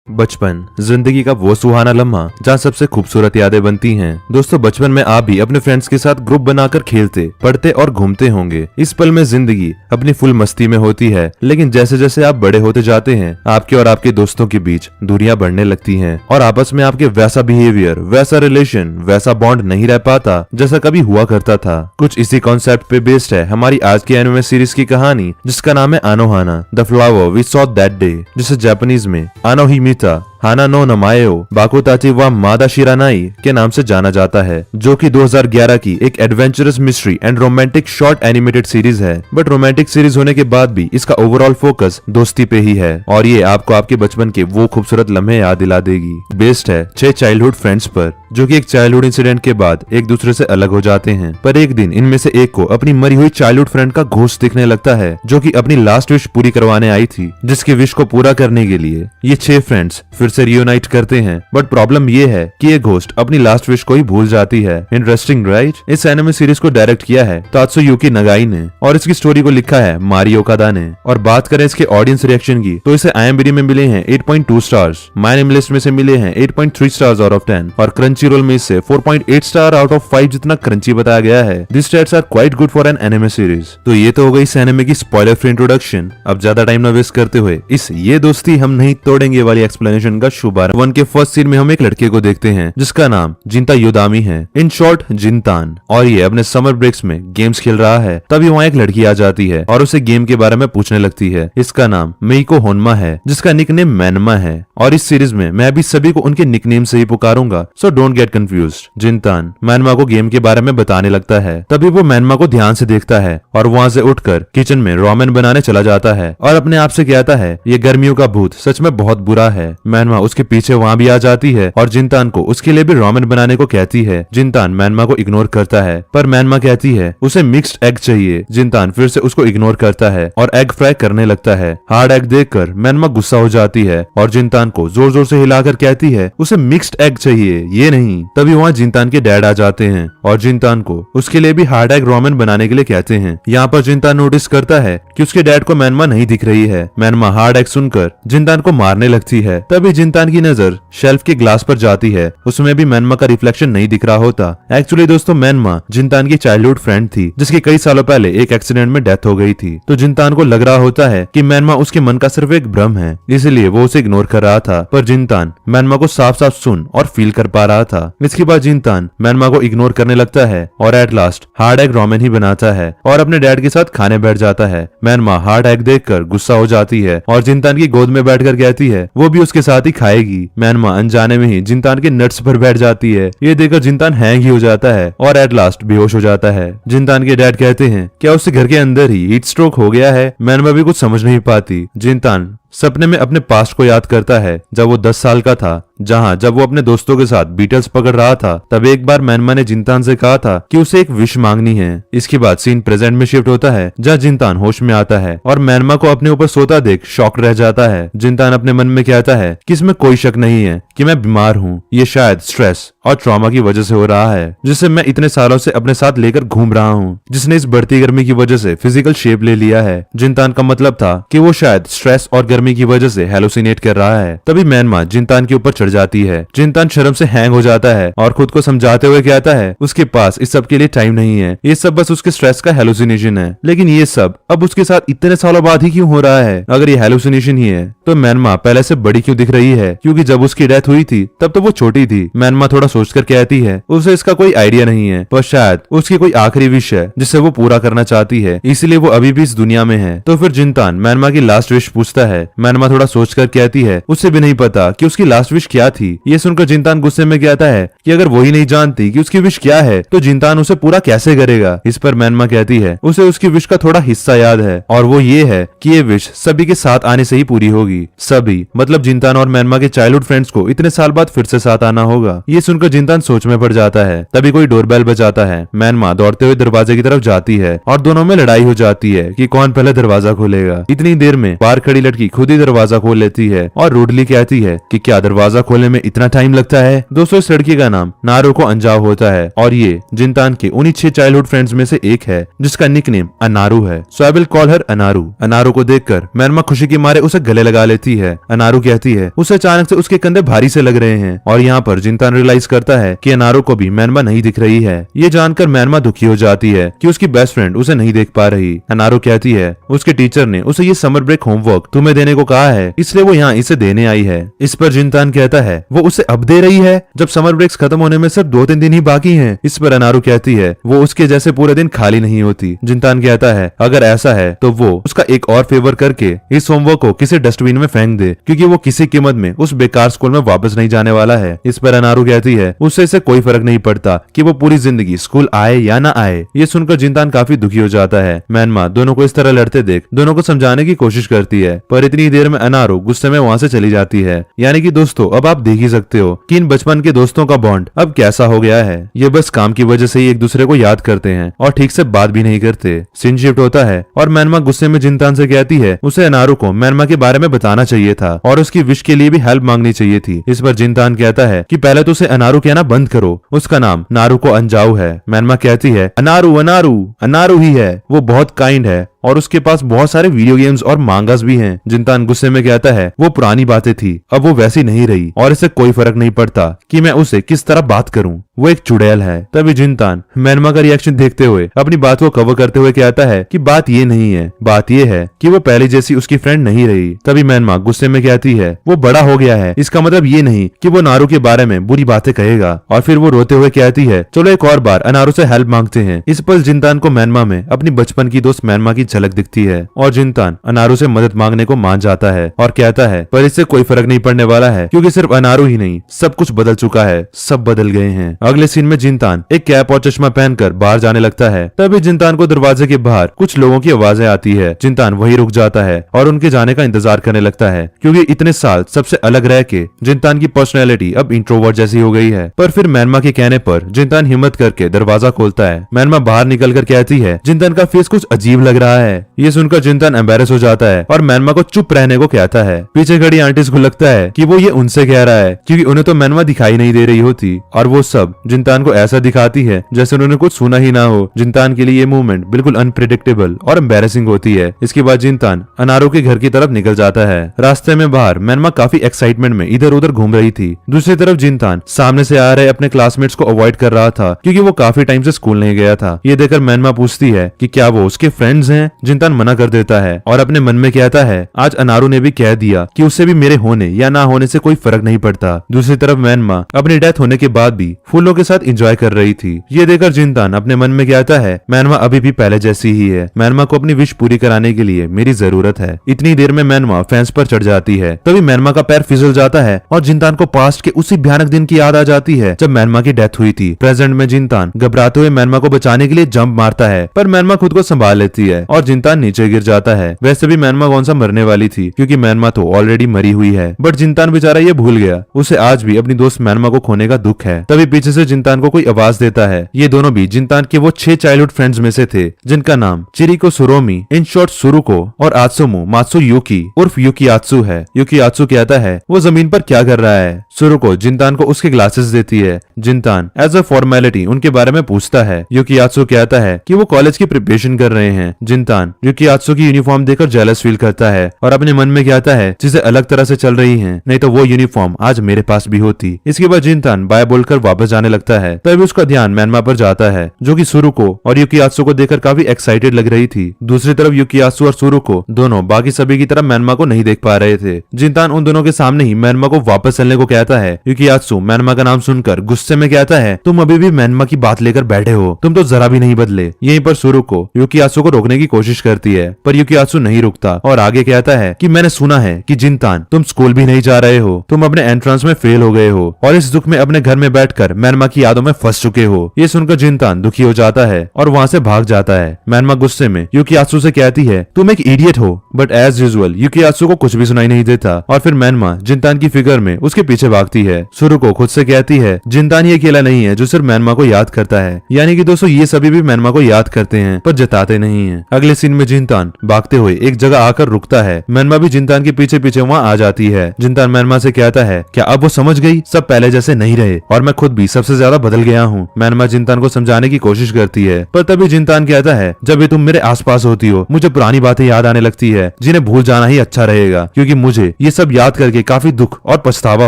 बचपन जिंदगी का वो सुहाना लम्हा जहाँ सबसे खूबसूरत यादें बनती हैं। दोस्तों, बचपन में आप भी अपने फ्रेंड्स के साथ ग्रुप बनाकर खेलते, पढ़ते और घूमते होंगे। इस पल में जिंदगी अपनी फुल मस्ती में होती है, लेकिन जैसे जैसे आप बड़े होते जाते हैं, आपके और आपके दोस्तों के बीच दूरियां बढ़ने लगती हैं और आपस में आपके वैसा बिहेवियर, वैसा रिलेशन, वैसा बॉन्ड नहीं रह पाता जैसा कभी हुआ करता था। कुछ इसी कॉन्सेप्ट पे बेस्ड है हमारी आज की एनिमे सीरीज की कहानी, जिसका नाम है Anohana the flower we saw that day, जिसे जापानीज में आनोहिमिता हाना नो नमायो बाकुताची व मादा शिरानाई के नाम से जाना जाता है, जो कि 2011 की एक adventurous mystery and romantic short animated series है। बट रोमांटिक सीरीज होने के बाद भी इसका ओवरऑल फोकस दोस्ती पे ही है और ये आपको आपके बचपन के वो खूबसूरत लम्हे याद दिला देगी। बेस्ड है 6 चाइल्डहुड फ्रेंड्स पर, जो कि एक चाइल्डहुड इंसिडेंट के बाद एक दूसरे से अलग हो जाते हैं। पर एक दिन इनमें से एक को अपनी मरी हुई चाइल्डहुड फ्रेंड का घोस्ट दिखने लगता है, जो कि अपनी लास्ट विश पूरी करवाने आई थी, जिसकी विश को पूरा करने के लिए ये 6 फ्रेंड्स फिर से रियूनाइट करते हैं। बट प्रॉब्लम ये है कि ये घोस्ट अपनी लास्ट विश को ही भूल जाती है। Interesting right? इस एनिमे सीरीज को डायरेक्ट किया है तात्सुयुकी नगाई ने और इसकी स्टोरी को लिखा है मारियो कादा ने। और बात करें इसके ऑडियंस रिएक्शन की, तो इसे IMDb में मिले हैं 8.2 स्टार्स, माय नेम लिस्ट में से मिले हैं 8.3 स्टार्स आउट ऑफ 10 और क्रंची रोल में इसे 4.8 स्टार आउट ऑफ 5 जितना क्रंची बताया गया है। This stats are quite good for an anime series. तो ये तो हो गई इस एनिमे की स्पॉइलर फ्री इंट्रोडक्शन। अब ज्यादा टाइम न वेस्ट करते हुए इस ये दोस्ती हम नहीं तोड़ेंगे वाली एक्सप्लेनेशन का शुभारंभ। वन के फर्स्ट सीन में हम एक लड़के को देखते हैं जिसका नाम जिंता योदामी है, इन शॉर्ट जिंतान, और ये अपने समर ब्रेक्स में गेम्स खेल रहा है। तभी वहाँ एक लड़की आ जाती है और उसे गेम के बारे में पूछने लगती है। इसका नाम मेइको होन्मा है, जिसका निकनेम मैनमा है, और इस सीरीज में मैं भी सभी को उनके निकनेम से ही पुकारूंगा, सो डोंट गेट कंफ्यूज्ड। जिंतान मैनमा को गेम के बारे में बताने लगता है। तभी वो मैनमा को ध्यान से देखता है और वहाँ से उठकर किचन में रामेन बनाने चला जाता है और अपने आप से कहता है ये गर्मियों का भूत सच में बहुत बुरा है। मैनमा उसके पीछे वहाँ भी आ जाती है और जिंतान को उसके लिए भी रामेन बनाने को कहती है। जिंतान मैनमा को इग्नोर करता है, पर मैनमा कहती है उसे मिक्स्ड एग चाहिए। जिंतान फिर से उसको इग्नोर करता है और एग फ्राई करने लगता है। हार्ड एग देखकर मैनमा गुस्सा हो जाती है और जिंतान को जोर जोर से हिलाकर कहती है उसे मिक्स्ड एग चाहिए, ये नहीं। तभी वहाँ जिंतान के डैड आ जाते हैं और जिंतान को उसके लिए भी हार्ड एग रामेन बनाने के लिए कहते हैं। यहाँ पर जिंतान नोटिस करता है कि उसके डैड को मैनमा नहीं दिख रही है। मैनमा हार्ड एग सुनकर जिंतान को मारने लगती है। तभी जिंतान की नजर शेल्फ के ग्लास पर जाती है, उसमें भी मैनमा का रिफ्लेक्शन नहीं दिख रहा होता। एक्चुअली दोस्तों, मैनमा जिंतान की चाइल्डहुड फ्रेंड थी, जिसकी कई सालों पहले एक एक्सीडेंट में डेथ हो गई थी। तो जिंतान को लग रहा होता है कि मैनमा उसके मन का सिर्फ एक भ्रम है, इसलिए वो उसे इग्नोर कर रहा था। पर जिंतान मैनमा को साफ साफ सुन और फील कर पा रहा था। इसके बाद जिंतान मैनमा को इग्नोर करने लगता है और at last hard egg ramen ही बनाता है और अपने डैड के साथ खाने बैठ जाता है। मैनमा हार्ड एग देखकर गुस्सा हो जाती है और जिंतान की गोद में बैठकर कहती है वो भी उसके साथ ही खाएगी। मैनमा अनजाने में ही जिंतान के नट्स पर बैठ जाती है। ये देखकर जिंतान हैंग ही हो जाता है और एट लास्ट बेहोश हो जाता है। जिंतान के डैड कहते हैं क्या उससे घर के अंदर ही हीट स्ट्रोक हो गया है? मैनमा भी कुछ समझ नहीं पाती। जिंतान सपने में अपने पास्ट को याद करता है जब वो 10 साल का था, जब वो अपने दोस्तों के साथ बीटल्स पकड़ रहा था। तब एक बार मैनमा ने जिंतान से कहा था कि उसे एक विश मांगनी है। इसके बाद सीन प्रेजेंट में शिफ्ट होता है, जहाँ जिंतान होश में आता है और मैनमा को अपने ऊपर सोता देख शॉक रह जाता है। जिंतान अपने मन में कहता है कि इसमें कोई शक नहीं है कि मैं बीमार हूँ, ये शायद स्ट्रेस और ट्रॉमा की वजह से हो रहा है, जिसे मैं इतने सालों से अपने साथ लेकर घूम रहा हूँ, जिसने इस बढ़ती गर्मी की वजह से फिजिकल शेप ले लिया है। जिंतान का मतलब था कि वो शायद स्ट्रेस और गर्मी की वजह से हेलुसिनेट कर रहा है। तभी मैनमा जिंतान के ऊपर चढ़ जाती है। जिंतान शर्म से हैंग हो जाता है और खुद को समझाते हुए कहता है उसके पास इस सब के लिए टाइम नहीं है, ये सब बस उसके स्ट्रेस का हेलुसिनेशन है। लेकिन ये सब अब उसके साथ इतने सालों बाद ही क्यों हो रहा है? अगर ये हेलुसिनेशन ही है तो मैनमा पहले से बड़ी क्यों दिख रही है? क्योंकि जब उसकी डेथ हुई थी तब तो वो छोटी थी। मैनमा थोड़ा सोचकर कहती है उसे इसका कोई आइडिया नहीं है, पर शायद उसकी कोई आखिरी विश है जिसे वो पूरा करना चाहती है, इसलिए वो अभी भी इस दुनिया में है। तो फिर जिंतान मैनमा की लास्ट विश पूछता है। मैनमा थोड़ा सोचकर कहती है उसे भी नहीं पता कि उसकी लास्ट विश क्या थी। ये सुनकर जिंतान गुस्से में कहता है कि अगर वही नहीं जानती कि उसकी विश क्या है तो जिंतान उसे पूरा कैसे करेगा। इस पर मैनमा कहती है उसे उसकी विश का थोड़ा हिस्सा याद है और वो ये है कि ये विश सभी के साथ आने से ही पूरी होगी। सभी मतलब जिंतान और मैनमा के चाइल्डहुड फ्रेंड्स को इतने साल बाद फिर से साथ आना होगा। ये सुनकर जिंतान सोच में पड़ जाता है। तभी कोई डोरबेल बजाता है। मैनमा दौड़ते हुए दरवाजे की तरफ जाती है और दोनों में लड़ाई हो जाती है कि कौन पहले दरवाजा खोलेगा। इतनी देर में बाहर खड़ी लड़की खुद ही दरवाजा खोल लेती है और रूडली कहती है कि क्या दरवाजा खोलने में इतना टाइम लगता है। दोस्तों इस लड़की का नाम नारुको अंजाओ होता है और ये जिनतान के उन्हीं 6 चाइल्डहुड फ्रेंड्स में से एक है जिसका निकनेम अनारू है। सो आई विल कॉल हर अनारू। अनारू को देखकर मैनमा खुशी के मारे उसे गले लगा लेती है। अनारू कहती है उसे अचानक से उसके कंधे भारी से लग रहे हैं और यहाँ पर जिनतान रियलाइज करता है कि अनारू को भी मैनमा नहीं दिख रही है। ये जानकर मैनमा दुखी हो जाती है कि उसकी बेस्ट फ्रेंड उसे नहीं देख पा रही। अनारू कहती है उसके टीचर ने उसे ये समर ब्रेक होमवर्क तुम्हें देने को कहा है, इसलिए वो यहाँ इसे देने आई है। इस पर जिनतान कहता है वो उसे अब दे रही है जब समर ब्रेक्स खत्म होने में सिर्फ 2-3 दिन ही बाकी हैं। इस पर अनारू कहती है वो उसके जैसे पूरे दिन खाली नहीं होती। जिनतान कहता है अगर ऐसा है तो वो उसका एक और फेवर करके इस होमवर्क को किसी डस्टबिन में फेंक दे क्योंकि वो किसी कीमत में उस बेकार स्कूल में वापस नहीं जाने वाला है। इस पर अनारू कहती है उससे इसे कोई फर्क नहीं पड़ता कि वो पूरी जिंदगी स्कूल आए या ना आए। ये सुनकर जिनतान काफी दुखी हो जाता है। मैनमा दोनों को इस तरह लड़ते देख दोनों को समझाने की कोशिश करती है पर इतनी देर में अनारू गुस्से में वहाँ से चली जाती है। यानी कि दोस्तों अब आप देख ही सकते हो कि इन बचपन के दोस्तों का बॉन्ड अब कैसा हो गया है। ये बस काम की वजह से ही एक दूसरे को याद करते हैं और ठीक से बात भी नहीं करते। सीन शिफ्ट होता है और मैनमा गुस्से में जिनतान से कहती है उसे अनारू को मैनमा के बारे में बताना चाहिए था और उसकी विश के लिए भी हेल्प मांगनी चाहिए थी। इस पर जिनतान कहता है कि पहले तो उसे अनारू कहना बंद करो, उसका नाम नारुको अंजाओ है। मैनमा कहती है अनारू अनारू अनारू ही है, वो बहुत काइंड है और उसके पास बहुत सारे वीडियो गेम्स और मांगास भी हैं। जिनतान गुस्से में कहता है वो पुरानी बातें थी, अब वो वैसी नहीं रही और इसे कोई फर्क नहीं पड़ता कि मैं उसे किस तरह बात करूं, वो एक चुड़ैल है। तभी जिनतान मैनमा का रिएक्शन देखते हुए अपनी बात को कवर करते हुए कहता है कि बात ये नहीं है, बात ये है कि वो पहले जैसी उसकी फ्रेंड नहीं रही। तभी मैनमा गुस्से में कहती है वो बड़ा हो गया है, इसका मतलब ये नहीं कि वो नारू के बारे में बुरी बातें कहेगा। और फिर वो रोते हुए कहती है चलो एक और बार अनारू से हेल्प मांगते हैं। इस पर जिनतान को मैनमा में अपनी बचपन की दोस्त मैनमा की झलक दिखती है और जिनतान अनारू से मदद मांगने को मान जाता है और कहता है पर इससे कोई फर्क नहीं पड़ने वाला है क्योंकि सिर्फ अनारू ही नहीं सब कुछ बदल चुका है, सब बदल गए हैं। अगले सीन में जिनतान एक कैप और चश्मा पहनकर बाहर जाने लगता है। तभी जिनतान को दरवाजे के बाहर कुछ लोगों की आवाजें आती है। जिनतान वहीं रुक जाता है और उनके जाने का इंतजार करने लगता है क्योंकि इतने साल सबसे अलग रह के जिनतान की पर्सनैलिटी अब इंट्रोवर्ट जैसी हो गई है। पर फिर मैनमा के कहने पर जिनतान हिम्मत करके दरवाजा खोलता है। मैनमा बाहर निकलकर कहती है जिनतान का फेस कुछ अजीब लग रहा है। ये सुनकर जिनतान एम्बेरस हो जाता है और मैनमा को चुप रहने को कहता है। पीछे खड़ी आंटीज को लगता है कि वो ये उनसे कह रहा है क्योंकि उन्हें तो मैनमा दिखाई नहीं दे रही होती और वो सब जिनतान को ऐसा दिखाती है जैसे उन्होंने कुछ सुना ही ना हो। जिनतान के लिए ये मूवमेंट बिल्कुल अनप्रिडिक्टेबल और एम्बेरसिंग होती है। इसके बाद जिनतान अनारू के घर की तरफ निकल जाता है। रास्ते में बाहर मैनमा काफी एक्साइटमेंट में इधर उधर घूम रही थी। दूसरी तरफ जिनतान सामने से आ रहे अपने क्लासमेट्स को अवॉइड कर रहा था क्योंकि वो काफी टाइम से स्कूल नहीं गया था। ये देखकर मैनमा पूछती है कि क्या वो उसके फ्रेंड्स हैं। जिनतान मना कर देता है और अपने मन में कहता है आज अनारू ने भी कह दिया कि उससे भी मेरे होने या ना होने से कोई फर्क नहीं पड़ता। दूसरी तरफ मैनमा अपनी डेथ होने के बाद भी फूलों के साथ एंजॉय कर रही थी। ये देखकर जिनतान अपने मन में कहता है मैनमा अभी भी पहले जैसी ही है। मैनमा को अपनी विश पूरी कराने के लिए मेरी जरूरत है। इतनी देर में मैनमा फेंस पर चढ़ जाती है। तभी मैनमा का पैर फिसल जाता है और जिनतान को पास्ट के उसी भयानक दिन की याद आ जाती है जब मैनमा की डेथ हुई थी। प्रेजेंट में जिनतान घबराते हुए मैनमा को बचाने के लिए जंप मारता है पर मैनमा खुद को संभाल लेती है और जिनतान नीचे गिर जाता है। वैसे भी मैनमा कौन सा मरने वाली थी क्योंकि मैनमा तो ऑलरेडी मरी हुई है। बट जिनतान बेचारा ये भूल गया, उसे आज भी अपनी दोस्त मैनमा को खोने का दुख है। तभी पीछे से जिनतान को कोई आवाज देता है। ये दोनों भी जिनतान के वो 6 चाइल्डहुड फ्रेंड्स में से थे जिनका नाम चिरिको सुरोमी, इन शॉर्ट सुरुको और आत्सुमु मात्सुयुकी उर्फ युकियात्सु है। युकियात्सु कहता है वो जमीन पर क्या कर रहा है। सुरुको जिनतान को उसके ग्लासेस देती है। जिनतान एज अ फॉर्मेलिटी उनके बारे में पूछता है। युकियात्सु कहता है कि वो कॉलेज की प्रिपरेशन कर रहे हैं। जिनतान युकियात्सु की यूनिफॉर्म देखकर जेलस फील करता है और अपने मन में कहता है चीजें अलग तरह से चल रही हैं, नहीं तो वो यूनिफॉर्म आज मेरे पास भी होती। इसके बाद जिनतान बाय बोलकर वापस जाने लगता है। तभी उसका ध्यान मैनमा पर जाता है जो कि सुरुको और युकियात्सु को देखकर काफी एक्साइटेड लग रही थी। दूसरी तरफ युकियात्सु और सुरुको दोनों बाकी सभी की तरह मैनमा को नहीं देख पा रहे थे। जिनतान उन दोनों के सामने ही मैनमा को वापस चलने को कहता है। युकियात्सु मैनमा का नाम सुनकर गुस्से में कहता है तुम अभी भी मैनमा की बात लेकर बैठे हो, तुम तो जरा भी नहीं बदले। यहीं पर सुरुको युकियात्सु को रोकने की कोशिश करती है पर युकियात्सु नहीं रुकता और आगे कहता है कि मैंने सुना है कि जिनतान तुम स्कूल भी नहीं जा रहे हो, तुम अपने एंट्रेंस में फेल हो गए हो और इस दुख में अपने घर में बैठकर म्यांमा की यादों में फंस चुके हो। ये सुनकर जिनतान दुखी हो जाता है और वहाँ से भाग जाता है। म्यांमा गुस्से में यूकियात्सु से कहती है तुम एक इडियट हो, बट एज यूजुअल यूकियात्सु को कुछ भी सुनाई नहीं देता और फिर म्यांमा जिनतान की फिगर में उसके पीछे भागती है। सुरुको खुद से कहती है जिनतान ये अकेला नहीं है जो सिर्फ म्यांमा को याद करता है, यानी कि दोस्तों ये सभी भी म्यांमा को याद करते हैं पर जताते नहीं है। अगले सीन में जिनतान भागते हुए एक जगह आकर रुकता है। म्यांमा भी जिनतान के पीछे पीछे वहाँ आ जाती है। जिनतान म्यांमा से कहता है क्या अब वो समझ गई सब पहले जैसे नहीं रहे और मैं खुद भी सबसे ज्यादा बदल गया हूँ। म्यांमा जिनतान को समझाने की कोशिश करती है पर तभी जिनतान कहता है जब भी तुम मेरे आसपास होती हो मुझे पुरानी बातें याद आने लगती है जिन्हें भूल जाना ही अच्छा रहेगा, क्योंकि मुझे ये सब याद करके काफी दुख और पछतावा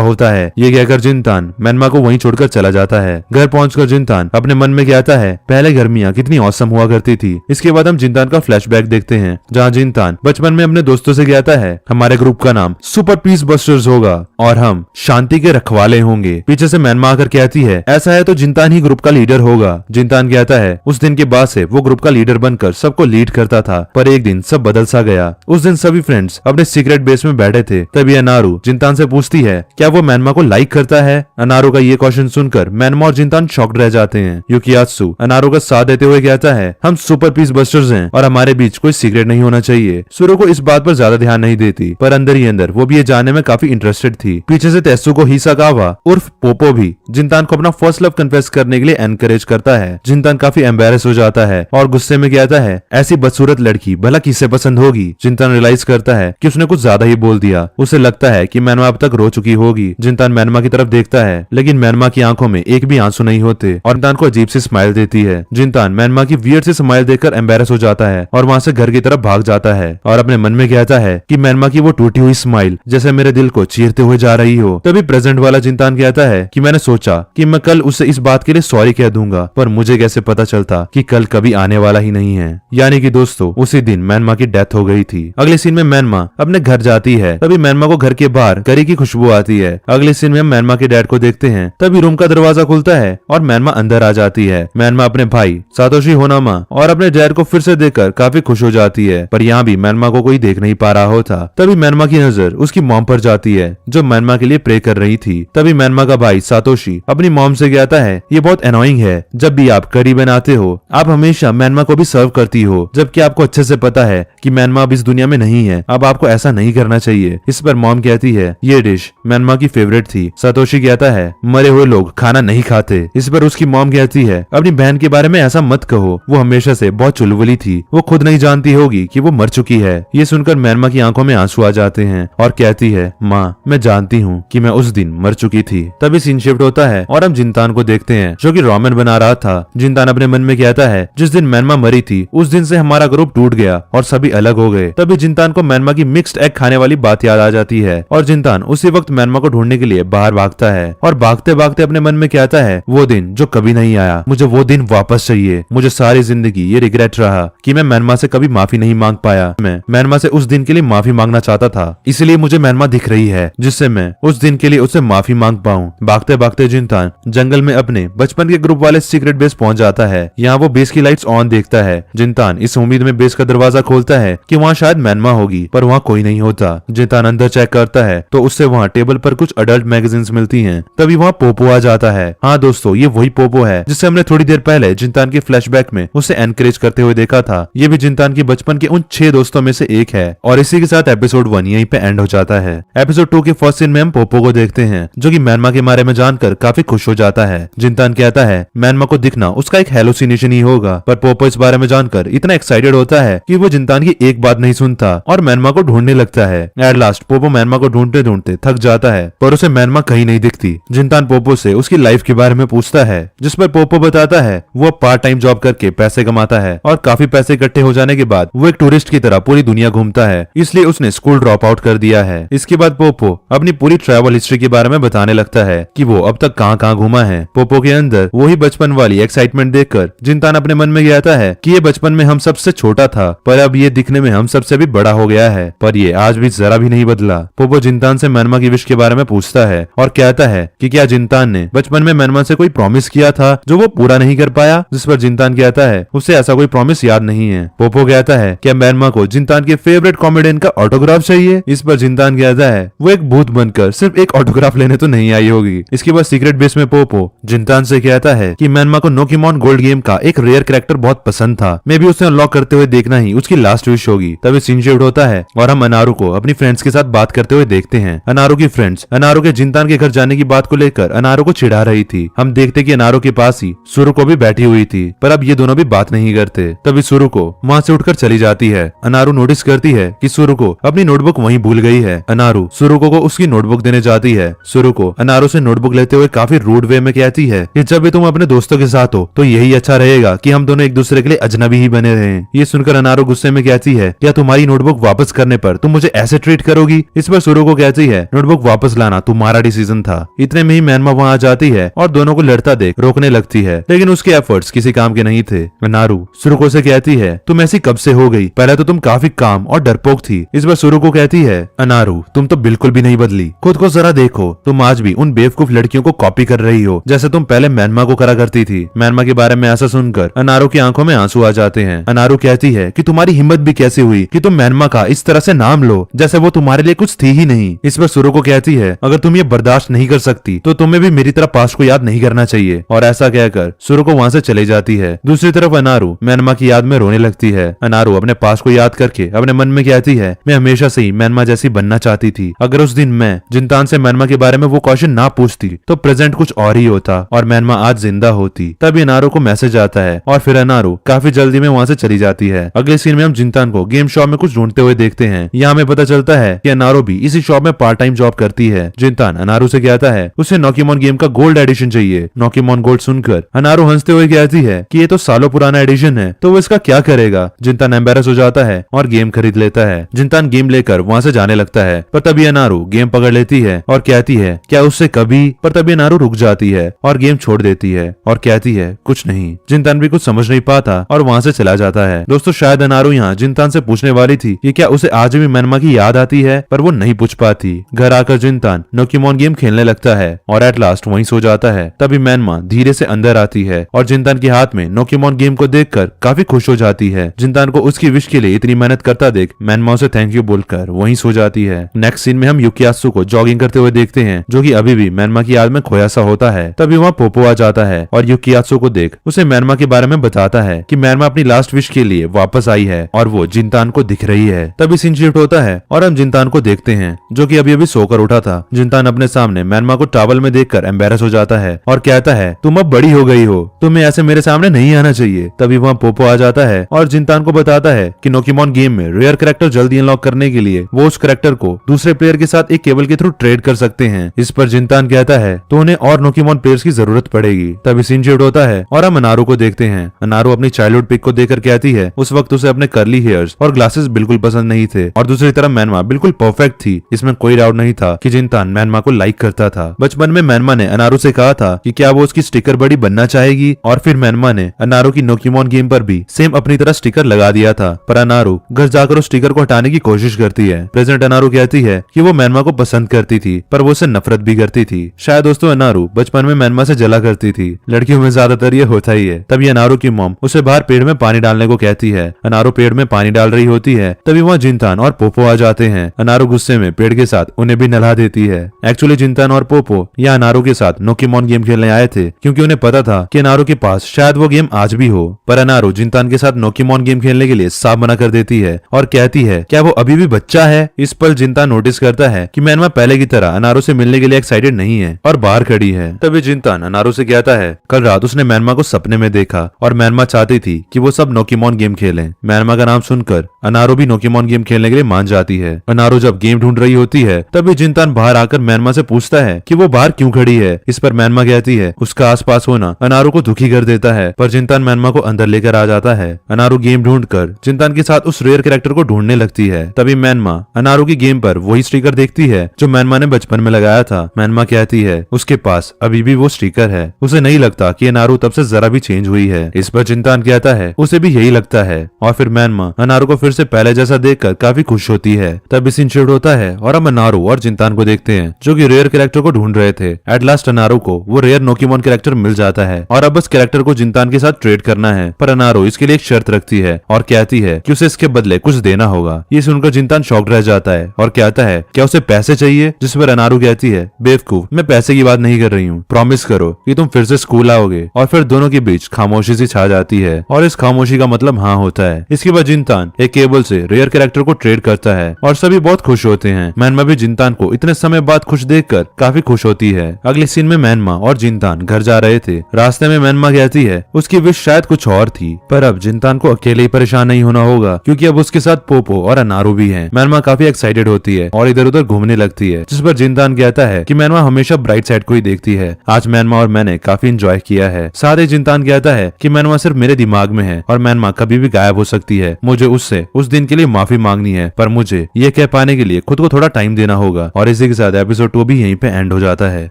होता है। ये कहकर जिनतान म्यांमा को वहीं छोड़कर चला जाता है। घर पहुंचकर जिनतान अपने मन में कहता है पहले गर्मियां कितनी औसम हुआ करती थी। इसके बाद हम जिनतान का फ्लैशबैक देखते हैं जहाँ जिनतान बचपन में अपने दोस्तों से कहता है हमारे ग्रुप का नाम सुपर पीस बस्टर्स होगा और हम शांति के रखवाले होंगे। पीछे से म्यांमा आकर कहती है ऐसा है तो जिनतान ही ग्रुप का लीडर होगा। जिनतान कहता है उस दिन के बाद से वो ग्रुप का लीडर बनकर सबको लीड करता था, पर एक दिन सब बदल सा गया। उस दिन सभी फ्रेंड्स अपने सीक्रेट बेस में बैठे थे। तभी अनारू जिनतान से पूछती है क्या वो म्यांमा को लाइक करता है। अनारू का ये क्वेश्चन सुनकर म्यांमा और जिनतान शॉक्ड रह जाते हैं। यूकियात्सु अनारू का साथ देते हुए कहता है हम सुपर पीस बस्टर्स हैं और हमारे बीच कोई सीक्रेट नहीं होना चाहिए। सुरो को इस बात पर ज्यादा ध्यान नहीं देती, पर अंदर ही अंदर वो भी ये जानने में काफी इंटरेस्टेड थी। पीछे से तेत्सुको हिसाकावा उर्फ पोपो भी जिनतान को अपना फर्स्ट लव कन्फेस करने के लिए एनकरेज करता है। जिनतान काफी एम्बेरस हो जाता है और गुस्से में कहता है ऐसी बदसूरत लड़की भला किसे पसंद होगी। जिनतान रियलाइज करता है कि उसने कुछ ज्यादा ही बोल दिया। उसे लगता है कि म्यांमा अब तक रो चुकी होगी। जिनतान म्यांमा की तरफ देखता है लेकिन म्यांमा की आंखों में एक भी आंसू नहीं होते और जिनतान को अजीब सी स्माइल देती है। जिनतान म्यांमा की वियर्ड सी स्माइल देखकर एम्बेरस हो जाता है और वहाँ से घर की तरफ भाग जाता है और अपने मन में कहता है कि म्यांमा की वो टूटी हुई स्माइल जैसे मेरे दिल को चीरते हुए जा रही हो। तभी प्रेजेंट वाला जिनतान कहता है कि मैंने सोचा कि मैं कल उसे इस बात के लिए सॉरी कह दूंगा, पर मुझे कैसे पता चलता कि कल कभी आने वाला ही नहीं है। यानी कि दोस्तों उसी दिन म्यांमा की डेथ हो गई थी। अगले सीन में म्यांमा अपने घर जाती है। तभी म्यांमा को घर के बाहर करी की खुशबू आती है। अगले सीन में हम म्यांमा के डैड को देखते हैं। तभी रूम का दरवाजा खुलता है और म्यांमा अंदर आ जाती है। म्यांमा अपने भाई सातोशी होनामा और अपने डैड को फिर से देखकर काफी खुश हो जाती है, पर यहाँ भी म्यांमा को कोई देख नहीं पा रहा होता। तभी म्यांमा की नजर उसकी मॉम पर जाती है जो म्यांमा के लिए प्रे कर रही थी। तभी म्यांमा का भाई सातोशी अपनी मॉम से कहता है ये बहुत एनोइंग है, जब भी आप करी बनाते हो आप हमेशा म्यांमा को भी सर्व करती हो, जबकि आपको अच्छे से पता है कि म्यांमा अब इस दुनिया में नहीं है। अब आपको ऐसा नहीं करना चाहिए। इस पर मॉम कहती है ये डिश म्यांमा की फेवरेट थी। सातोशी कहता है मरे हुए लोग खाना नहीं खाते। इस पर उसकी मॉम कहती है अपनी बहन के बारे में ऐसा मत कहो, वो हमेशा से बहुत चुलबुली थी, वो खुद नहीं जानती होगी कि वो मर चुकी है। ये सुनकर म्यांमा की आंखों में आंसू आ जाते हैं और कहती है माँ मैं जानती हूँ कि मैं उस दिन मर चुकी थी। तभी सीन शिफ्ट होता है और हम जिनतान को देखते हैं जो कि रामेन बना रहा था। जिनतान अपने मन में कहता है जिस दिन म्यांमा मरी थी उस दिन से हमारा ग्रुप टूट गया और सभी अलग हो गए। तभी जिनतान को म्यांमा की मिक्स्ड एग खाने वाली बात याद आ जाती है और जिनतान उसी वक्त म्यांमा को ढूंढने के लिए बाहर भागता है और भागते भागते अपने मन में कहता है वो दिन जो कभी नहीं आया, मुझे वो दिन वापस चाहिए। मुझे सारी जिंदगी ये रिग्रेट रहा कि मैं म्यांमा से कभी माफी नहीं मांग पाया। मैं म्यांमा से उस दिन के लिए माफी मांगना चाहता था, इसलिए मुझे म्यांमा दिख रही है जिससे मैं उस दिन के लिए उससे माफी मांग पाऊं। भागते भागते जिनतान जंगल में अपने बचपन के ग्रुप वाले सीक्रेट बेस पहुंच जाता है। यहाँ वो बेस की लाइट्स ऑन देखता है। जिनतान इस उम्मीद में बेस का दरवाजा खोलता है कि वहाँ शायद म्यांमा होगी, पर वहाँ कोई नहीं होता। जिनतान अंदर चेक करता है तो उससे वहाँ टेबल पर कुछ अडल्ट मैगजीन्स मिलती हैं। तभी वहाँ पोपो आ जाता है। हाँ दोस्तों ये वही पोपो है जिससे हमने थोड़ी देर पहले जिनतान के फ्लैशबैक में उसे एनकरेज करते हुए देखा था। ये भी जिनतान की बचपन के उन 6 दोस्तों में से एक है। और इसी के साथ एपिसोड 1 यहीं पे एंड हो जाता है। एपिसोड 2 के फर्स्ट सीन में हम पोपो को देखते हैं जो कि म्यांमा के बारे में जानकर काफी खुश हो जाता है। जिनतान कहता है म्यांमा को दिखना उसका एक हेलुसिनेशन ही होगा, पर पोपो इस बारे में जानकर इतना एक्साइटेड होता है कि वो जिनतान की एक बात नहीं सुनता और म्यांमा को ढूंढने लगता है। एट लास्ट पोपो म्यांमा को ढूंढते ढूंढते थक जाता है, पर उसे म्यांमा कहीं नहीं दिखती। जिनतान पोपो से उसकी लाइफ के बारे में पूछता है, जिस पर पोपो बताता है वो पार्ट टाइम जॉब करके पैसे कमाता है और काफी पैसे इकट्ठे हो जाने के बाद वो एक टूरिस्ट की तरह पूरी दुनिया घूमता है, इसलिए उसने स्कूल ड्रॉप आउट कर दिया है। इसके बाद पोपो अपनी पूरी ट्रैवल हिस्ट्री के बारे में बताने लगता है कि वो अब तक कहाँ घूमा है। पोपो के अंदर वही बचपन वाली एक्साइटमेंट देखकर जिनतान अपने मन में कहता है कि ये बचपन में हम सबसे छोटा था, पर अब ये दिखने में हम सबसे भी बड़ा हो गया है, पर ये आज भी जरा भी नहीं बदला। पोपो जिनतान से म्यांमा की विश के बारे में पूछता है और कहता है कि क्या जिनतान ने बचपन में म्यांमा से कोई प्रॉमिस किया था जो वो पूरा नहीं कर पाया, जिस पर जिनतान कहता है उसे ऐसा कोई प्रॉमिस याद नहीं है। पोपो कहता है क्या म्यांमा को जिनतान के फेवरेट कॉमेडियन का ऑटोग्राफ चाहिए। इस पर जिनतान कहता है वो एक भूत बनकर सिर्फ एक ऑटोग्राफ लेने तो नहीं आई होगी। इसके बाद सीक्रेट बेस में पोपो जिंतान से कहता है कि मैनमा को नोकीमॉन गोल्ड गेम का एक रेयर कैरेक्टर बहुत पसंद था, मे भी उसे अनलॉक करते हुए देखना ही उसकी लास्ट विश होगी। तभी सीन शिफ्ट होता है और हम अनारू को अपनी फ्रेंड्स के साथ बात करते हुए देखते हैं। अनारू की फ्रेंड्स अनारू के जिंतान के घर जाने की बात को लेकर अनारू को चिढ़ा रही थी। हम देखते कि अनारू के पास ही सुरुको भी बैठी हुई थी, पर अब ये दोनों भी बात नहीं करते। तभी सुरुको वहाँ से उठकर चली जाती है। अनारू नोटिस करती है कि सुरुको अपनी नोटबुक वहीं भूल गई है। अनारू सुरुको को उसकी नोटबुक देने जाती है। सुरुको अनारू से नोटबुक लेते हुए काफी रूड वे में कहती है कि जब भी तुम अपने दोस्तों के साथ हो तो यही अच्छा रहेगा कि हम दोनों एक दूसरे के लिए अजनबी ही बने रहें। ये सुनकर अनारू गुस्से में कहती है, क्या तुम्हारी नोटबुक वापस करने पर तुम मुझे ऐसे ट्रीट करोगी? इस पर सुरुको कहती है, नोटबुक वापस लाना तुम्हारा डिसीजन था। इतने में ही मैनमा वहाँ आ जाती है और दोनों को लड़ता देख रोकने लगती है, लेकिन उसके एफर्ट्स किसी काम के नहीं थे। अनारू सुरुको से कहती है, तुम ऐसी कब से हो गई? पहले तो तुम काफी काम और डरपोक थी। इस पर सुरुको कहती है, अनारू तुम तो बिल्कुल भी नहीं बदली, खुद को जरा देखो, तुम आज भी उन बेवकूफ लड़कियों को कॉपी कर रही हो जैसे तुम पहले मैनमा को करा करती थी। मैनमा के बारे में ऐसा सुनकर अनारू की आंखों में आंसू आ जाते हैं। अनारू कहती है कि तुम्हारी हिम्मत भी कैसे हुई कि तुम मैनमा का इस तरह से नाम लो जैसे वो तुम्हारे लिए कुछ थी ही नहीं। इस पर सुरुको कहती है, अगर तुम ये बर्दाश्त नहीं कर सकती तो तुम्हें भी मेरी तरह पास्ट को याद नहीं करना चाहिए। और ऐसा कहकर सुरुको वहाँ से चली जाती है। दूसरी तरफ अनारू मैनमा की याद में रोने लगती है। अनारू अपने पास्ट को याद करके अपने मन में कहती है, मैं हमेशा से ही मैनमा जैसी बनना चाहती थी। अगर उस दिन मैं जिंतान से मैनमा के बारे में वो क्वेश्चन ना पूछती तो प्रेजेंट कुछ और ही होता और मैनमा आज जिंदा होती। तभी अनारू को मैसेज आता है और फिर अनारू काफी जल्दी में वहाँ से चली जाती है। अगले सीन में हम जिंतान को गेम शॉप में कुछ ढूंढते हुए देखते हैं। यहाँ हमें पता चलता है कि अनारू भी इसी शॉप में पार्ट टाइम जॉब करती है। जिंतान अनारू से कहता है उसे नोकीमॉन गेम का गोल्ड एडिशन चाहिए। नोकीमॉन गोल्ड सुनकर अनारू हंसते हुए कहती है कि ये तो सालों पुराना एडिशन है, तो वो इसका क्या करेगा? जिंतान एम्बेरस हो जाता है और गेम खरीद लेता है। जिंतान गेम लेकर वहाँ से जाने लगता है, पर तभी अनारू गेम पकड़ लेती है और कहती है क्या उससे कभी? पर तभी अनारू रुक जाती है और गेम छोड़ देती है और कहती है कुछ नहीं। जिंतान भी कुछ समझ नहीं पाता और वहाँ से चला जाता है। दोस्तों शायद अनारू यहाँ जिंतान से पूछने वाली थी कि क्या उसे आज भी मैनमा की याद आती है, पर वो नहीं पूछ पाती। घर आकर जिंतान नोकीमॉन गेम खेलने लगता है और एट लास्ट वहीं सो जाता है। तभी मैनमा धीरे से अंदर आती है और जिंतान के हाथ में नोकीमॉन गेम को देखकर काफी खुश हो जाती है। जिंतान को उसकी विश के लिए इतनी मेहनत करता देख मैनमा उसे थैंक यू बोलकर वहीं सो जाती है। नेक्स्ट सीन में हम युकियासु को जॉगिंग करते हुए देखते हैं, जो कि अभी भी मैनमा की याद में खोया सा होता है। तभी वहाँ पोपो आ जाता है और युकियासु को देख उसे मैनमा के बारे में बताता है कि मैनमा अपनी लास्ट विश के लिए वापस आई है और वो जिंतान को दिख रही है। तभी सीन शिफ्ट होता है और हम जिंतान को देखते हैं, जो कि अभी अभी सोकर उठा था। जिंतान अपने सामने मैनमा को टॉवल में देखकर एम्बेरस हो जाता है और कहता है तुम अब बड़ी हो गई हो, तुम्हें ऐसे मेरे सामने नहीं आना चाहिए। तभी वहाँ पोपो आ जाता है और जिंतान को बताता है कि नोकीमॉन गेम में रेयर कैरेक्टर जल्दी अनलॉक करने के लिए वो उस कैरेक्टर को दूसरे प्लेयर के साथ एक केबल के थ्रू ट्रेड कर सकते हैं। इस पर जिंतान कहता है तो उन्हें और नोकीमॉन प्लेयर्स की जरूरत पड़ेगी। तभी सीन शिफ्ट होता है और हम अनारू को देखते हैं। अनारू अपनी चाइल्डहुड पिक को देखकर कहती है उस वक्त उसे अपने कर्ली हेयर्स और ग्लासेस बिल्कुल पसंद नहीं थे और दूसरी तरफ मैनमा बिल्कुल परफेक्ट थी। इसमें कोई डाउट नहीं था कि जिंतान मैनमा को लाइक करता था। बचपन में मैनमा ने अनारू से कहा था कि क्या वो उसकी स्टिकर बड़ी बनना चाहेगी और फिर मैनमा ने अनारू की नोकीमॉन गेम पर भी सेम अपनी तरह स्टिकर लगा दिया था, पर अनारू घर जाकर उस स्टिकर को हटाने की कोशिश करती है। प्रेजेंट अनारू कहती है कि वो मैनमा को पसंद करती थी, पर वो उसे नफरत भी करती थी। शायद दोस्तों अनारू बचपन में मैनमा से जला करती थी। लड़कियों में ज्यादातर ये होता ही है। तभी अनारू की मॉम उसे बाहर पेड़ में पानी डालने को कहती है। अनारू पेड़ में पानी डाल रही होती है, तभी वहाँ जिंतान और पोपो आ जाते हैं। अनारू गुस्से में पेड़ के साथ उन्हें भी नहला देती है। एक्चुअली जिंतान और पोपो यहाँ अनारू के साथ नोकीमॉन गेम खेलने आए थे, क्योंकि उन्हें पता था कि अनारू के पास शायद वो गेम आज भी हो। पर अनारू जिंतान के साथ नोकीमॉन गेम खेलने के लिए साफ मना कर देती है और कहती है क्या वो अभी भी बच्चा है। इस पर जिंतान नोटिस करता है कि मैनमा पहले की तरह अनारू से मिलने के लिए एक्साइटेड नहीं है और बाहर खड़ी है। तभी जिंतान अनारू से कहता है कल रात उसने मैनमा को सपने में देखा और मैनमा चाहती थी कि वो सब नोकीमॉन गेम खेलें। मैनमा का नाम सुनकर अनारू भी नोकीमॉन गेम खेलने के लिए मान जाती है। अनारू जब गेम ढूंढ रही होती है तभी जिंतान बाहर आकर मैनमा से पूछता है कि वो बाहर क्यों खड़ी है। इस पर मैनमा कहती है उसका आसपास होना अनारू को दुखी कर देता है, पर जिंतान मैनमा को अंदर लेकर आ जाता है। अनारू गेम ढूंढकर जिंतान के साथ उस रेयर कैरेक्टर को ढूंढने लगती है। तभी मैनमा अनारू की गेम पर वही स्टिकर देखती है जो मैनमा ने बचपन में लगाया था। मैनमा कहती है उसके पास अभी भी वो स्टिकर है। उसे नहीं लगता कि अनारू तब से जरा भी चेंज हुई है। इस पर जिंतान कहता है उसे भी यही लगता है और फिर मैनमा अनारू को फिर से पहले जैसा देखकर काफी खुश होती है। तब सीन शिफ्ट होता है और हम अनारू और जिंतान को देखते हैं, जो कि रेयर कैरेक्टर को ढूंढ रहे थे। एट लास्ट अनारू को वो रेयर नोकीमॉन कैरेक्टर मिल जाता है और अब बस कैरेक्टर को जिंतान के साथ ट्रेड करना है। पर अनारू इसके लिए एक शर्त रखती है और कहती है कि उसे इसके बदले कुछ देना होगा। ये सुनकर जिंतान शॉक्ड रह जाता है और कहता है क्या उसे पैसे चाहिए। जिस पर अनारू कहती है बेवकूफ, मैं पैसे की बात नहीं कर रही गई हूँ, प्रॉमिस करो कि तुम फिर से स्कूल आओगे। और फिर दोनों के बीच खामोशी सी छा जाती है और इस खामोशी का मतलब हाँ होता है। इसके बाद जिनतान एक केबल से रेयर कैरेक्टर को ट्रेड करता है और सभी बहुत खुश होते हैं। मैनमा भी जिनतान को इतने समय बाद खुश देखकर काफी खुश होती है। अगले सीन में मैनमा और जिनतान घर जा रहे थे। रास्ते में मैनमा कहती है उसकी विश शायद कुछ और थी, पर अब जिनतान को अकेले ही परेशान नहीं होना होगा क्योंकि अब उसके साथ पोपो और अनारू भी हैं। मैनमा काफी एक्साइटेड होती है और इधर उधर घूमने लगती है, जिस पर जिनतान कहता है कि मैनमा हमेशा ब्राइट साइड को ही देखती है। आज मैनमा और मैंने काफी एंजॉय किया है। साथ ही जिनतान कहता है कि मैनमा सिर्फ मेरे दिमाग में है और मैनमा कभी भी गायब हो सकती है। मुझे उससे उस दिन के लिए माफी मांगनी है, पर मुझे ये कह पाने के लिए खुद को थोड़ा टाइम देना होगा। और इसी के साथ एपिसोड 2 भी यहीं पे एंड हो जाता है।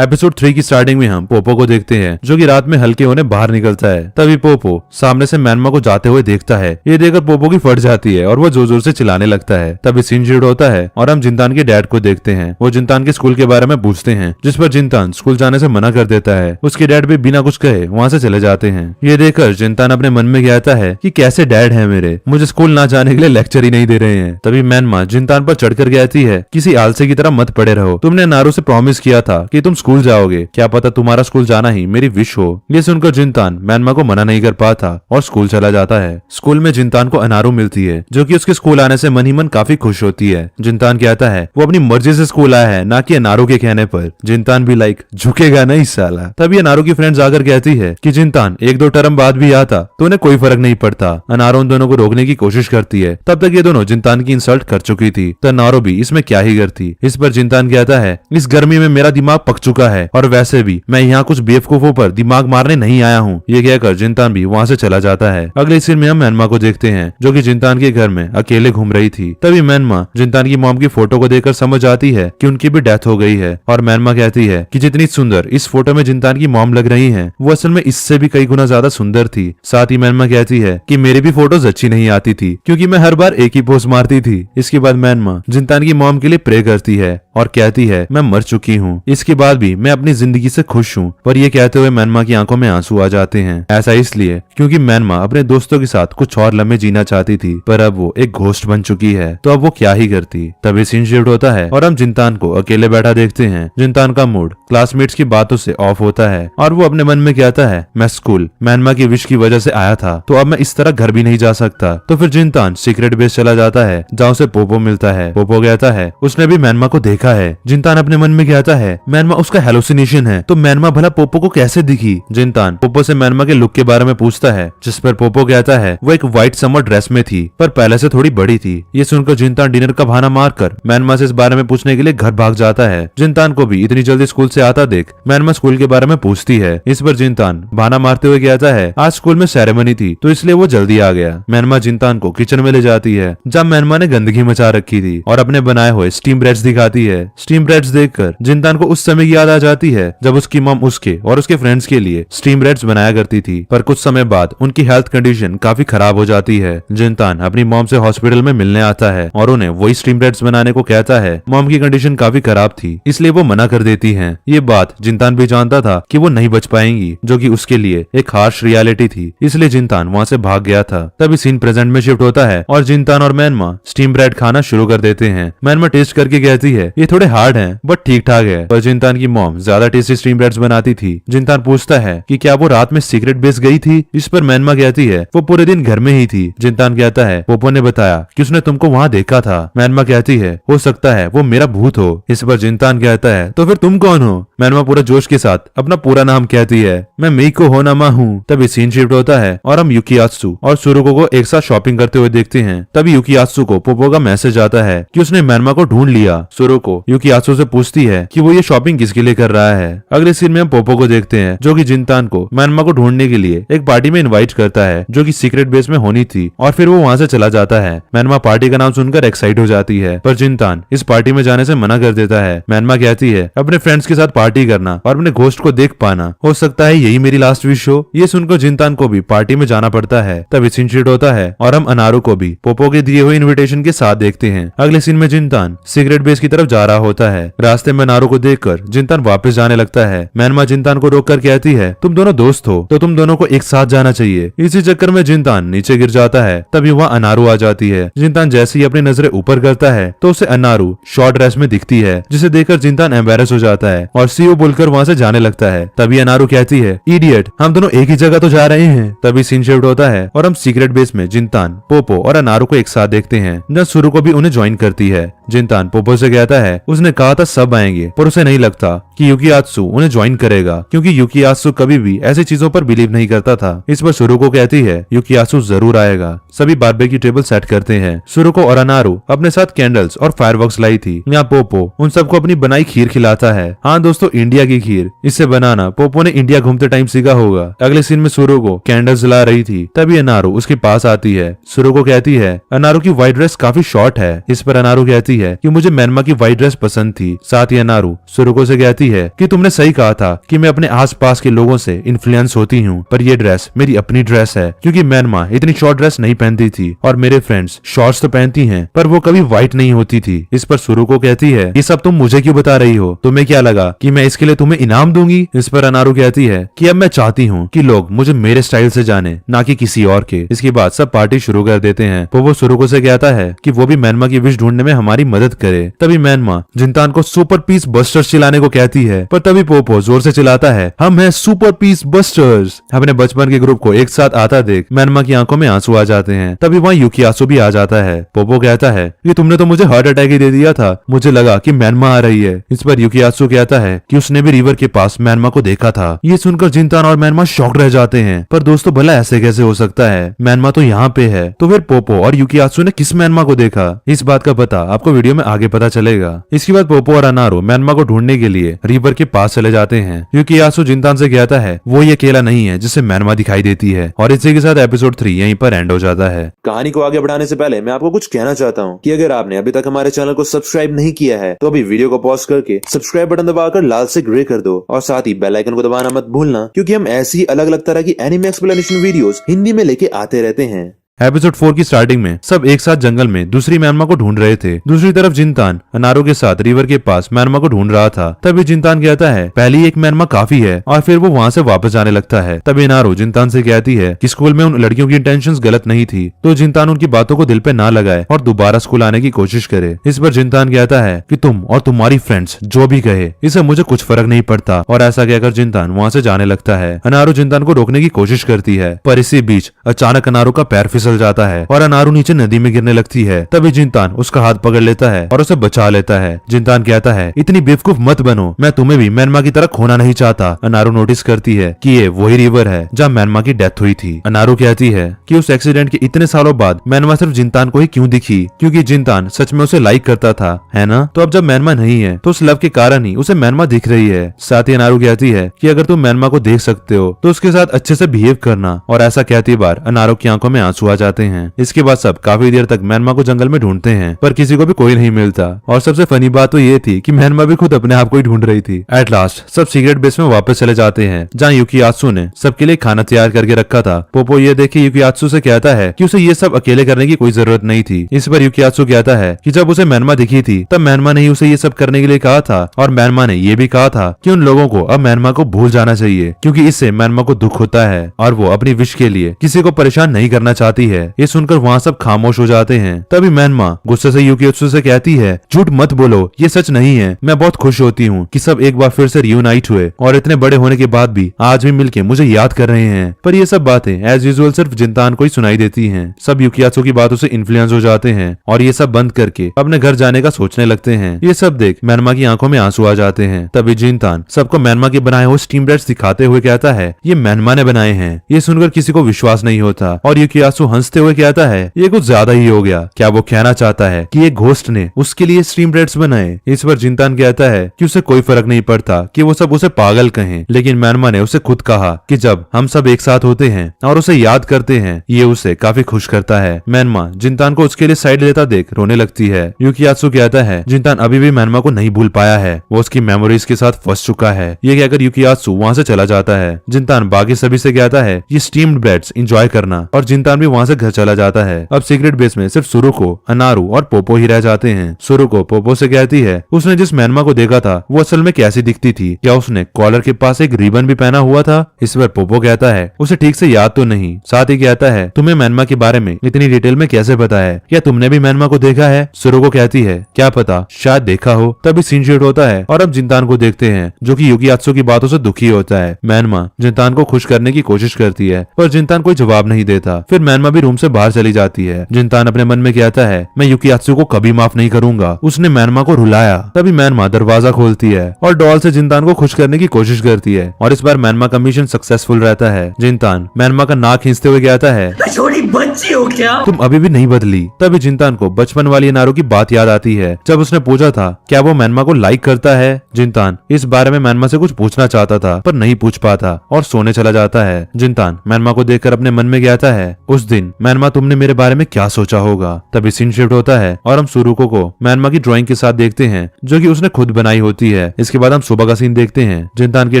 एपिसोड 3 की स्टार्टिंग में हम पोपो को देखते हैं जो कि रात में हल्के होने बाहर निकलता है। तभी पोपो सामने से मैनमा को जाते हुए देखता है। ये देखकर पोपो की फट जाती है और वो जोर जोर से चिल्लाने लगता है। तभी सीन शुरू होता है और हम जिनतान के डैड को देखते हैं। वो जिनतान के स्कूल के बारे में पूछते हैं, जिस पर जिनतान स्कूल जाने से मना कर देता है। उसके डैड भी बिना कुछ कहे वहाँ से चले जाते हैं। ये देखकर जिनतान अपने मन में कहता है कि कैसे डैड है मेरे, मुझे स्कूल ना जाने के लिए लेक्चर ही नहीं दे रहे हैं। तभी मैनमा जिनतान पर चढ़कर कहती है किसी आलसी की तरह मत पड़े रहो, तुमने नारू से प्रॉमिस किया था कि तुम स्कूल जाओगे, क्या पता तुम्हारा स्कूल जाना ही मेरी विश हो। ये सुनकर जिनतान मैनमा को मना नहीं कर पाता और स्कूल चला जाता है। स्कूल में जिनतान को अनारू मिलती है जो कि उसके स्कूल आने से मन ही मन काफी खुश होती है। जिनतान कहता है वो अपनी मर्जी से स्कूल आया है, ना कि अनारू के कहने पर। जिनतान भी लाइक झुकेगा नहीं साला। तभी अनारू की फ्रेंड्स आकर कहती है कि जिनतान 1-2 टर्म बाद भी आता तो उन्हें कोई फर्क नहीं पड़ता। अनारू उन दोनों को रोकने की कोशिश करती है। तब तक ये दोनों जिनतान की इंसल्ट कर चुकी थी, तो अनारू भी इसमें क्या ही करती। इस पर जिनतान कहता है इस गर्मी में मेरा दिमाग पक चुका है और वैसे भी मैं यहाँ कुछ बेवकूफों पर दिमाग मारने नहीं आया हूँ। ये कहकर जिनतान भी वहाँ से चला जाता है। अगले सीन में हम मैनमा को देखते हैं जो कि जिनतान के घर में अकेले घूम रही थी। तभी मैनमा जिनतान की मॉम की फोटो को देखकर समझ आती है कि उनकी भी डेथ हो गई है। और मैनमा कहती है कि जितनी सुंदर इस फोटो में जिनतान की मॉम लग रही है वो असल में इससे भी कई गुना ज्यादा सुंदर थी। साथ ही मैनमा कहती है कि मेरी भी फोटोज अच्छी नहीं आती थी क्योंकि मैं हर बार एक ही पोज मारती थी। इसके बाद मैनमा जिनतान की मॉम के लिए प्रे करती है और कहती है मैं मर चुकी हूँ, इसके बाद भी मैं अपनी जिंदगी से खुश हूँ। पर ये कहते हुए मैनमा की आंखों में आंसू आ जाते हैं। ऐसा इसलिए क्योंकि मैनमा अपने दोस्तों के साथ कुछ और लम्हे जीना चाहती थी, पर अब वो एक घोस्ट बन चुकी है, तो अब वो क्या ही करती। तभी सीन शिफ्ट होता है और हम जिनतान को अकेले बैठा देखते हैं। जिनतान का मूड क्लासमेट्स की बातों से ऑफ होता है और वो अपने मन में कहता है मैं स्कूल मैनमा की विश की वजह से आया था, तो अब मैं इस तरह घर भी नहीं जा सकता। तो फिर जिनतान सीक्रेट बेस चला जाता है जहाँ उसे पोपो मिलता है। पोपो कहता है उसने भी मैनमा को देखा है। जिनतान अपने मन में कहता है मैनमा उसका हेलोसिनेशन है, तो मैनमा भला पोपो को कैसे दिखी। जिनतान पोपो से मैनमा के लुक के बारे में पूछता है, जिस पर पोपो कहता है वो एक व्हाइट समर ड्रेस में थी पर पहले से थोड़ी बड़ी थी। ये सुनकर जिनतान डिनर का बहाना मारकर मैनमा से इस बारे में पूछने के लिए घर भाग जाता है। जिनतान को भी इतनी जल्दी स्कूल से आता देख मैनमा स्कूल के बारे में पूछती है। इस पर जिनतान बहाना मारते हुए कहता है आज स्कूल में सेरेमनी थी तो इसलिए वो जल्दी आ गया। मैनमा जिनतान को किचन में ले जाती है जब मैनमा ने गंदगी मचा रखी थी और अपने बनाए हुए स्टीम ब्रेड्स दिखाती है। स्टीम ब्रेड्स देखकर जिनतान को उस समय की याद आ जाती है जब उसकी मॉम उसके और उसके फ्रेंड्स के लिए स्टीम ब्रेड्स बनाया करती थी। पर कुछ समय बाद उनकी हेल्थ कंडीशन काफी खराब हो जाती है। जिनतान अपनी मॉम से हॉस्पिटल में मिलने आता है और उन्हें वही स्टीम ब्रेड्स बनाने को कहता है। मॉम की कंडीशन काफी खराब थी इसलिए वो मना कर देती है। ये बात जिनतान भी जानता था कि वो नहीं बच पाएंगी, जो कि उसके लिए एक हार्श रियलिटी थी, इसलिए जिनतान वहाँ से भाग गया था। तभी सीन प्रेजेंट में शिफ्ट होता है और जिनतान और मैनमा स्टीम ब्रेड खाना शुरू कर देते हैं। मैनमा टेस्ट करके कहती है ये थोड़े हार्ड हैं बट ठीक ठाक है। पर जिनतान की मॉम ज्यादा टेस्टी स्टीम ब्रेड्स बनाती थी। जिनतान पूछता है कि क्या वो रात में सीक्रेट बेस गई थी। इस पर मैनमा कहती है वो पूरे दिन घर में ही थी। जिनतान कहता है पोपो ने बताया कि उसने तुमको वहाँ देखा था। मैनमा कहती है हो सकता है वो मेरा भूत हो। इस पर जिनतान कहता है तो फिर तुम कौन हो। मैनमा पूरा जोश के साथ अपना पूरा नाम कहती है मैं मेइको होनामा हूँ। तभी सीन शिफ्ट होता है और हम युकियात्सु और सुरुको को एक साथ शॉपिंग करते हुए देखते हैं। तभी युकियात्सु को पोपो का मैसेज आता है कि उसने मैनमा को ढूंढ लिया। सुरुको युकियात्सु से पूछती है कि वो ये शॉपिंग किसके लिए कर रहा है। अगले सीन में हम पोपो को देखते हैं जो कि जिनतान को मैनमा को ढूंढने के लिए एक पार्टी में इनवाइट करता है जो कि सीक्रेट बेस में होनी थी और फिर वो वहाँ से चला जाता है। मैनमा पार्टी का नाम सुनकर एक्साइट हो जाती है पर जिनतान इस पार्टी में जाने से मना कर देता है। मैनमा कहती है अपने फ्रेंड्स के साथ पार्टी करना और अपने घोस्ट को देख पाना, हो सकता है यही मेरी लास्ट विश हो। ये सुनकर जिनतान को भी पार्टी में जाना पड़ता है। तभी सीन शिफ्ट होता है और हम अनारू को भी पोपो के दिए हुए इन्विटेशन के साथ देखते हैं। अगले सीन में जिनतान सीक्रेट बेस की तरफ जा आ रहा होता है। रास्ते में अनारू को देखकर जिनतान वापस जाने लगता है। मैनमा जिनतान को रोक कर कहती है, तुम दोनों दोस्त हो तो तुम दोनों को एक साथ जाना चाहिए। इसी चक्कर में जिनतान नीचे गिर जाता है। तभी वहाँ अनारू आ जाती है। जिनतान जैसे ही अपनी नजरें ऊपर करता है तो उसे अनारू शॉर्ट ड्रेस में दिखती है, जिसे देखकर जिनतान एम्बेरस हो जाता है और सीओ बोलकर वहाँ से जाने लगता है। तभी अनारू कहती है, इडियट, हम दोनों एक ही जगह तो जा रहे हैं। तभी सीन शिफ्ट होता है और हम सीक्रेट बेस में जिनतान, पोपो और अनारू को एक साथ देखते हैं, जहाँ सुरु को भी उन्हें ज्वाइन करती है। जिनतान पोपो से कहता है, उसने कहा था सब आएंगे, पर उसे नहीं लगता कि युकियात्सु उन्हें ज्वाइन करेगा, क्योंकि युकियात्सु कभी भी ऐसी चीजों पर बिलीव नहीं करता था। इस पर सुरु को कहती है, युकियात्सु जरूर आएगा। सभी बारबेक्यू टेबल सेट करते हैं। सुरु को और अनारू अपने साथ कैंडल्स और फायरवर्क्स लाई थी। यहाँ पोपो उन सबको अपनी बनाई खीर खिलाता है। हाँ दोस्तों, इंडिया की खीर। इसे बनाना पोपो ने इंडिया घूमते टाइम सीखा होगा। अगले सीन में सुरु को कैंडल्स जला रही थी। तभी अनारू उसके पास आती है। सुरु को कहती है, अनारू की व्हाइट ड्रेस काफी शॉर्ट है। इस पर अनारू कहती है कि मुझे मैनमा की व्हाइट ड्रेस पसंद थी। साथ ही अनारू सुरुको से कहती है कि तुमने सही कहा था कि मैं अपने आसपास के लोगों से इन्फ्लुएंस होती हूँ, पर ये ड्रेस मेरी अपनी ड्रेस है, क्योंकि मैनमा इतनी शॉर्ट ड्रेस नहीं पहनती थी और मेरे फ्रेंड्स शॉर्ट्स तो पहनती हैं, पर वो कभी व्हाइट नहीं होती थी। इस पर सुरुको कहती है, ये सब तुम मुझे क्यों बता रही हो? तुम्हें क्या लगा कि मैं इसके लिए तुम्हें इनाम दूंगी? इस पर अनारू कहती है कि अब मैं चाहती हूँ कि लोग मुझे मेरे स्टाइल से जाने, ना कि किसी और के। इसके बाद सब पार्टी शुरू कर देते हैं। वो सुरुको से कहता है कि वो भी मैनमा की विश ढूंढने में हमारी मदद करे। तभी मैनमा जिनतान को सुपर पीस बस्टर्स चिल्लाने को कहती है, पर तभी पोपो जोर से चिल्लाता है, हम हैं सुपर पीस बस्टर्स। अपने बचपन के ग्रुप को एक साथ आता देख मैनमा की आंखों में आंसू आ जाते हैं। तभी वहाँ युकियात्सु भी आ जाता है। पोपो कहता है, ये तुमने तो मुझे हार्ट अटैक ही दे दिया था, मुझे लगा कि मैनमा आ रही है। इस पर युकियात्सु कहता है कि उसने भी रिवर के पास मैनमा को देखा था। ये सुनकर जिनतान और मैनमा शॉक्ड रह जाते हैं। पर दोस्तों, भला ऐसे कैसे हो सकता है? मैनमा तो यहाँ पे है। तो फिर पोपो और युकियात्सु ने किस मैनमा को देखा? इस बात का पता आपको वीडियो में आगे पता चलेगा। इसके बाद पोपो और अनारू मैनमा को ढूंढने के लिए रिवर के पास चले जाते हैं। युकियात्सु जिनतान से कहता है वो ये अकेला नहीं है जिससे मैनमा दिखाई देती है। और इसी के साथ एपिसोड 3 यहीं पर एंड हो जाता है। कहानी को आगे बढ़ाने से पहले मैं आपको कुछ कहना चाहता हूँ कि अगर आपने अभी तक हमारे चैनल को सब्सक्राइब नहीं किया है तो अभी वीडियो को पॉज करके सब्सक्राइब बटन दबाकर लाल से ग्रे कर दो और साथ ही बेल आइकन को दबाना मत भूलना, क्योंकि हम ऐसी अलग अलग तरह की एनिमे एक्सप्लेनेशन वीडियोस हिंदी में लेके आते रहते हैं। एपिसोड 4 की स्टार्टिंग में सब एक साथ जंगल में दूसरी मैनमा को ढूंढ रहे थे। दूसरी तरफ जिनतान अनारू के साथ रिवर के पास मैनमा को ढूंढ रहा था। तभी जिनतान कहता है, पहली एक मैनमा काफी है, और फिर वो वहाँ से वापस जाने लगता है। तभी अनारू जिनतान से कहती है कि स्कूल में उन लड़कियों की इंटेंशंस गलत नहीं थी, तो जिनतान उनकी बातों को दिल पे ना लगाए और दोबारा स्कूल आने की कोशिश करे। इस पर जिनतान कहता है कि तुम और तुम्हारी फ्रेंड्स जो भी कहे, इससे मुझे कुछ फर्क नहीं पड़ता, और ऐसा कहकर जिनतान वहाँ से जाने लगता है। अनारू जिनतान को रोकने की कोशिश करती है, पर इसी बीच अचानक अनारू का पैर फिसल जाता है और अनारू नीचे नदी में गिरने लगती है। तभी जिनतान उसका हाथ पकड़ लेता है और उसे बचा लेता है। जिनतान कहता है, इतनी बेवकूफ मत बनो, मैं तुम्हें भी मैनमा की तरह खोना नहीं चाहता। अनारू नोटिस करती है कि ये वही रिवर है जहाँ मैनमा की डेथ हुई थी। अनारू कहती है कि उस एक्सीडेंट के इतने सालों बाद मैनमा सिर्फ जिनतान को ही क्यों दिखी, क्योंकि जिनतान सच में उसे लाइक करता था, है ना? तो अब जब मैनमा नहीं है तो उस लव के कारण ही उसे मैनमा दिख रही है। साथ ही अनारू कहती है कि अगर तुम मैनमा को देख सकते हो तो उसके साथ अच्छे से बिहेव करना, और ऐसा कहती बार अनारू की आंखों में आंसू आ जाते हैं। इसके बाद सब काफी देर तक मैनमा को जंगल में ढूंढते हैं, पर किसी को भी कोई नहीं मिलता। और सबसे फनी बात तो ये थी कि मैनमा भी खुद अपने आप को ही ढूंढ रही थी। एट लास्ट सब सीक्रेट बेस में वापस चले जाते हैं, जहाँ युकियात्सु ने सबके लिए खाना तैयार करके रखा था। पोपो ये देख के युकियात्सु से कहता है कि उसे ये सब अकेले करने की कोई जरूरत नहीं थी। इस पर युकियात्सु कहता है कि जब उसे मैनमा दिखी थी तब मैनमा ने ही उसे ये सब करने के लिए कहा था, और मैनमा ने ये भी कहा था कि उन लोगों को अब मैनमा को भूल जाना चाहिए, क्योंकि इससे मैनमा को दुख होता है और वो अपनी विश के लिए किसी को परेशान नहीं करना चाहती है। ये सुनकर वहाँ सब खामोश हो जाते हैं। तभी मैनमा गुस्से से युकियात्सु से कहती है, झूठ मत बोलो, ये सच नहीं है। मैं बहुत खुश होती हूँ कि सब एक बार फिर से रियूनाइट हुए और इतने बड़े होने के बाद भी आज भी मिलके मुझे याद कर रहे हैं। पर ये सब बातें एज यूजुअल सिर्फ जिनतान को ही सुनाई देती हैं। सब युकियात्सु की बातों से इन्फ्लुएंस हो जाते हैं और ये सब बंद करके अपने घर जाने का सोचने लगते हैं। ये सब देख मैनमा की आंखों में आंसू आ जाते हैं। तभी जिनतान सबको मैनमा के बनाए हुए स्टीम ब्रेड्स दिखाते हुए कहता है, ये मैनमा ने बनाए हैं। ये सुनकर किसी को विश्वास नहीं होता और युकियात्सु हंसते हुए कहता है, ये कुछ ज्यादा ही हो गया। क्या वो कहना चाहता है कि एक घोस्ट ने उसके लिए स्टीम ब्रेड्स बनाए? इस पर जिनतान कहता है कि उसे कोई फर्क नहीं पड़ता कि वो सब उसे पागल कहें, लेकिन मैनमा ने उसे खुद कहा कि जब हम सब एक साथ होते हैं और उसे याद करते हैं, ये उसे काफी खुश करता है। मैनमा जिनतान को उसके लिए साइड लेता देख रोने लगती है। युकियात्सु कहता है जिनतान अभी भी मैनमा को नहीं भूल पाया है, वो उसकी मेमोरीज के साथ फंस चुका है। ये कहकर युकियात्सु वहाँ से चला जाता है। जिनतान बाकी सभी से कहता है ये स्टीम्ड ब्रेड्स एंजॉय करना, और जिनतान भी वहाँ वहाँ से घर चला जाता है। अब सीक्रेट बेस में सिर्फ सुरुको, अनारू और पोपो ही रह जाते हैं। सुरुको पोपो से कहती है उसने जिस मैनमा को देखा था वो असल में कैसी दिखती थी, क्या उसने कॉलर के पास एक रिबन भी पहना हुआ था। इस पर पोपो कहता है उसे ठीक से याद तो नहीं, साथ ही कहता है तुम्हें मैनमा के बारे में इतनी डिटेल में कैसे पता है, क्या तुमने भी मैनमा को देखा है। सुरुको कहती है क्या पता, शायद देखा हो। तभी सीन शिफ्ट होता है और अब जिंतान को देखते हैं जो कि युकियात्सु की बातों से दुखी होता है। मैनमा जिंतान को खुश करने की कोशिश करती है पर जिंतान कोई जवाब नहीं देता। फिर मैनमा भी रूम से बाहर चली जाती है। जिंतान अपने मन में कहता है मैं युकियात्सु को कभी माफ नहीं करूंगा, उसने मैनमा को रुलाया। तभी मैनमा दरवाजा खोलती है और डॉल से जिंतान को खुश करने की कोशिश करती है और इस बार मैनमा का मिशन सक्सेसफुल रहता है। जिंतान मैनमा का नाक खींचते हुए कहता है छोटी बच्ची हो क्या? तुम अभी भी नहीं बदली। तभी जिंतान को बचपन वाली अनारू की बात याद आती है जब उसने पूछा था क्या वो मैनमा को लाइक करता है। जिंतान इस बारे में मैनमा से कुछ पूछना चाहता था पर नहीं पूछ पाता और सोने चला जाता है। जिंतान मैनमा को देखकर अपने मन में कहता है उस दिन मैनमा तुमने मेरे बारे में क्या सोचा होगा। तभी सीन शिफ्ट होता है और हम सुरुको को मैनमा की ड्राइंग के साथ देखते हैं जो कि उसने खुद बनाई होती है। इसके बाद हम सुबह का सीन देखते हैं। जिंतान के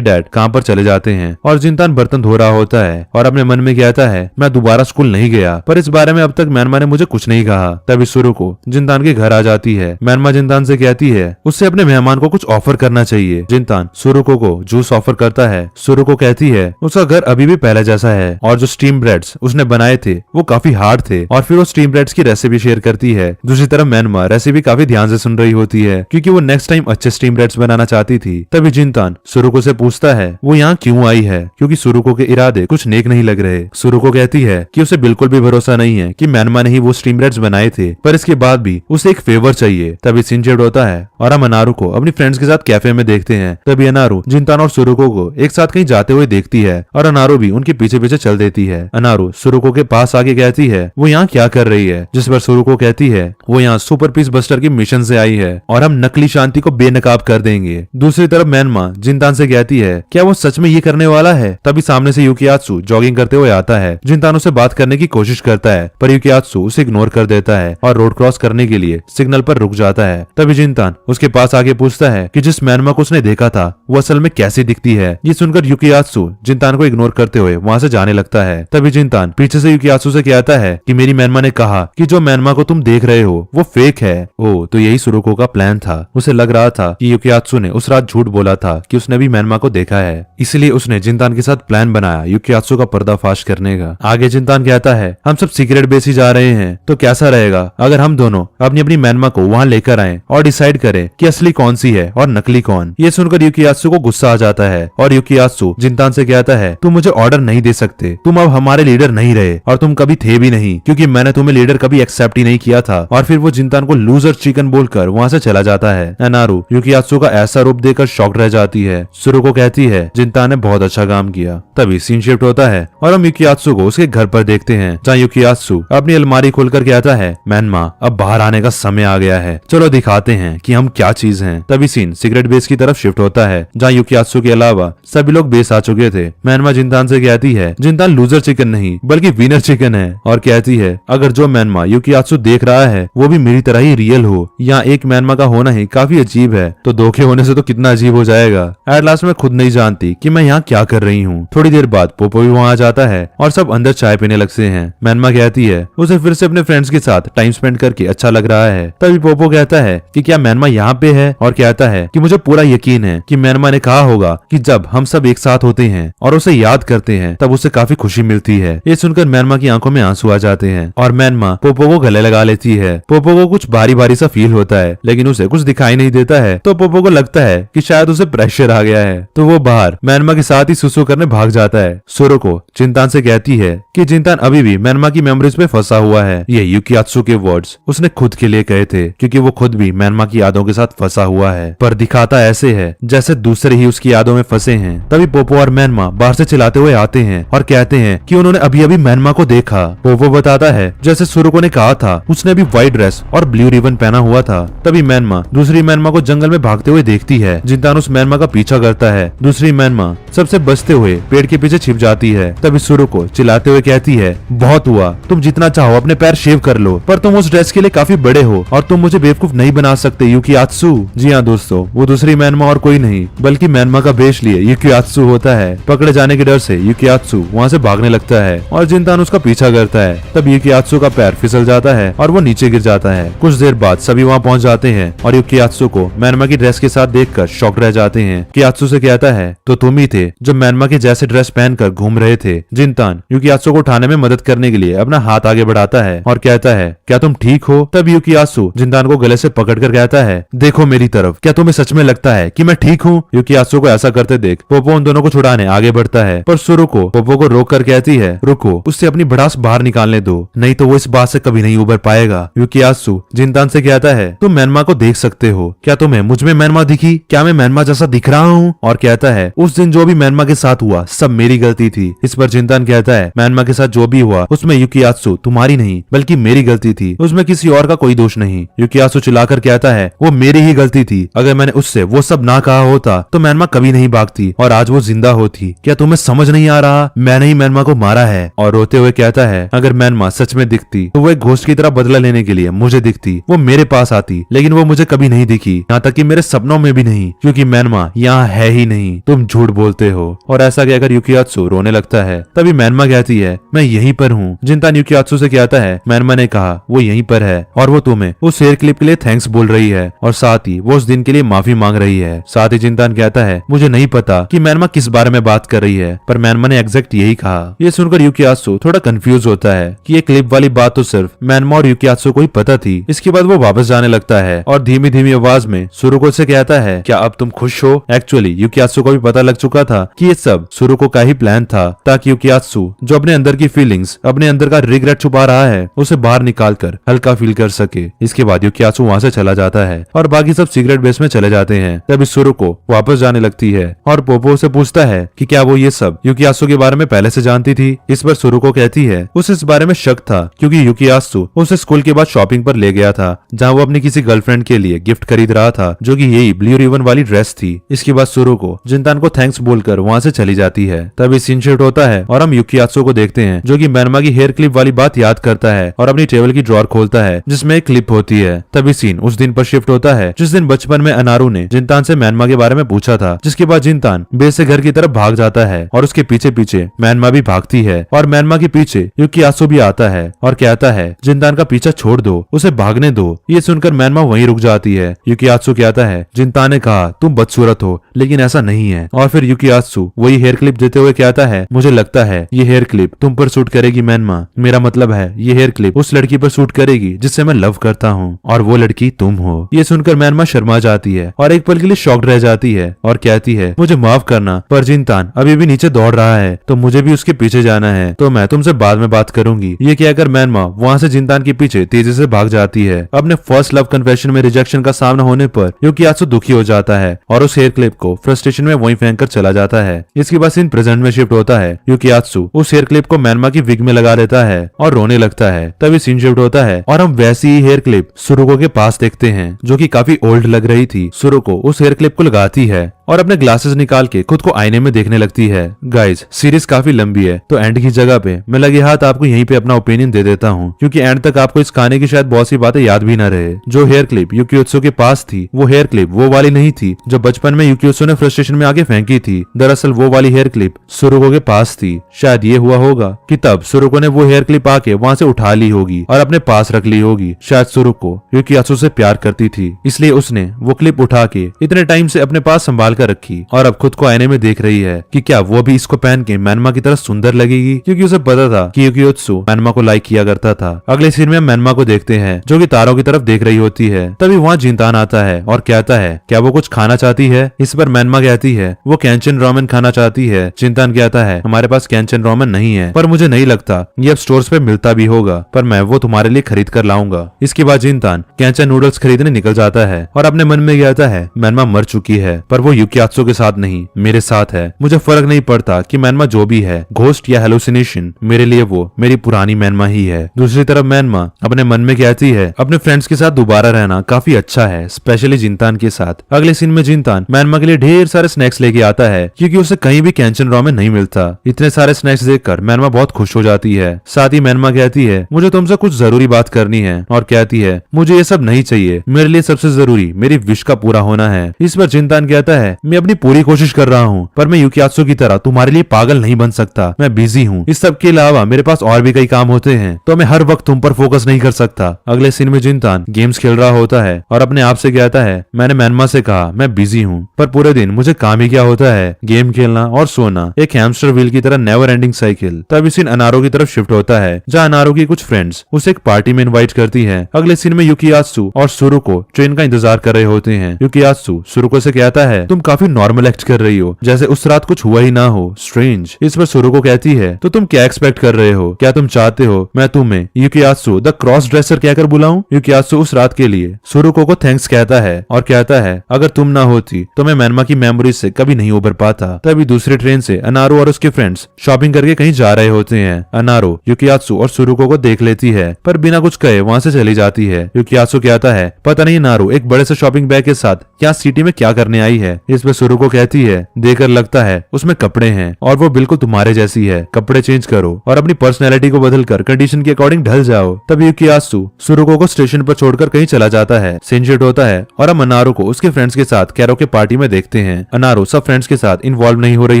डैड काम पर चले जाते हैं और जिंतान बर्तन धो रहा होता है और अपने मन में कहता है मैं दोबारा स्कूल नहीं गया, पर इस बारे में अब तक मैनमा ने मुझे कुछ नहीं कहा। तभी सुरुको जिंतान के घर आ जाती है। मैनमा जिंतान से कहती है उससे अपने मेहमान को कुछ ऑफर करना चाहिए। जिंतान सुरुको को जूस ऑफर करता है। सुरुको कहती है उसका घर अभी भी पहले जैसा है और जो स्टीम ब्रेड्स उसने बनाए थे वो काफी हार्ड थे और फिर वो स्टीम ब्रेड्स की रेसिपी शेयर करती है। दूसरी तरफ मैनमा रेसिपी काफी ध्यान से सुन रही होती है क्योंकि वो नेक्स्ट टाइम अच्छे स्टीम ब्रेड्स बनाना चाहती थी। तभी जिंतान सुरुको से पूछता है वो यहाँ क्यों आई है क्योंकि सुरुको के इरादे कुछ नेक नहीं लग रहे। सुरुको कहती है कि उसे बिल्कुल भी भरोसा नहीं है कि मैनमा ने ही वो स्टीम ब्रेड्स बनाए थे, पर इसके बाद भी उसे एक फेवर चाहिए। तभी सीन शिफ्ट होता है और हम अनारू को अपनी फ्रेंड्स के साथ कैफे में देखते हैं। तभी अनारू जिंतान और सुरुको को एक साथ कहीं जाते हुए देखती है और अनारू भी उनके पीछे पीछे चल देती है। अनारू सुरुको के पास आके कहती है वो यहाँ क्या कर रही है, जिस पर सुरुको कहती है वो यहाँ सुपर पीस बस्टर की मिशन से आई है और हम नकली शांति को बेनकाब कर देंगे। दूसरी तरफ मैनमा जिंतान से कहती है क्या वो सच में ये करने वाला है। तभी सामने से युकियात्सु जॉगिंग करते हुए आता है। जिंतान उसे बात करने की कोशिश करता है पर युकियात्सु उसे इग्नोर कर देता है और रोड क्रॉस करने के लिए सिग्नल पर रुक जाता है। तभी जिंतान उसके पास आके पूछता है कि जिस मैनमा को उसने देखा था वो असल में कैसी दिखती है। ये सुनकर युकियात्सु जिंतान को इग्नोर करते हुए वहाँ से जाने लगता है। तभी जिंतान पीछे से युकियात्सु से कहता है कि मेरी मैनमा ने कहा कि जो मैनमा को तुम देख रहे हो वो फेक है। ओ तो यही सुरुको का प्लान था। उसे लग रहा था कि युकियात्सु ने उस रात झूठ बोला था कि उसने भी मैनमा को देखा है, इसलिए उसने जिंतान के साथ प्लान बनाया युकियात्सु का पर्दाफाश करने का। आगे जिंतान कहता है हम सब सीक्रेट बेस ही जा रहे हैं तो कैसा रहेगा अगर हम दोनों अपनी अपनी मैनमा को वहाँ लेकर आए और डिसाइड करें कि असली कौन सी है और नकली कौन। ये सुनकर युकियात्सु को गुस्सा आ जाता है और युकियात्सु जिंतान से कहता है तुम मुझे ऑर्डर नहीं दे सकते, तुम अब हमारे लीडर नहीं रहे और तुम कभी थे भी नहीं क्योंकि मैंने तुम्हें लीडर कभी एक्सेप्ट ही नहीं किया था। और फिर वो जिंतान को लूजर चिकन बोलकर वहाँ से चला जाता है। अनारू युकियात्सु का ऐसा रूप देखकर शॉक्ड रह जाती है। सुरुको कहती है जिंतान ने बहुत अच्छा काम किया। तभी सीन शिफ्ट होता है और हम युकियात्सु को उसके घर पर देखते हैं जहाँ युकियात्सु अपनी अलमारी खोलकर कहता है मैनमा अब बाहर आने का समय आ गया है, चलो दिखाते हैं कि हम क्या चीज हैं। तभी सीन सीक्रेट बेस की तरफ शिफ्ट होता है जहाँ युकियात्सु के अलावा सभी लोग बेस आ चुके थे। मैनमा जिंतान से कहती है जिंतान लूजर चिकन नहीं बल्कि विनर चिकन है और कहती है अगर जो मैनमा युकियात्सु देख रहा है वो भी मेरी तरह ही रियल हो। यहाँ एक मैनमा का होना ही काफी अजीब है तो धोखे होने से तो कितना अजीब हो जाएगा। एट लास्ट मैं खुद नहीं जानती कि मैं यहाँ क्या कर रही हूँ। थोड़ी देर बाद पोपो भी वहाँ आ जाता है और सब अंदर चाय पीने लगते हैं। मैनमा कहती है उसे फिर से अपने फ्रेंड्स के साथ टाइम स्पेंड करके अच्छा लग रहा है। तभी पोपो कहता है कि क्या मैनमा यहाँ पे है और कहता है कि मुझे पूरा यकीन है कि मैनमा ने कहा होगा कि जब हम सब एक साथ होते हैं और उसे याद करते हैं तब उसे काफी खुशी मिलती है। ये सुनकर मैनमा की आंखों में आंसू आ जाते हैं और मैनमा पोपो को गले लगा लेती है। पोपो को कुछ भारी भारी सा फील होता है लेकिन उसे कुछ दिखाई नहीं देता है तो पोपो को लगता है कि शायद उसे प्रेशर आ गया है तो वो बाहर मैनमा के साथ ही सुसु करने भाग जाता है। सुरुको जिंतान से कहती है कि जिंतान अभी भी मैनमा की मेमोरीज पे फंसा हुआ है। ये युकियात्सु के वर्ड्स उसने खुद के लिए कहे थे क्योंकि वो खुद भी मैनमा की यादों के साथ फंसा हुआ है पर दिखाता ऐसे है जैसे दूसरे ही उसकी यादों में फंसे हैं। तभी पोपो और मैनमा बाहर से चिल्लाते हुए आते हैं और कहते हैं कि उन्होंने अभी अभी मैनमा को देखा। पोपो बताता है जैसे सुरुको ने कहा था उसने अभी व्हाइट ड्रेस और ब्लू रिबन पहना हुआ था। तभी मैनमा दूसरी मैनमा को जंगल में भागते हुए देखती है। जिंतान उस मैनमा का पीछा करता है। दूसरी मैनमा सबसे बचते हुए पेड़ के पीछे छिप जाती है। तभी सुरुको चिल्लाते हुए कहती है बहुत हुआ, तुम जितना चाहो अपने पैर शेव कर लो पर तुम उस ड्रेस के लिए काफी बड़े हो और तुम मुझे बेवकूफ नहीं बना सकते युकियात्सु। जी हाँ दोस्तों, वो दूसरी मैनमा और कोई नहीं बल्कि मैनमा का वेश लिए युकियात्सु होता है। पकड़े जाने के डर से युकियात्सु वहाँ से भागने लगता है और जिंतान उसका पीछा पीछा करता है। तब यूकियात्सु का पैर फिसल जाता है और वो नीचे गिर जाता है। कुछ देर बाद सभी वहाँ पहुँच जाते हैं और यूकियात्सु को मैनमा की ड्रेस के साथ देखकर शॉक्ड रह जाते हैं। यूकियात्सु से कहता है, तो तुम ही थे जो मैनमा के जैसे ड्रेस पहनकर घूम रहे थे। जिनतान यूकियात्सु को उठाने में मदद करने के लिए अपना हाथ आगे बढ़ाता है और कहता है, क्या तुम ठीक हो? तब यूकियात्सु जिनतान को गले से पकड़कर कहता है, देखो मेरी तरफ, क्या तुम्हें सच में लगता है कि मैं ठीक हूँ? यूकियात्सु को ऐसा करते देख पोपो उन दोनों को छुड़ाने आगे बढ़ता है, पर सुरुको पोपो को रोक कर कहती है, रुको, उससे अपनी भड़ास बाहर निकालने दो, नहीं तो वो इस बात से कभी नहीं उबर पाएगा। यूकियात्सु जिनतान से कहता है, तुम मैनमा को देख सकते हो, क्या तुम्हें मुझ में मैनमा दिखी? क्या मैं मैनमा जैसा दिख रहा हूँ? और कहता है, उस दिन जो भी मैनमा के साथ हुआ सब मेरी गलती थी। इस पर जिनतान कहता है, मैनमा के साथ जो भी हुआ उसमें यूकियात्सु तुम्हारी नहीं बल्कि मेरी गलती थी, उसमें किसी और का कोई दोष नहीं। यूकियात्सु चिल्लाकर कहता है, वो मेरी ही गलती थी, अगर मैंने उससे वो सब ना कहा होता तो मैनमा कभी नहीं भागती और आज वो जिंदा होती। क्या तुम्हें समझ नहीं आ रहा? मैंने ही मैनमा को मारा है। और रोते हुए कहता है, अगर मैनमा सच में दिखती तो वो एक घोस्ट की तरह बदला लेने के लिए मुझे दिखती, वो मेरे पास आती, लेकिन वो मुझे कभी नहीं दिखी, यहाँ तक कि मेरे सपनों में भी नहीं, क्योंकि मैनमा यहाँ है ही नहीं। तुम झूठ बोलते हो। और ऐसा कहकर यूकियात्सु रोने लगता है। तभी मैनमा कहती है, मैं यहीं पर हूँ। जिनतान यूकियात्सु से कहता है, मैनमा ने कहा वो यहीं पर है और वो तुम्हें उस हेयर क्लिप के लिए थैंक्स बोल रही है और साथ ही वो उस दिन के लिए माफी मांग रही है। साथ ही जिनतान कहता है, मुझे नहीं पता कि मैनमा किस बारे में बात कर रही है, पर मैनमा ने एग्जैक्ट यही कहा। ये सुनकर यूकियात्सु थोड़ा कंफ्यूज होता है कि ये क्लिप वाली बात तो सिर्फ मैनमा और यूकियात्सु को ही पता थी। इसके बाद वो वापस जाने लगता है और धीमी धीमी आवाज में सुरुको से कहता है, क्या अब तुम खुश हो? एक्चुअली यूकियात्सु को भी पता लग चुका था कि ये सब सुरुको का ही प्लान था, ताकि यूकियात्सु जो अपने अंदर की फीलिंग्स, अपने अंदर का रिग्रेट छुपा रहा है, उसे बाहर निकाल कर हल्का फील कर सके। इसके बाद यूकियात्सु वहाँ से चला जाता है और बाकी सब सीक्रेट बेस में चले जाते हैं। तभी सुरुको वापस जाने लगती है और पोपो से पूछता है कि क्या वो ये सब यूकियात्सु के बारे में पहले से जानती थी। इस पर सुरुको कहती है, उसे इस बारे में शक था क्योंकि यूकियात्सु उसे स्कूल के बाद शॉपिंग पर ले गया था, जहाँ वो अपनी किसी गर्लफ्रेंड के लिए गिफ्ट खरीद रहा था, जो कि यही ब्लू रिबन वाली ड्रेस थी। इसके बाद सुरुको जिनतान को थैंक्स बोलकर वहाँ से चली जाती है। तभी सीन शिफ्ट होता है और हम यूकियात्सु को देखते हैं, जो कि मैनमा की हेयर क्लिप वाली बात याद करता है और अपनी टेबल की ड्रॉर खोलता है जिसमें एक क्लिप होती है। तभी सीन उस दिन पर शिफ्ट होता है जिस दिन बचपन में अनारू ने जिनतान से मैनमा के बारे में पूछा था, जिसके बाद जिनतान बेस से घर की तरफ भाग जाता है और उसके पीछे पीछे मैनमा भी भागती है और मैनमा के पीछे यूकियात्सु भी आता है और कहता है, जिनतान का पीछा छोड़ दो, उसे भागने दो। ये सुनकर मैनमा वहीं रुक जाती है। यूकियात्सु कहता है, जिनतान ने कहा तुम बदसूरत हो, लेकिन ऐसा नहीं है। और फिर यूकियात्सु वही हेयर क्लिप देते हुए कहता है, मुझे लगता है ये हेयर क्लिप तुम पर सूट करेगी मैनमा, मेरा मतलब है ये हेयर क्लिप उस लड़की पर सूट करेगी जिससे मैं लव करता हूँ और वो लड़की तुम हो। ये सुनकर मैनमा शर्मा जाती है और एक पल के लिए शॉक्ड रह जाती है और कहती है, मुझे माफ करना, पर जिनतान अभी भी नीचे दौड़ रहा है तो मुझे भी उसके पीछे जाना है, तो मैं तुमसे बाद में बात करूंगी। ये कहकर मैनमा वहाँ से जिनतान के पीछे तेजी से भाग जाती है। अपने फर्स्ट लव कन्फेशन में रिजेक्शन का सामना होने पर यूकियात्सु दुखी हो जाता है और उस हेयर क्लिप को फ्रस्ट्रेशन में वहीं फेंक कर चला जाता है। इसके बाद सीन प्रेजेंट में शिफ्ट होता है। यूकियात्सु उस हेयर क्लिप को मैनमा की विग में लगा देता है और रोने लगता है। तभी सीन शिफ्ट होता है और हम वैसी ही हेयर क्लिप सुरुको के पास देखते हैं, जो कि काफी ओल्ड लग रही थी। सुरुको उस हेयर क्लिप को लगाती है और अपने ग्लासेस निकाल के खुद को आईने में देखने लगती है। गाइज सीरीज काफी लंबी है, तो एंड की जगह पे मैं लगे हाथ आपको यहीं पे अपना ओपिनियन दे देता हूँ, क्योंकि एंड तक आपको इस कहानी की शायद बहुत सी बातें याद भी न रहे। जो हेयर क्लिप यूकियोत्सु के पास थी, वो हेयर क्लिप वो वाली नहीं थी जो बचपन में यूकियोत्सु ने फ्रस्ट्रेशन में आगे फेंकी थी। दरअसल वो वाली हेयर क्लिप सुरुको के पास थी। शायद ये हुआ होगा कि तब सुरुको ने वो हेयर क्लिप आके वहाँ से उठा ली होगी और अपने पास रख ली होगी। शायद सुरुको यूकियोत्सु से प्यार करती थी, इसलिए उसने वो क्लिप उठा के इतने टाइम से अपने पास संभाल कर रखी और अब खुद को आईने में देख रही है कि क्या वो भी इसको पहन के मैनमा की तरह सुंदर लगेगी, क्योंकि उसे पता था कि यूकियोत्सु मैनमा को लाइक किया करता था। अगले सीन में मैनमा को देखते हैं जो कि तारों की तरफ देख रही होती है। तभी वहाँ जिनतान आता है और कहता है, क्या वो कुछ खाना चाहती है? इस पर मैनमा कहती है वो कैंचन रोमेन खाना चाहती है। जिनतान कहता है, हमारे पास कैंचन रोमेन नहीं है, पर मुझे नहीं लगता ये अब स्टोर्स पे मिलता भी होगा, पर मैं वो तुम्हारे लिए खरीद कर लाऊंगा। इसके बाद जिनतान कैंचन नूडल्स खरीदने निकल जाता है और अपने मन में कहता है, मैनमा मर चुकी है, पर वो यूकियोत्सु के साथ नहीं, मेरे साथ है। मुझे फर्क नहीं पड़ता कि मैनमा जो भी है, घोस्ट या हेलुसिनेशन, मेरे लिए वो मेरी पुरानी मैनमा ही है। दूसरी तरफ मैनमा अपने मन में कहती है, अपने फ्रेंड्स के साथ दोबारा रहना काफी अच्छा है, स्पेशली जिनतान के साथ। अगले सीन में जिनतान मैनमा के लिए ढेर सारे स्नैक्स लेके आता है, क्योंकि उसे कहीं भी कैंचन रोमेन नहीं मिलता। इतने सारे स्नैक्स देखकर मैनमा बहुत खुश हो जाती है। साथ ही मैनमा कहती है, मुझे तुमसे कुछ जरूरी बात करनी है, और कहती है, मुझे ये सब नहीं चाहिए, मेरे लिए सबसे जरूरी मेरी विश का पूरा होना है। इस पर जिनतान कहता है, है मैं अपनी पूरी कोशिश कर रहा हूँ, पर मैं यूकियात्सु की तरह तुम्हारे लिए पागल नहीं बन सकता। मैं बिजी हूँ। इस सब के अलावा मेरे पास और भी कई काम होते हैं, तो मैं हर वक्त तुम पर फोकस नहीं कर सकता। अगले सीन में जिनतान गेम्स खेल रहा होता है और अपने आप से कहता है मैंने मैनमा से कहा मैं बिजी हूँ, पर पूरे दिन मुझे काम ही क्या होता है, गेम खेलना और सोना, एक हैमस्टर व्हील की तरह नेवर एंडिंग साइकिल। तब सीन अनारो की तरफ शिफ्ट होता है, जहाँ अनारो की कुछ फ्रेंड्स उसे एक पार्टी में इनवाइट करती है। अगले सीन में यूकियात्सु और सुरुको ट्रेन का इंतजार कर रहे होते हैं। यूकियात्सु सुरुको से कहता है तुम काफी नॉर्मल एक्ट कर रही हो, जैसे उस रात कुछ हुआ ही ना हो, स्ट्रेंज। इस पर सुरुको कहती है तो तुम क्या एक्सपेक्ट कर रहे हो, क्या तुम चाहते हो मैं तुम्हें यूकियात्सु द क्रॉस ड्रेसर कहकर बुलाऊं? यूकियात्सु उस रात के लिए सुरुको को थैंक्स कहता है और कहता है अगर तुम ना होती तो मैं मैनमा की मेमोरीज से कभी नहीं उबर पाता। तभी दूसरी ट्रेन से अनारो और उसके फ्रेंड्स शॉपिंग करके कहीं जा रहे होते हैं। अनारो यूकियात्सु और सुरुको को देख लेती है, पर बिना कुछ कहे वहाँ से चली जाती है। यूकियात्सु कहता है पता नहीं नारो एक बड़े से शॉपिंग बैग के साथ यहाँ सिटी में क्या करने आई है। इस पे सुरुको कहती है देखकर लगता है उसमें कपड़े हैं और वो बिल्कुल तुम्हारे जैसी है, कपड़े चेंज करो और अपनी पर्सनैलिटी को बदलकर कंडीशन के अकॉर्डिंग ढल जाओ। तभी यूकियात्सु सुरुको को स्टेशन पर छोड़कर कहीं चला जाता है। सीन होता है और हम अनारो को उसके फ्रेंड्स के साथ कैरो के पार्टी में देखते हैं। अनारो सब फ्रेंड्स के साथ इन्वॉल्व नहीं हो रही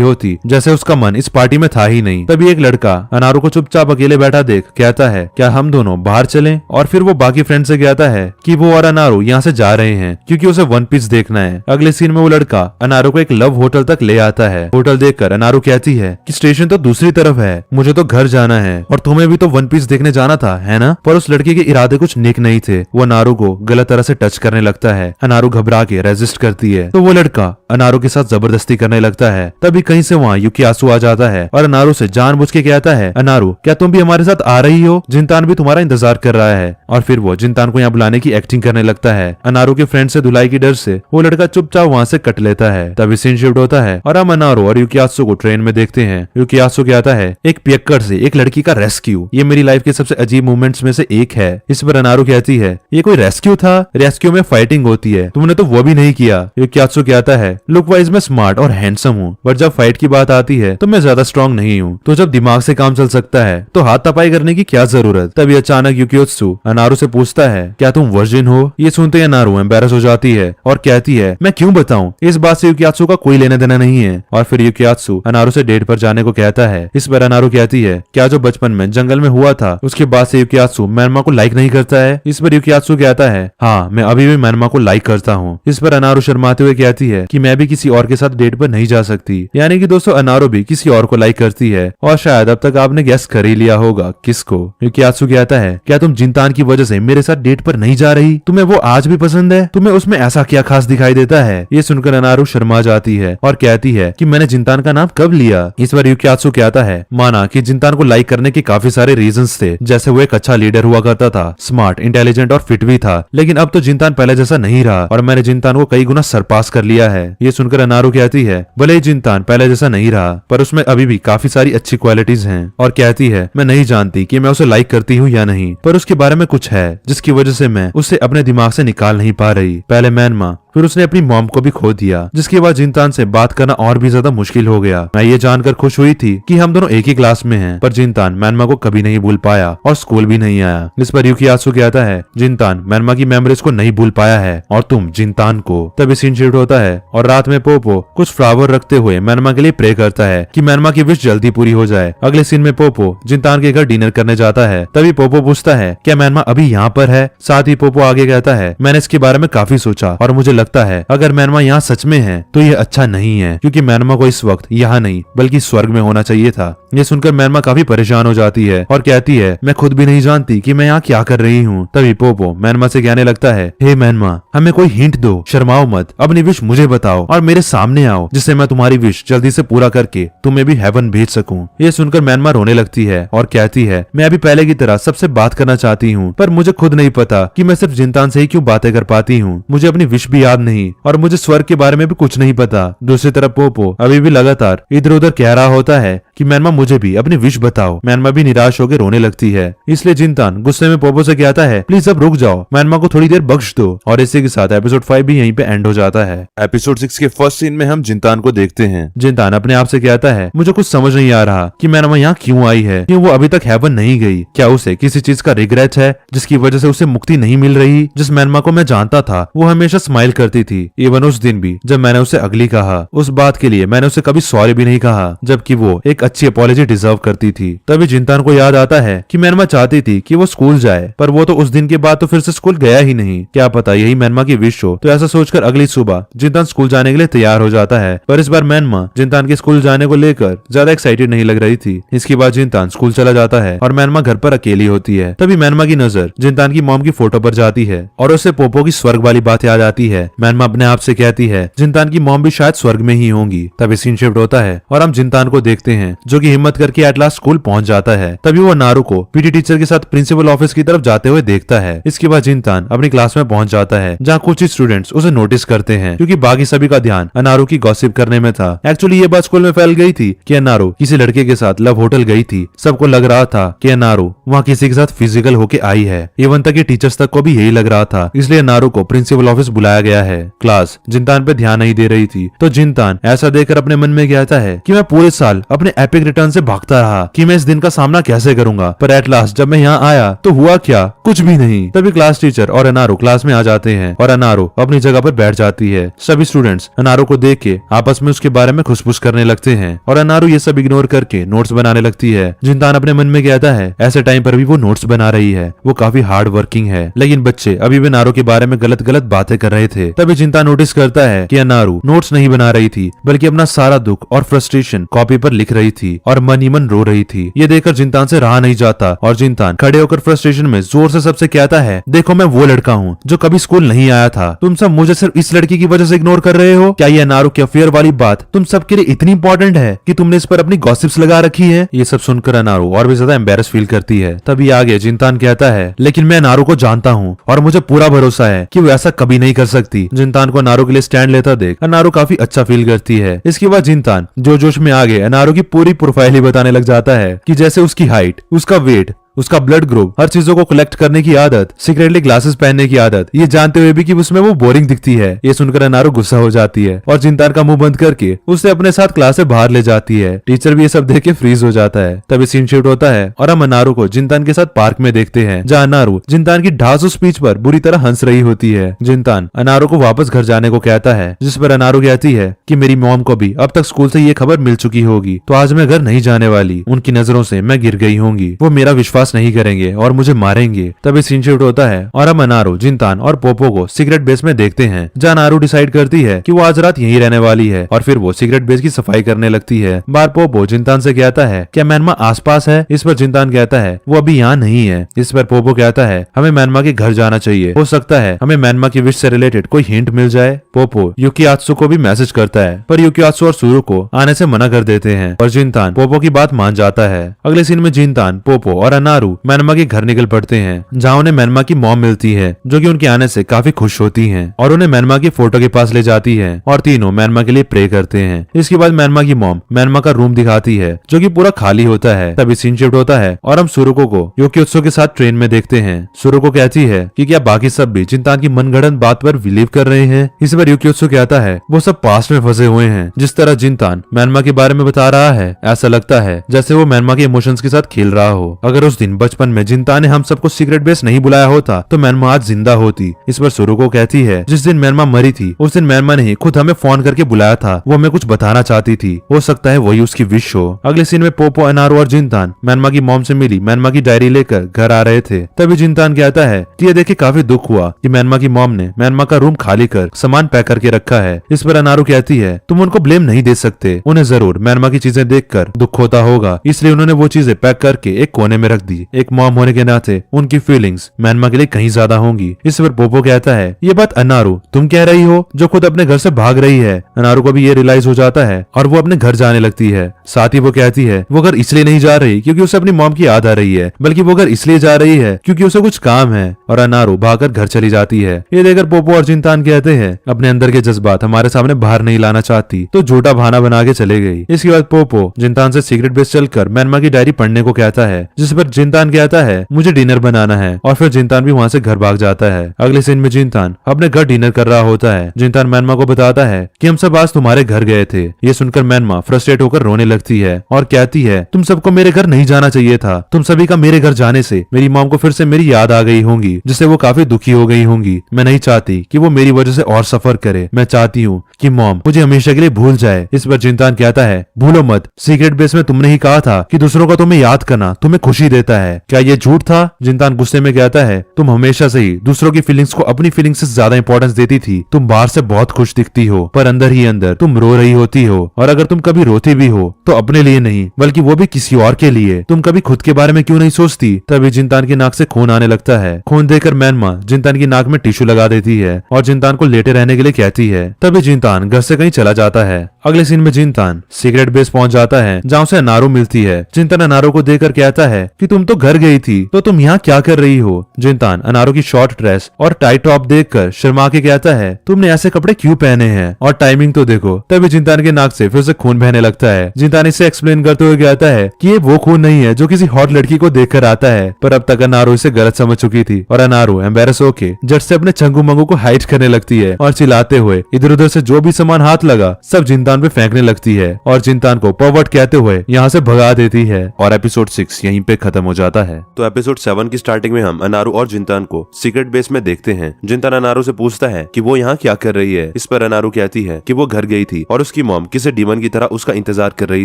होती, जैसे उसका मन इस पार्टी में था ही नहीं। तभी एक लड़का अनारो को चुपचाप अकेले बैठा देख कहता है क्या हम दोनों बाहर चलें? और फिर वो बाकी फ्रेंड से कहता है कि वो और अनारो यहाँ से जा रहे हैं क्योंकि उसे वन पीस देखना है। अगले सीन में वो लड़का अनारो को एक लव होटल तक ले आता है। होटल देखकर अनारो कहती है कि स्टेशन तो दूसरी तरफ है, मुझे तो घर जाना है और तुम्हें भी तो वन पीस देखने जाना था है ना? पर उस लड़के के इरादे कुछ नेक नहीं थे। वो अनारो को गलत तरह से टच करने लगता है। अनारो घबरा के रेजिस्ट करती है तो वो लड़का अनारो के साथ जबरदस्ती करने लगता है। तभी कहीं से वहाँ यूकियात्सु आ जाता है और अनारो से जानबूझ के कहता है अनारो क्या तुम भी हमारे साथ आ रही हो? जिनतान भी तुम्हारा इंतजार कर रहा है। और फिर वो जिनतान को यहाँ बुलाने की एक्टिंग करने लगता है। अनारो के फ्रेंड से धुलाई की डर से वो लड़का चुपचाप वहाँ से कट लेता है। तभी सीन शिफ्ट होता है और हम अनारो और यूकियात्सु को ट्रेन में देखते हैं। यूकियात्सु कहता है एक पियक्कड़ से एक लड़की का रेस्क्यू, ये मेरी लाइफ के सबसे अजीब मोमेंट्स में से एक है। इस पर अनारो कहती है ये कोई रेस्क्यू था? रेस्क्यू में फाइटिंग होती है, तुमने तो वो भी नहीं किया। यूकियात्सु कहता है लुक वाइज मैं स्मार्ट और हैंडसम हूँ, बट जब फाइट की बात आती है तो मैं ज्यादा स्ट्रॉन्ग नहीं हूँ। तो जब दिमाग से काम चल सकता है तो हाथ तपाई करने की क्या जरूरत? तभी अचानक यूकियात्सु अनारो से पूछता है क्या तुम वर्जिन हो? ये सुनते ही अनारो एम्बैरस हो जाती है और कहती है मैं क्यों बताऊं? इस बात से यूकियात्सु का कोई लेना देना नहीं है। और फिर यूकियात्सु अनारो से डेट पर जाने को कहता है। इस पर अनारो कहती है क्या जो बचपन में जंगल में हुआ था उसके बाद से यूकियात्सु मैनमा को लाइक नहीं करता है? इस पर यूकियात्सु कहता है हाँ मैं अभी भी मैनमा को लाइक करता हूँ। इस पर अनारो शर्माते हुए कहती है कि मैं भी किसी और के साथ डेट पर नहीं जा सकती। यानी कि दोस्तों अनारो भी किसी और को लाइक करती है और शायद अब तक आपने गेस कर ही लिया होगा किसको। यूकियात्सु कहता है क्या तुम जिनतान की वजह से मेरे साथ डेट पर नहीं जा रही? तुम्हें वो आज भी पसंद है? तुम्हें उसमें ऐसा क्या खास दिखाई देता है? ये सुनकर अनारो शर्मा जाती है और कहती है कि मैंने जिनतान का नाम कब लिया? इस बार यूकियात्सु कहता है माना कि जिनतान को लाइक करने के काफी सारे रीजंस थे, जैसे वो एक अच्छा लीडर हुआ करता था, स्मार्ट, इंटेलिजेंट और फिट भी था, लेकिन अब तो जिनतान पहले जैसा नहीं रहा और मैंने जिनतान को कई गुना सरपास कर लिया है। ये सुनकर अनारो कहती है भले ही जिनतान पहले जैसा नहीं रहा पर उसमें अभी भी काफी सारी अच्छी क्वालिटीज हैं और कहती है मैं नहीं जानती कि मैं उसे लाइक करती हूँ या नहीं, पर उसके बारे में कुछ है जिसकी वजह से मैं उसे अपने दिमाग से निकाल नहीं पा रही। पहले मैनमा, फिर उसने अपनी मॉम को भी खो दिया, जिसके बाद जिनतान से बात करना और भी ज्यादा मुश्किल हो गया। मैं ये जानकर खुश हुई थी कि हम दोनों एक ही क्लास में हैं, पर जिनतान मैनमा को कभी नहीं भूल पाया और स्कूल भी नहीं आया। इस पर यूकियात्सु कहता है जिनतान मैनमा की मेमोरीज को नहीं भूल पाया है और तुम जिनतान को। तभी सीन शिफ्ट होता है और रात में पोपो कुछ फ्लावर रखते हुए मैनमा के लिए प्रे करता है कि मैनमा की विश जल्दी पूरी हो जाए। अगले सीन में पोपो जिनतान के घर डिनर करने जाता है। तभी पोपो पूछता है क्या मैनमा अभी यहाँ पर है? साथ ही पोपो आगे कहता है मैंने इसके बारे में काफी सोचा और मुझे लगता है अगर मैनमा यहाँ सच में है तो ये अच्छा नहीं है, क्योंकि मैनमा को इस वक्त यहाँ नहीं बल्कि स्वर्ग में होना चाहिए था। ये सुनकर मैनमा काफी परेशान हो जाती है और कहती है मैं खुद भी नहीं जानती कि मैं यहाँ क्या कर रही हूँ। तभी पोपो मैनमा से कहने लगता है हे मैनमा हमें कोई हिंट दो, शर्माओ मत, अपनी विश मुझे बताओ और मेरे सामने आओ जिससे मैं तुम्हारी विश जल्दी से पूरा करके तुम्हें भी हेवन भेज सकूं। ये सुनकर मैनमा रोने लगती है और कहती है मैं अभी पहले की तरह सबसे बात करना चाहती हूँ, पर मुझे खुद नहीं पता कि मैं सिर्फ जिनतान से ही क्यों बातें कर पाती हूँ। मुझे अपनी विश भी याद नहीं और मुझे स्वर्ग के बारे में भी कुछ नहीं पता। दूसरी तरफ पोपो अभी भी लगातार इधर उधर कह रहा होता है कि मैनमा मुझे भी अपनी विश बताओ। मैनमा भी निराश होकर रोने लगती है। इसलिए जिनतान गुस्से में पोपो से कहता है, प्लीज अब रुक जाओ, मैनमा को थोड़ी देर बख्श दो। और इसी के साथ एपिसोड 5 भी यहीं पे एंड हो जाता है। एपिसोड 6 के फर्स्ट सीन में हम जिनतान को देखते हैं। जिनतान अपने आप से कहता है, मुझे कुछ समझ नहीं आ रहा कि मैनमा यहाँ क्यों आई है, क्यों वो अभी तक हेवन नहीं गई। क्या उसे किसी चीज का रिग्रेट है जिसकी वजह से उसे मुक्ति नहीं मिल रही। जिस मैनमा को मैं जानता था वो हमेशा स्माइल करती थी, इवन उस दिन भी जब मैंने उसे अगली कहा। उस बात के लिए मैंने उसे कभी सॉरी भी नहीं कहा, जबकि वो एक अच्छी अपॉलॉजी डिजर्व करती थी। तभी जिनतान को याद आता है कि मैनमा चाहती थी कि वो स्कूल जाए, पर वो तो उस दिन के बाद तो फिर से स्कूल गया ही नहीं। क्या पता यही मैनमा की विश हो। तो ऐसा सोचकर अगली सुबह जिनतान स्कूल जाने के लिए तैयार हो जाता है। पर इस बार मैनमा जिनतान के स्कूल जाने को लेकर ज्यादा एक्साइटेड नहीं लग रही थी। इसके बाद जिनतान स्कूल चला जाता है और मैनमा घर पर अकेली होती है। तभी मैनमा की नजर जिनतान की मॉम की फोटो पर जाती है और उसे पोपो की स्वर्ग वाली बात याद आती है। मैनमा अपने आप से कहती है जिनतान की मॉम भी शायद स्वर्ग में ही होंगी। तभी सीन शिफ्ट होता है और हम जिनतान को देखते हैं जो कि हिम्मत करके एट लास्ट स्कूल पहुंच जाता है। तभी वो नारू को पीटी टीचर के साथ प्रिंसिपल ऑफिस की तरफ जाते हुए देखता है। इसके बाद जिनतान अपनी क्लास में पहुंच जाता है जहाँ कुछ ही स्टूडेंट्स उसे नोटिस करते हैं, क्योंकि बाकी सभी का ध्यान अनारू की गॉसिप करने में था। एक्चुअली ये बात स्कूल में फैल गई थी कि अनारू किसी लड़के के साथ लव होटल गई थी। सबको लग रहा था कि अनारू वहाँ किसी के साथ फिजिकल होके आई है। इवन तक टीचर्स तक को भी यही लग रहा था। इसलिए अनारू को प्रिंसिपल ऑफिस बुलाया गया है। क्लास जिनतान पे ध्यान नहीं दे रही थी, तो जिनतान ऐसा देखकर अपने मन में कहता है कि मैं पूरे साल अपने एपिक रिटर्न से भागता रहा कि मैं इस दिन का सामना कैसे करूंगा, पर एट लास्ट जब मैं यहाँ आया तो हुआ क्या, कुछ भी नहीं। तभी क्लास टीचर और अनारू क्लास में आ जाते हैं और अनारू अपनी जगह पर बैठ जाती है। सभी स्टूडेंट्स अनारू को देख के आपस में उसके बारे में खुशफुश करने लगते हैं और अनारू ये सब इग्नोर करके नोट्स बनाने लगती है। जिनतान अपने मन में कहता है ऐसे टाइम पर भी वो नोट्स बना रही है, वो काफी हार्ड वर्किंग है। लेकिन बच्चे अभी भी अनारू के बारे में गलत गलत बातें कर रहे थे। तभी जिनतान नोटिस करता है कि अनारू नोट्स नहीं बना रही थी, बल्कि अपना सारा दुख और फ्रस्ट्रेशन कॉपी पर लिख रही थी और मन ही मन रो रही थी। ये देखकर जिनतान से रहा नहीं जाता और जिनतान खड़े होकर फ्रस्ट्रेशन में जोर से सबसे कहता है, देखो मैं वो लड़का हूँ जो कभी स्कूल नहीं आया था। तुम सब मुझे सिर्फ इस लड़की की वजह से इग्नोर कर रहे हो। क्या ये अनारू की अफेयर वाली बात तुम सबके लिए इतनी इंपॉर्टेंट है कि तुमने इस पर अपनी गॉसिप्स लगा रखी है। ये सब सुनकर अनारू और भी ज्यादा एम्बेरस फील करती है। तभी आगे जिनतान कहता है, लेकिन मैं अनारू को जानता हूँ और मुझे पूरा भरोसा है कि वो ऐसा कभी नहीं कर सकती। जिनतान को अनारू के लिए स्टैंड लेता देख अनारू काफी अच्छा फील करती है। इसके बाद जिनतान जो जोश में आगे अनारू की पूरी प्रोफाइल ही बताने लग जाता है कि जैसे उसकी हाइट, उसका वेट, उसका ब्लड ग्रुप, हर चीजों को कलेक्ट करने की आदत, सीक्रेटली ग्लासेस पहनने की आदत, ये जानते हुए भी कि उसमें वो बोरिंग दिखती है। ये सुनकर अनारू गुस्सा हो जाती है और जिनतान का मुंह बंद करके उसे अपने साथ क्लास से बाहर ले जाती है। टीचर भी ये सब देख के फ्रीज हो जाता है। तभी सीन शिफ्ट होता है और हम अनारू को जिनतान के साथ पार्क में देखते हैं, जहाँ अनारू जिनतान की ढासू स्पीच पर बुरी तरह हंस रही होती है। जिनतान अनारू को वापस घर जाने को कहता है, जिस पर अनारू कहती है कि मेरी मॉम को भी अब तक स्कूल से ये खबर मिल चुकी होगी, तो आज मैं घर नहीं जाने वाली। उनकी नजरों से मैं गिर गई होंगी, वो मेरा विश्वास नहीं करेंगे और मुझे मारेंगे। तभी सीन शिफ्ट होता है और हम अनारू, जिनतान और पोपो को सीक्रेट बेस में देखते हैं, जहाँ अनारू डिसाइड करती है कि वो आज रात यहीं रहने वाली है और फिर वो सीक्रेट बेस की सफाई करने लगती है। बार पोपो जिनतान से कहता है, क्या मैनमा आसपास है? इस पर जिनतान कहता है वो अभी यहाँ नहीं है। इस पर पोपो कहता है, हमें मैनमा के घर जाना चाहिए, हो सकता है हमें मैनमा की विश से रिलेटेड कोई हिंट मिल जाए। पोपो युकियात्सु को भी मैसेज करता है, पर युकियात्सु और सुरु को आने से मना कर देते हैं और जिनतान पोपो की बात मान जाता है। अगले सीन में जिनतान, पोपो और अनारू मैनमा के घर निकल पड़ते हैं, जहाँ उन्हें मैनमा की मॉम मिलती है, जो कि उनके आने से काफी खुश होती हैं और उन्हें मैनमा की फोटो के पास ले जाती है और तीनों मैनमा के लिए प्रे करते हैं। इसके बाद मैनमा की मॉम मैनमा का रूम दिखाती है, जो कि पूरा खाली होता है। तभी सीन शिफ्ट होता है और हम सुरुको को युकियोत्सु के साथ ट्रेन में देखते हैं। सुरुको कहती है कि क्या बाकी सब भी जिनतान की मनगढ़ंत बात पर बिलीव कर रहे हैं? इस पर युकियोत्सु कहता है वो सब पास्ट में फंसे हुए हैं। जिस तरह जिनतान मैनमा के बारे में बता रहा है, ऐसा लगता है जैसे वो मैनमा के इमोशंस के साथ खेल रहा हो। अगर उस दिन बचपन में जिनतान ने हम सबको सीक्रेट बेस नहीं बुलाया होता तो मैनमा आज जिंदा होती। इस पर सुरुको कहती है, जिस दिन मैनमा मरी थी उस दिन मैनमा ने खुद हमें फोन करके बुलाया था, वो हमें कुछ बताना चाहती थी, हो सकता है वही उसकी विश हो। अगले सीन में पोपो, अनारू और जिनतान मैनमा की मॉम से मिली मैनमा की डायरी लेकर घर आ रहे थे। तभी जिनतान कहता है कि ये देख के काफी दुख हुआ कि मैनमा की मॉम ने मैनमा का रूम खाली कर सामान पैक करके रखा है। इस पर अनारू कहती है, तुम उनको ब्लेम नहीं दे सकते, उन्हें जरूर मैनमा की चीजें देखकर दुख होता होगा, इसलिए उन्होंने वो चीजें पैक करके एक कोने में रख दी। दी। एक मॉम होने के नाते उनकी फीलिंग्स मैनमा के लिए कहीं ज्यादा होंगी। इस पर पोपो कहता है, ये बात अनारू तुम कह रही हो जो खुद अपने घर से भाग रही है। अनारू को भी ये रियलाइज हो जाता है और वो अपने घर जाने लगती है। साथ ही वो कहती है वो घर इसलिए नहीं जा रही क्योंकि उसे अपनी मॉम की याद आ रही है, बल्कि वो घर इसलिए जा रही है क्योंकि उसे कुछ काम है। और अनारू भागकर घर चली जाती है। ये देखकर पोपो और जिंतान कहते हैं अपने अंदर के जज्बात हमारे सामने बाहर नहीं लाना चाहती तो झूठा बहाना बना के चले गई। इसके बाद पोपो जिंतान से सीक्रेट बेस चलकर मैनमा की डायरी पढ़ने को कहता है, जिस पर जिंतान कहता है मुझे डिनर बनाना है और फिर जिंतान भी वहाँ से घर भाग जाता है। अगले सीन में जिंतान अपने घर डिनर कर रहा होता है। जिंतान मैनमा को बताता है कि हम सब आज तुम्हारे घर गए थे। ये सुनकर मैनमा फ्रस्ट्रेट होकर रोने लगती है और कहती है तुम सबको मेरे घर नहीं जाना चाहिए था। तुम सभी का मेरे घर जाने से मेरी मॉम को फिर से मेरी याद आ गई होंगी, जिससे वो काफी दुखी हो गई होंगी। मैं नहीं चाहती कि वो मेरी वजह से और सफर करे। मैं चाहती हूँ कि मॉम मुझे हमेशा के लिए भूल जाए। इस पर जिंतान कहता है भूलो मत, सीक्रेट बेस में तुमने ही कहा था कि दूसरों का तुम्हें याद करना तुम्हें खुशी देता है। क्या ये झूठ था? जिंतान गुस्से में कहता है तुम हमेशा से ही दूसरों की फीलिंग्स को अपनी फीलिंग्स से ज्यादा इंपॉर्टेंस देती थी। तुम बाहर से बहुत खुश दिखती हो पर अंदर ही अंदर तुम रो रही होती हो, और अगर तुम कभी रोती भी हो तो अपने लिए नहीं बल्कि वो भी किसी और के लिए। तुम कभी खुद के बारे में क्यों नहीं सोचती? तभी जिंतान की नाक से खून आने लगता है। खून देखकर मैनमा जिंतान की नाक में टिश्यू लगा देती है और जिंतान को लेटे रहने के लिए कहती है। तभी जिंतान घर से कहीं चला जाता है। अगले सीन में जिंतान सीक्रेट बेस पहुंच जाता है जहाँ उसे अनारू मिलती है। जिंतान अनारू को देखकर कहता है कि तुम तो घर गई थी तो तुम यहाँ क्या कर रही हो? जिंतान अनारू की शॉर्ट ड्रेस और टाइट टॉप देखकर शर्मा के कहता है तुमने ऐसे कपड़े क्यों पहने हैं और टाइमिंग तो देखो। तभी जिंतान के नाक से फिर से खून बहने लगता है। जिंतान इसे एक्सप्लेन करते हुए कहता है कि ये वो खून नहीं है जो किसी हॉट लड़की को देखकर आता है, पर अब तक अनारू इसे गलत समझ चुकी थी और अनारू एम्बेरस होके जट से अपने चंगू मंगू को हाइड करने लगती है और चिल्लाते हुए इधर उधर से जो भी सामान हाथ लगा सब जिंतान पे फेंकने लगती है और जिंतान को परवर्ट कहते हुए यहाँ से भगा देती है। और एपिसोड 6 यहीं पे खत्म हो जाता है। तो एपिसोड 7 की स्टार्टिंग में हम अनारू और जिंतान को सीक्रेट बेस में देखते हैं। जिंतान अनारू से पूछता है कि वो यहाँ क्या कर रही है। इस पर अनारू कहती है कि वो घर गई थी और उसकी मॉम किसी डीमन की तरह उसका इंतजार कर रही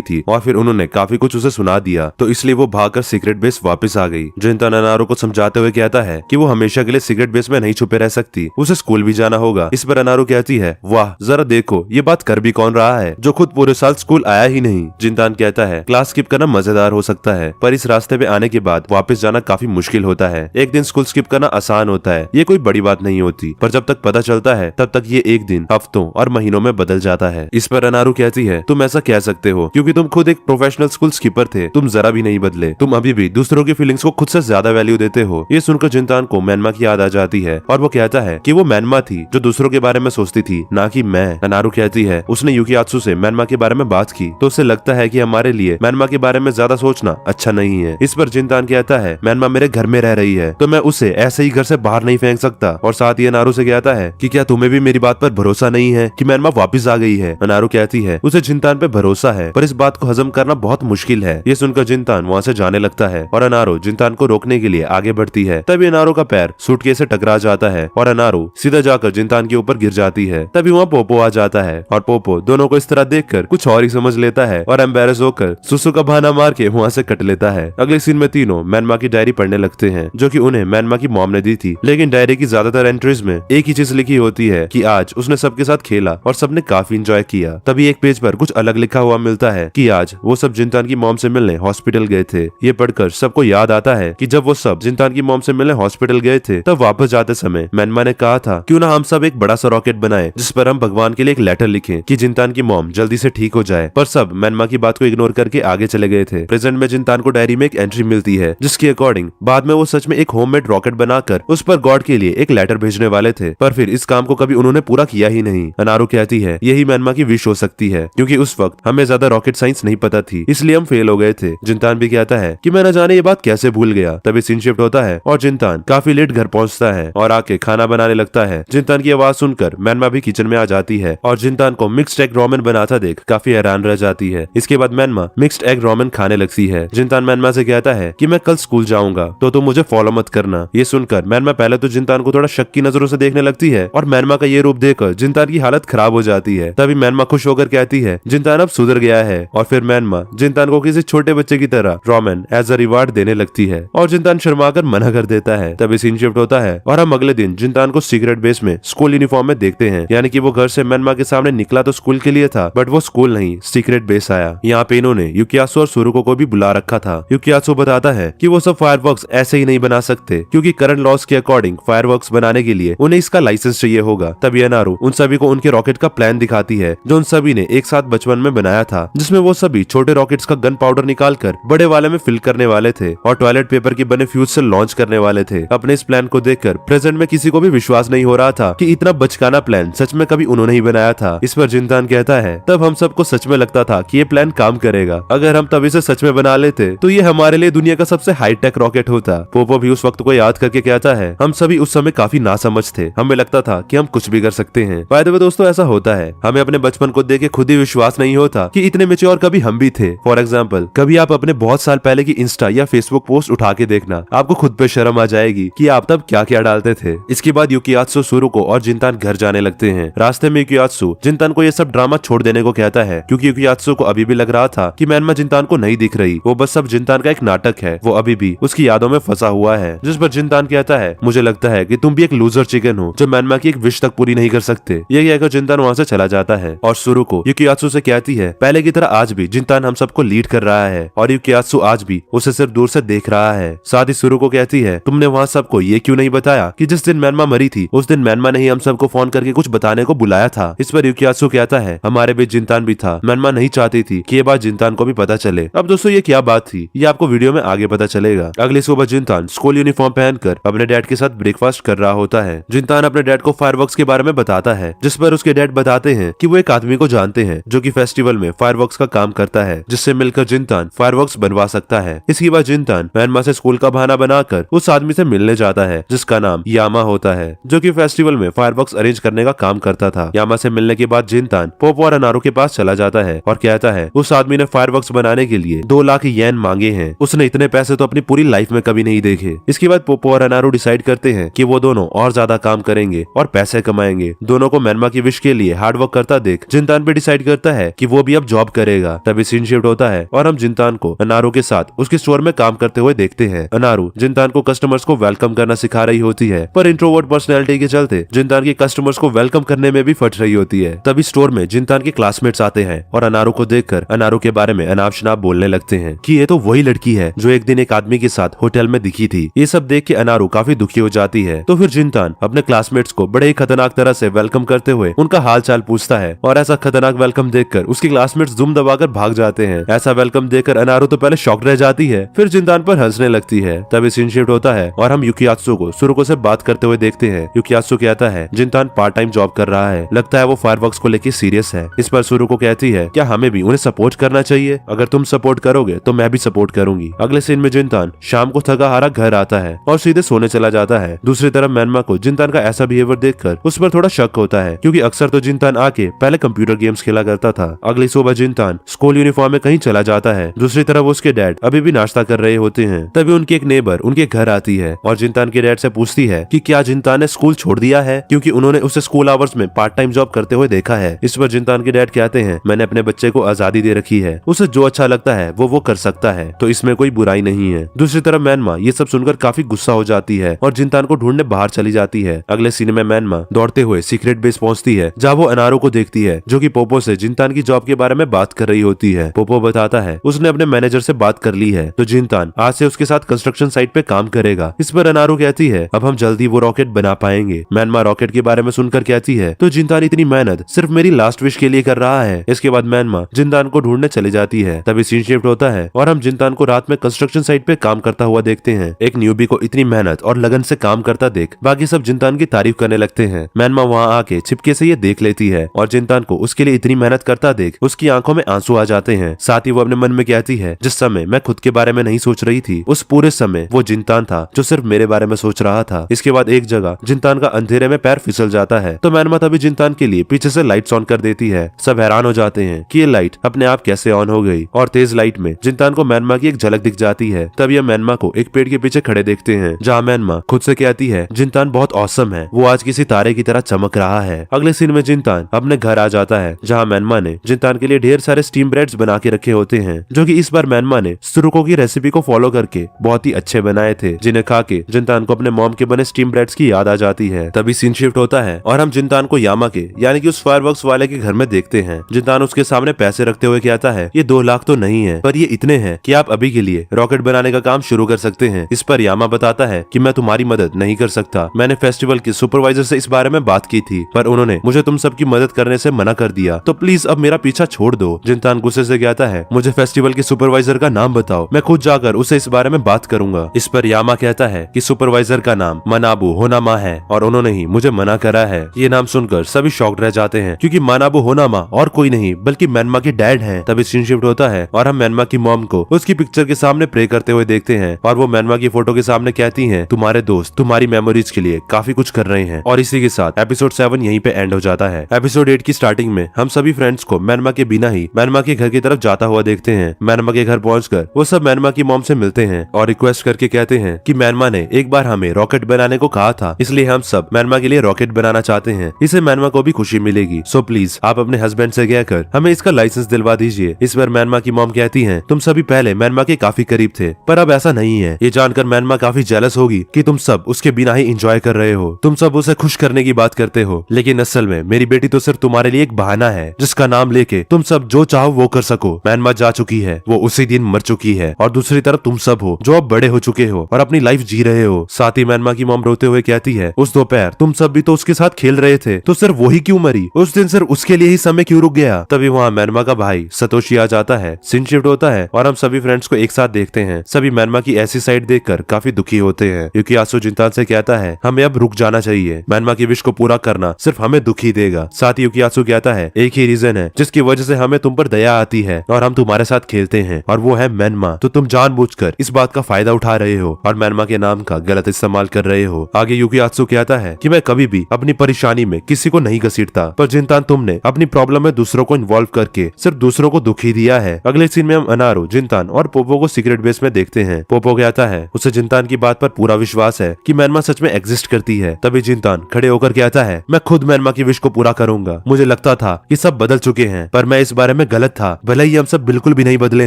थी और फिर उन्होंने काफी कुछ उसे सुना दिया, तो इसलिए वो भागकर सीक्रेट बेस वापस आ गई। जिंतान अनारू को समझाते हुए कहता है कि वो हमेशा के लिए सीक्रेट बेस में नहीं छुपे रह सकती, उसे स्कूल भी जाना होगा। इस पर अनारू कहती है वाह जरा देखो ये बात कर भी कौन रहा है जो खुद पूरे साल स्कूल आया ही नहीं। जिंतान कहता है क्लास स्किप करना मजेदार हो सकता है पर इस रास्ते पे आने के बाद वापस जाना काफी मुश्किल होता है। एक दिन स्कूल स्किप करना आसान होता है, ये कोई बड़ी बात नहीं होती, पर जब तक पता चलता है तब तक ये एक दिन हफ्तों और महीनों में बदल जाता है। इस पर अनारू कहती है तुम ऐसा कह सकते हो क्योंकि तुम खुद एक प्रोफेशनल स्कूल स्किपर थे, तुम जरा भी नहीं बदले, तुम अभी भी दूसरों की फीलिंग्स को खुद से ज्यादा वैल्यू देते हो। ये सुनकर जिंतान को मैनमा की याद आ जाती है और वो कहता है कि वो मैनमा थी जो दूसरों के बारे में सोचती थी, ना कि मैं। अनारू कहती है उसने यूकियात्सु से मैनमा के बारे में बात की तो उसे लगता है कि हमारे लिए मैनमा के बारे में ज्यादा सोचना अच्छा नहीं है। इस पर जिंतान कहता है मैनमा मेरे घर में रह रही है तो मैं उसे ऐसे ही घर से बाहर नहीं फेंक सकता। और साथ ही अनारू से कहता है कि क्या तुम्हें भी मेरी बात पर भरोसा नहीं है कि मैनमा वापस आ गई है। अनारू कहती है उसे जिंतान पे भरोसा है पर इस बात को हजम करना बहुत मुश्किल है। ये सुनकर जिंतान वहाँ से जाने लगता है और अनारू जिंतान को रोकने के लिए आगे बढ़ती है। तभी अनारू का पैर सूटकेस से टकरा जाता है और अनारू सीधा जाकर जिंतान के ऊपर गिर जाती है। तभी वहाँ पोपो आ जाता है और पोपो दोनों को इस तरह देखकर कुछ और ही समझ लेता है और एम्बेरस होकर सुसु का बहाना मार के वहाँ से कट लेता है। अगले सीन में तीनों मैनमा की डायरी पढ़ने लगते हैं जो कि उन्हें मैनमा की मॉम ने दी थी, लेकिन डायरी की ज्यादातर एंट्रीज में एक ही चीज लिखी होती है कि आज उसने सबके साथ खेला और सबने काफी एंजॉय किया। तभी एक पेज पर कुछ अलग लिखा हुआ मिलता है कि आज वो सब जिंतान की मॉम से मिलने हॉस्पिटल गए थे। ये पढ़कर सबको याद आता है कि जब वो सब जिंतान की मॉम से मिलने हॉस्पिटल गए थे तब वापस जाते समय मैनमा ने कहा था क्यों ना हम सब एक बड़ा सा रॉकेट बनाए जिस पर हम भगवान के लिए एक लेटर लिखें कि जिंतान की मॉम जल्दी से ठीक हो जाए, पर सब मैनमा की बात को इग्नोर करके आगे चले गए थे। प्रेजेंट में जिंतान को डायरी में एक एंट्री मिलती है जिसके अकॉर्डिंग बाद में वो सच में एक होममेड रॉकेट बनाकर उस पर गॉड के लिए एक लेटर भेजने वाले थे, पर फिर इस काम को कभी उन्होंने पूरा किया ही नहीं। अनारू कहती है यही मैनमा की विश हो सकती है क्योंकि उस वक्त हमें ज्यादा रॉकेट साइंस नहीं पता थी इसलिए हम फेल हो गए थे। जिंतान भी कहता है कि मैं न जाने ये बात कैसे भूल गया। तभी सीन शिफ्ट होता है और जिंतान काफी लेट घर पहुंचता है और आके खाना बनाने लगता है। जिंतान की आवाज सुनकर मैनमा भी किचन में आ जाती है और जिंतान को मिक्स्ड एग रोमेन बनाता देख काफी हैरान रह जाती है। इसके बाद मैनमा मिक्स्ड एग रोमेन खाने लगती है। जिंतान मैनमा से कहता है कि मैं कल स्कूल जाऊंगा तो तुम मुझे फॉलो मत करना। ये सुनकर मैनमा पहले तो जिंतान को थोड़ा शक की नजरों से देखने लगती है और मैनमा का ये रूप देखकर जिंतान की हालत खराब हो जाती है। तभी मैनमा खुश होकर कहती है जिंतान अब सुधर गया है और फिर मैनमा जिंतान को किसी छोटे बच्चे की तरह रोमेन एज अ रिवार्ड देने लगती है और जिंतान शर्माकर मना कर देता है। तभी सीन शिफ्ट होता है और हम अगले दिन जिंतान को सीक्रेट बेस में स्कूल यूनिफॉर्म में देखते हैं, यानी कि वो घर से मैनमा के सामने निकला तो स्कूल के लिए था बट वो स्कूल नहीं सीक्रेट बेस आया। यहाँ पे इन्होंने यूकियासु और सुरुको को भी बुला रखा था। यूकियासु बता बताता है कि वो सब फायरवर्क्स ऐसे ही नहीं बना सकते, क्योंकि करंट लॉस के अकॉर्डिंग फायरवर्क्स बनाने के लिए उन्हें इसका लाइसेंस चाहिए होगा। तभी अनारू उन सभी को उनके रॉकेट का प्लान दिखाती है जो उन सभी ने एक साथ बचपन में बनाया था, जिसमें वो सभी छोटे रॉकेट्स का गन पाउडर निकाल कर बड़े वाले में फिल करने वाले थे और टॉयलेट पेपर के बने फ्यूज से लॉन्च करने वाले थे। अपने इस प्लान को देखकर प्रेजेंट में किसी को भी विश्वास नहीं हो रहा था कि इतना बचकाना प्लान सच में कभी उन्होंने ही बनाया था। इस पर जिंतान कहता है, तब हम सबको सच में लगता था कि ये प्लान काम करेगा। अगर हम तब इसे सच में बना लेते तो ये हमारे लिए दुनिया का सबसे हाईटेक रॉकेट होता। पोपो भी उस वक्त को याद करके कहता है, हम सभी उस समय काफी नासमझ थे, हमें लगता था कि हम कुछ भी कर सकते हैं। बाय द वे दोस्तों, ऐसा होता है, हमें अपने बचपन को देख के खुद ही विश्वास नहीं होता कि इतने मैच्योर कभी हम भी थे। फॉर एग्जाम्पल, कभी आप अपने बहुत साल पहले की इंस्टा या फेसबुक पोस्ट उठा के देखना, आपको खुद पे शर्म आ जाएगी कि आप तब क्या क्या डालते थे। इसके बाद युकियात्सु सुरुको और जिंतान घर जाने लगते हैं। रास्ते में युकियात्सु जिंतान को ये सब ड्रामा छोड़ देने को कहता है, क्योंकि युकियात्सु को अभी भी लग रहा था कि मैनमा जिंतान को नहीं दिख रही, वो बस सब जिंतान का एक नाटक है, वो अभी भी उसकी यादों में फंसा हुआ है। जिस पर जिंतान कहता है, मुझे लगता है कि तुम भी एक लूजर चिकन हो जो मैनमा की एक विश तक पूरी नहीं कर सकते। ये कहकर जिंतान वहाँ से चला जाता है और सुरुको युकियात्सु से कहती है, पहले की तरह आज भी जिंतान हम सबको लीड कर रहा है और युकियात्सु आज भी उसे सिर्फ दूर से देख रहा है। साथ ही सुरुको कहती है, तुमने वहाँ सबको ये क्यों नहीं बताया कि जिस दिन मैनमा मरी थी उस दिन मैनमा ने ही हम सबको फोन करके कुछ बताने को बुलाया था। इस पर युकियात्सु कहता है, हमारे बीच जिंतान भी था, मैनमा नहीं चाहती थी कि ये बात जिंतान को भी पता चले। अब दोस्तों, ये क्या बात थी ये आपको वीडियो में आगे पता चलेगा। अगली सुबह जिंतान स्कूल यूनिफॉर्म पहनकर अपने डैड के साथ ब्रेकफास्ट कर रहा होता है। जिंतान अपने डैड को फायरवर्क्स के बारे में बताता है, जिस पर उसके डैड बताते हैं कि वो एक आदमी को जानते हैं जो कि फेस्टिवल में फायरवर्क्स का काम करता है, जिससे मिलकर जिंतान फायरवर्क्स बनवा सकता है। इसके बाद जिंतान मैनमा से स्कूल का बहाना बनाकर उस आदमी से मिलने जाता है जिसका नाम यामा होता है, जो कि फेस्टिवल में फायरवर्क्स अरेंज करने का काम करता था। यामा से मिलने के बाद जिंतान पोपो और अनारू के पास चला जाता है और कहता है, उस आदमी ने फायरवर्क्स बनाने के लिए 2 लाख येन मांगे हैं, उसने इतने पैसे तो अपनी पूरी लाइफ में कभी नहीं देखे। इसके बाद पोपो और अनारू डिसाइड करते हैं कि वो दोनों और ज्यादा काम करेंगे और पैसे कमाएंगे। दोनों को मैनमा की विश के लिए हार्डवर्क करता देख जिंतान भी डिसाइड करता है कि वो भी अब जॉब करेगा। तभी सीन शिफ्ट होता है और हम जिंतान को अनारू के साथ उसके स्टोर में काम करते हुए देखते हैं। अनारू जिंतान को कस्टमर्स को वेलकम करना सिखा रही होती है, पर इंट्रोवर्ट पर्सनैलिटी के चलते जिंतान की कस्टमर्स को वेलकम करने में भी फट रही होती है। तभी स्टोर में जिंतान के क्लासमेट्स आते हैं और अनारू को देखकर अनारू के बारे में अनाप शनाप बोलने लगते हैं कि ये तो वही लड़की है जो एक दिन एक आदमी के साथ होटल में दिखी थी। ये सब देख के अनारू काफी दुखी हो जाती है। तो फिर जिंतान अपने क्लासमेट्स को बड़े ही खतरनाक तरह से वेलकम करते हुए उनका हाल चाल पूछता है और ऐसा खतरनाक वेलकम देखकर उसके क्लासमेट्स दुम दबाकर भाग जाते हैं। ऐसा वेलकम देखकर अनारू तो पहले शॉक्ड रह जाती है, फिर जिंतान पर हंसने लगती है। तभी सीन शिफ्ट होता है और हम युकियात्सु को सुरुको से बात करते हुए देखते हैं। युकियात्सु कहता है, जिंतान पार्ट टाइम जॉब कर रहा है, लगता है वो फायरवर्क्स को लेकर सीरियस है। इस पर सुरुको कहती है, क्या हमें भी उन्हें सपोर्ट करना चाहिए? अगर तुम सपोर्ट करोगे तो मैं भी सपोर्ट करूंगी। अगले सीन में जिंतान शाम को थका हारा घर आता है और सीधे सोने चला जाता है। दूसरी तरफ मैनमा को जिंतान का ऐसा बिहेवियर देखकर उस पर थोड़ा शक होता है, क्योंकि अक्सर तो जिंतान आके पहले कंप्यूटर गेम्स खेला करता था। अगली सुबह जिंतान स्कूल यूनिफॉर्म में कहीं चला जाता है। दूसरी तरफ उसके डैड अभी भी नाश्ता कर रहे होते हैं। तभी उनकी एक नेबर उनके घर आती है और जिंतान के डैड से पूछती है कि क्या जिंतान ने स्कूल छोड़ दिया है, क्योंकि उन्होंने उसे स्कूल आवर्स में पार्ट टाइम जॉब करते हुए देखा है। इस पर जिंतान के डैड कहते हैं, मैंने अपने बच्चे को आजादी दे रखी है, उसे जो अच्छा लगता है वो कर सकता है, तो इसमें कोई बुराई नहीं है। दूसरी तरफ मैनमा ये सब सुनकर काफी गुस्सा हो जाती है और जिंतान को ढूंढने बाहर चली जाती है। अगले सीन में मैनमा दौड़ते हुए सीक्रेट बेस पहुंचती है, जहाँ वो अनारू को देखती है जो कि पोपो से जिंतान की जॉब के बारे में बात कर रही होती है। पोपो बताता है उसने अपने मैनेजर से बात कर ली है, तो जिंतान आज से उसके साथ कंस्ट्रक्शन साइट पे काम करेगा। इस पर अनारू कहती है, अब हम जल्दी वो रॉकेट बना पाएंगे। मैनमा रॉकेट के बारे में सुनकर कहती है, तो जिंतान इतनी मेहनत सिर्फ मेरी लास्ट विश के लिए कर रहा है। इसके बाद मैनमा जिंतान को ढूंढने चली जाती है। तभी सीन शिफ्ट होता है और हम जिंतान को रात में कंस्ट्रक्शन साइट पे काम करता हुआ देखते हैं। एक न्यूबी को इतनी मेहनत और लगन से काम करता देख बाकी सब जिंतान की तारीफ करने लगते हैं। मैनमा वहाँ आके छिपके से ये देख लेती है और जिंतान को उसके लिए इतनी मेहनत करता देख उसकी आंखों में आंसू आ जाते हैं। साथ ही वो अपने मन में कहती है, जिस समय मैं खुद के बारे में नहीं सोच रही थी उस पूरे समय वो जिंतान था जो सिर्फ मेरे बारे में सोच रहा था। इसके बाद एक जगह जिंतान का अंधेरे में पैर फिसल जाता है, तो मैनमा तभी जिंतान के लिए पीछे से लाइट्स ऑन कर देती है। सब हैरान हो जाते हैं कि ये लाइट अपने आप कैसे ऑन हो गई और तेज लाइट में जिंतान को मैनमा की एक झलक दिख जाती है। तब ये मैनमा को एक पेड़ के पीछे खड़े देखते हैं, जहाँ मैनमा खुद से कहती है, जिंतान बहुत औसम है, वो आज किसी तारे की तरह चमक रहा है। अगले सीन में जिंतान अपने घर आ जाता है, जहाँ मैनमा ने जिंतान के लिए ढेर सारे स्टीम ब्रेड्स बना के रखे होते हैं, जो कि इस बार मैनमा ने सुरुको की रेसिपी को फॉलो करके बहुत ही अच्छे बनाए थे, जिन्हें खा के जिंतान को अपने मॉम के बने स्टीम ब्रेड्स की याद आ जाती है। तभी सीन शिफ्ट होता है और हम जिंतान को यामा के यानी कि उस फायरवर्क्स वाले के घर में देखते हैं। जिंतान उसके सामने पैसे रखते हुए कहता है, ये 2 लाख तो नहीं है, पर ये इतने हैं कि आप अभी के लिए लिए रॉकेट बनाने का काम शुरू कर सकते हैं। इस पर यामा बताता है कि मैं तुम्हारी मदद नहीं कर सकता। मैंने फेस्टिवल के सुपरवाइजर से इस बारे में बात की थी, पर उन्होंने मुझे तुम सबकी मदद करने से मना कर दिया, तो प्लीज अब मेरा पीछा छोड़ दो। जिनतान गुस्से से कहता है, मुझे फेस्टिवल के सुपरवाइजर का नाम बताओ, मैं खुद जाकर उसे इस बारे में बात करूंगा। इस पर यामा कहता है कि सुपरवाइजर का नाम मनाबू होनामा है और उन्होंने ही मुझे मना करा है। ये नाम सुनकर सभी शॉक्ड रह जाते हैं, क्योंकि मनाबू होनामा और कोई नहीं बल्कि मैनमा के डैड हैं। तभी सीन शिफ्ट होता है और हम मैनमा की मॉम को उसकी पिक्चर के सामने प्रे करते हुए देखते हैं और वो मैनमा की फोटो के सामने कहती हैं, तुम्हारे दोस्त तुम्हारी मेमोरीज के लिए काफी कुछ कर रहे हैं। और इसी के साथ एपिसोड 7 यहीं पे एंड हो जाता है। एपिसोड 8 की स्टार्टिंग में हम सभी फ्रेंड्स को मैनमा के बिना ही मैनमा के घर की तरफ जाता हुआ देखते हैं। मैनमा के घर पहुंचकर वो सब मैनमा की मॉम से मिलते हैं और रिक्वेस्ट करके कहते हैं कि मैनमा ने एक बार हमें रॉकेट बनाने को कहा था, इसलिए हम सब मैनमा के लिए रॉकेट बनाना चाहते हैं। इससे मैनमा को भी खुशी मिलेगी, सो प्लीज आप अपने हस्बैंड से कहकर हमें इसका लाइसेंस दिलवा दीजिए। इस पर मैनमा की मॉम कहती है, तुम सभी पहले मैनमा के काफी करीब थे, पर अब ऐसा नहीं है। ये जानकर मैनमा काफी जेलस होगी कि तुम सब उसके बिना ही एंजॉय कर रहे हो, तुम सब उसे खुश करने की बात करते हो, लेकिन असल में मेरी बेटी तो सिर्फ तुम्हारे लिए एक बहाना है जिसका नाम लेके तुम सब जो चाहो वो कर सको। मैनमा जा चुकी है, वो उसी दिन मर चुकी है और दूसरी तरफ तुम सब हो जो अब बड़े हो चुके हो और अपनी लाइफ जी रहे हो। साथ ही मैनमा की मॉम रोते हुए कहती है, उस दोपहर तुम सब भी तो उसके साथ खेल रहे थे, तो सिर्फ वही क्यों मरी? उस दिन सिर्फ उसके लिए ही समय क्यों रुक गया? तभी वहाँ मैनमा का भाई सतोशी आ जाता है। सीन शिफ्ट होता है और हम सभी फ्रेंड्स को एक साथ देखते हैं। सभी मैनमा की ऐसी साइड देखकर काफी दुखी होते हैं, क्योंकि आसू जिंतान से कहता है, हमें अब रुक जाना चाहिए, मैनमा की विश को पूरा करना सिर्फ हमें दुखी देगा। साथ ही युकियासु कहता है, एक ही रीजन है जिसकी वजह से हमें तुम पर दया आती है और हम तुम्हारे साथ खेलते हैं, और वो है मैनमा। तो तुम जानबूझकर इस बात का फायदा उठा रहे हो और मैनमा के नाम का गलत इस्तेमाल कर रहे हो। आगे युकियासु कहता है कि मैं कभी भी अपनी परेशानी में किसी को नहीं घसीटता, पर जिंतान तुमने अपनी प्रॉब्लम में दूसरों को इन्वॉल्व करके सिर्फ दूसरों को दुखी दिया है। अगले सीन में हम अनारू, जिंतान और पोपो को सीक्रेट बेस में देखते हैं। पोपो कहता है उसे जिंतान की बात पर पूरा विश्वास है कि मैनमा सच में एग्जिस्ट करती है। तभी जिंतान खड़े होकर कहता है, मैं खुद मैनमा की विश को पूरा करूंगा। मुझे लगता था कि सब बदल चुके हैं, पर मैं इस बारे में गलत था। भले ही हम सब बिल्कुल भी नहीं बदले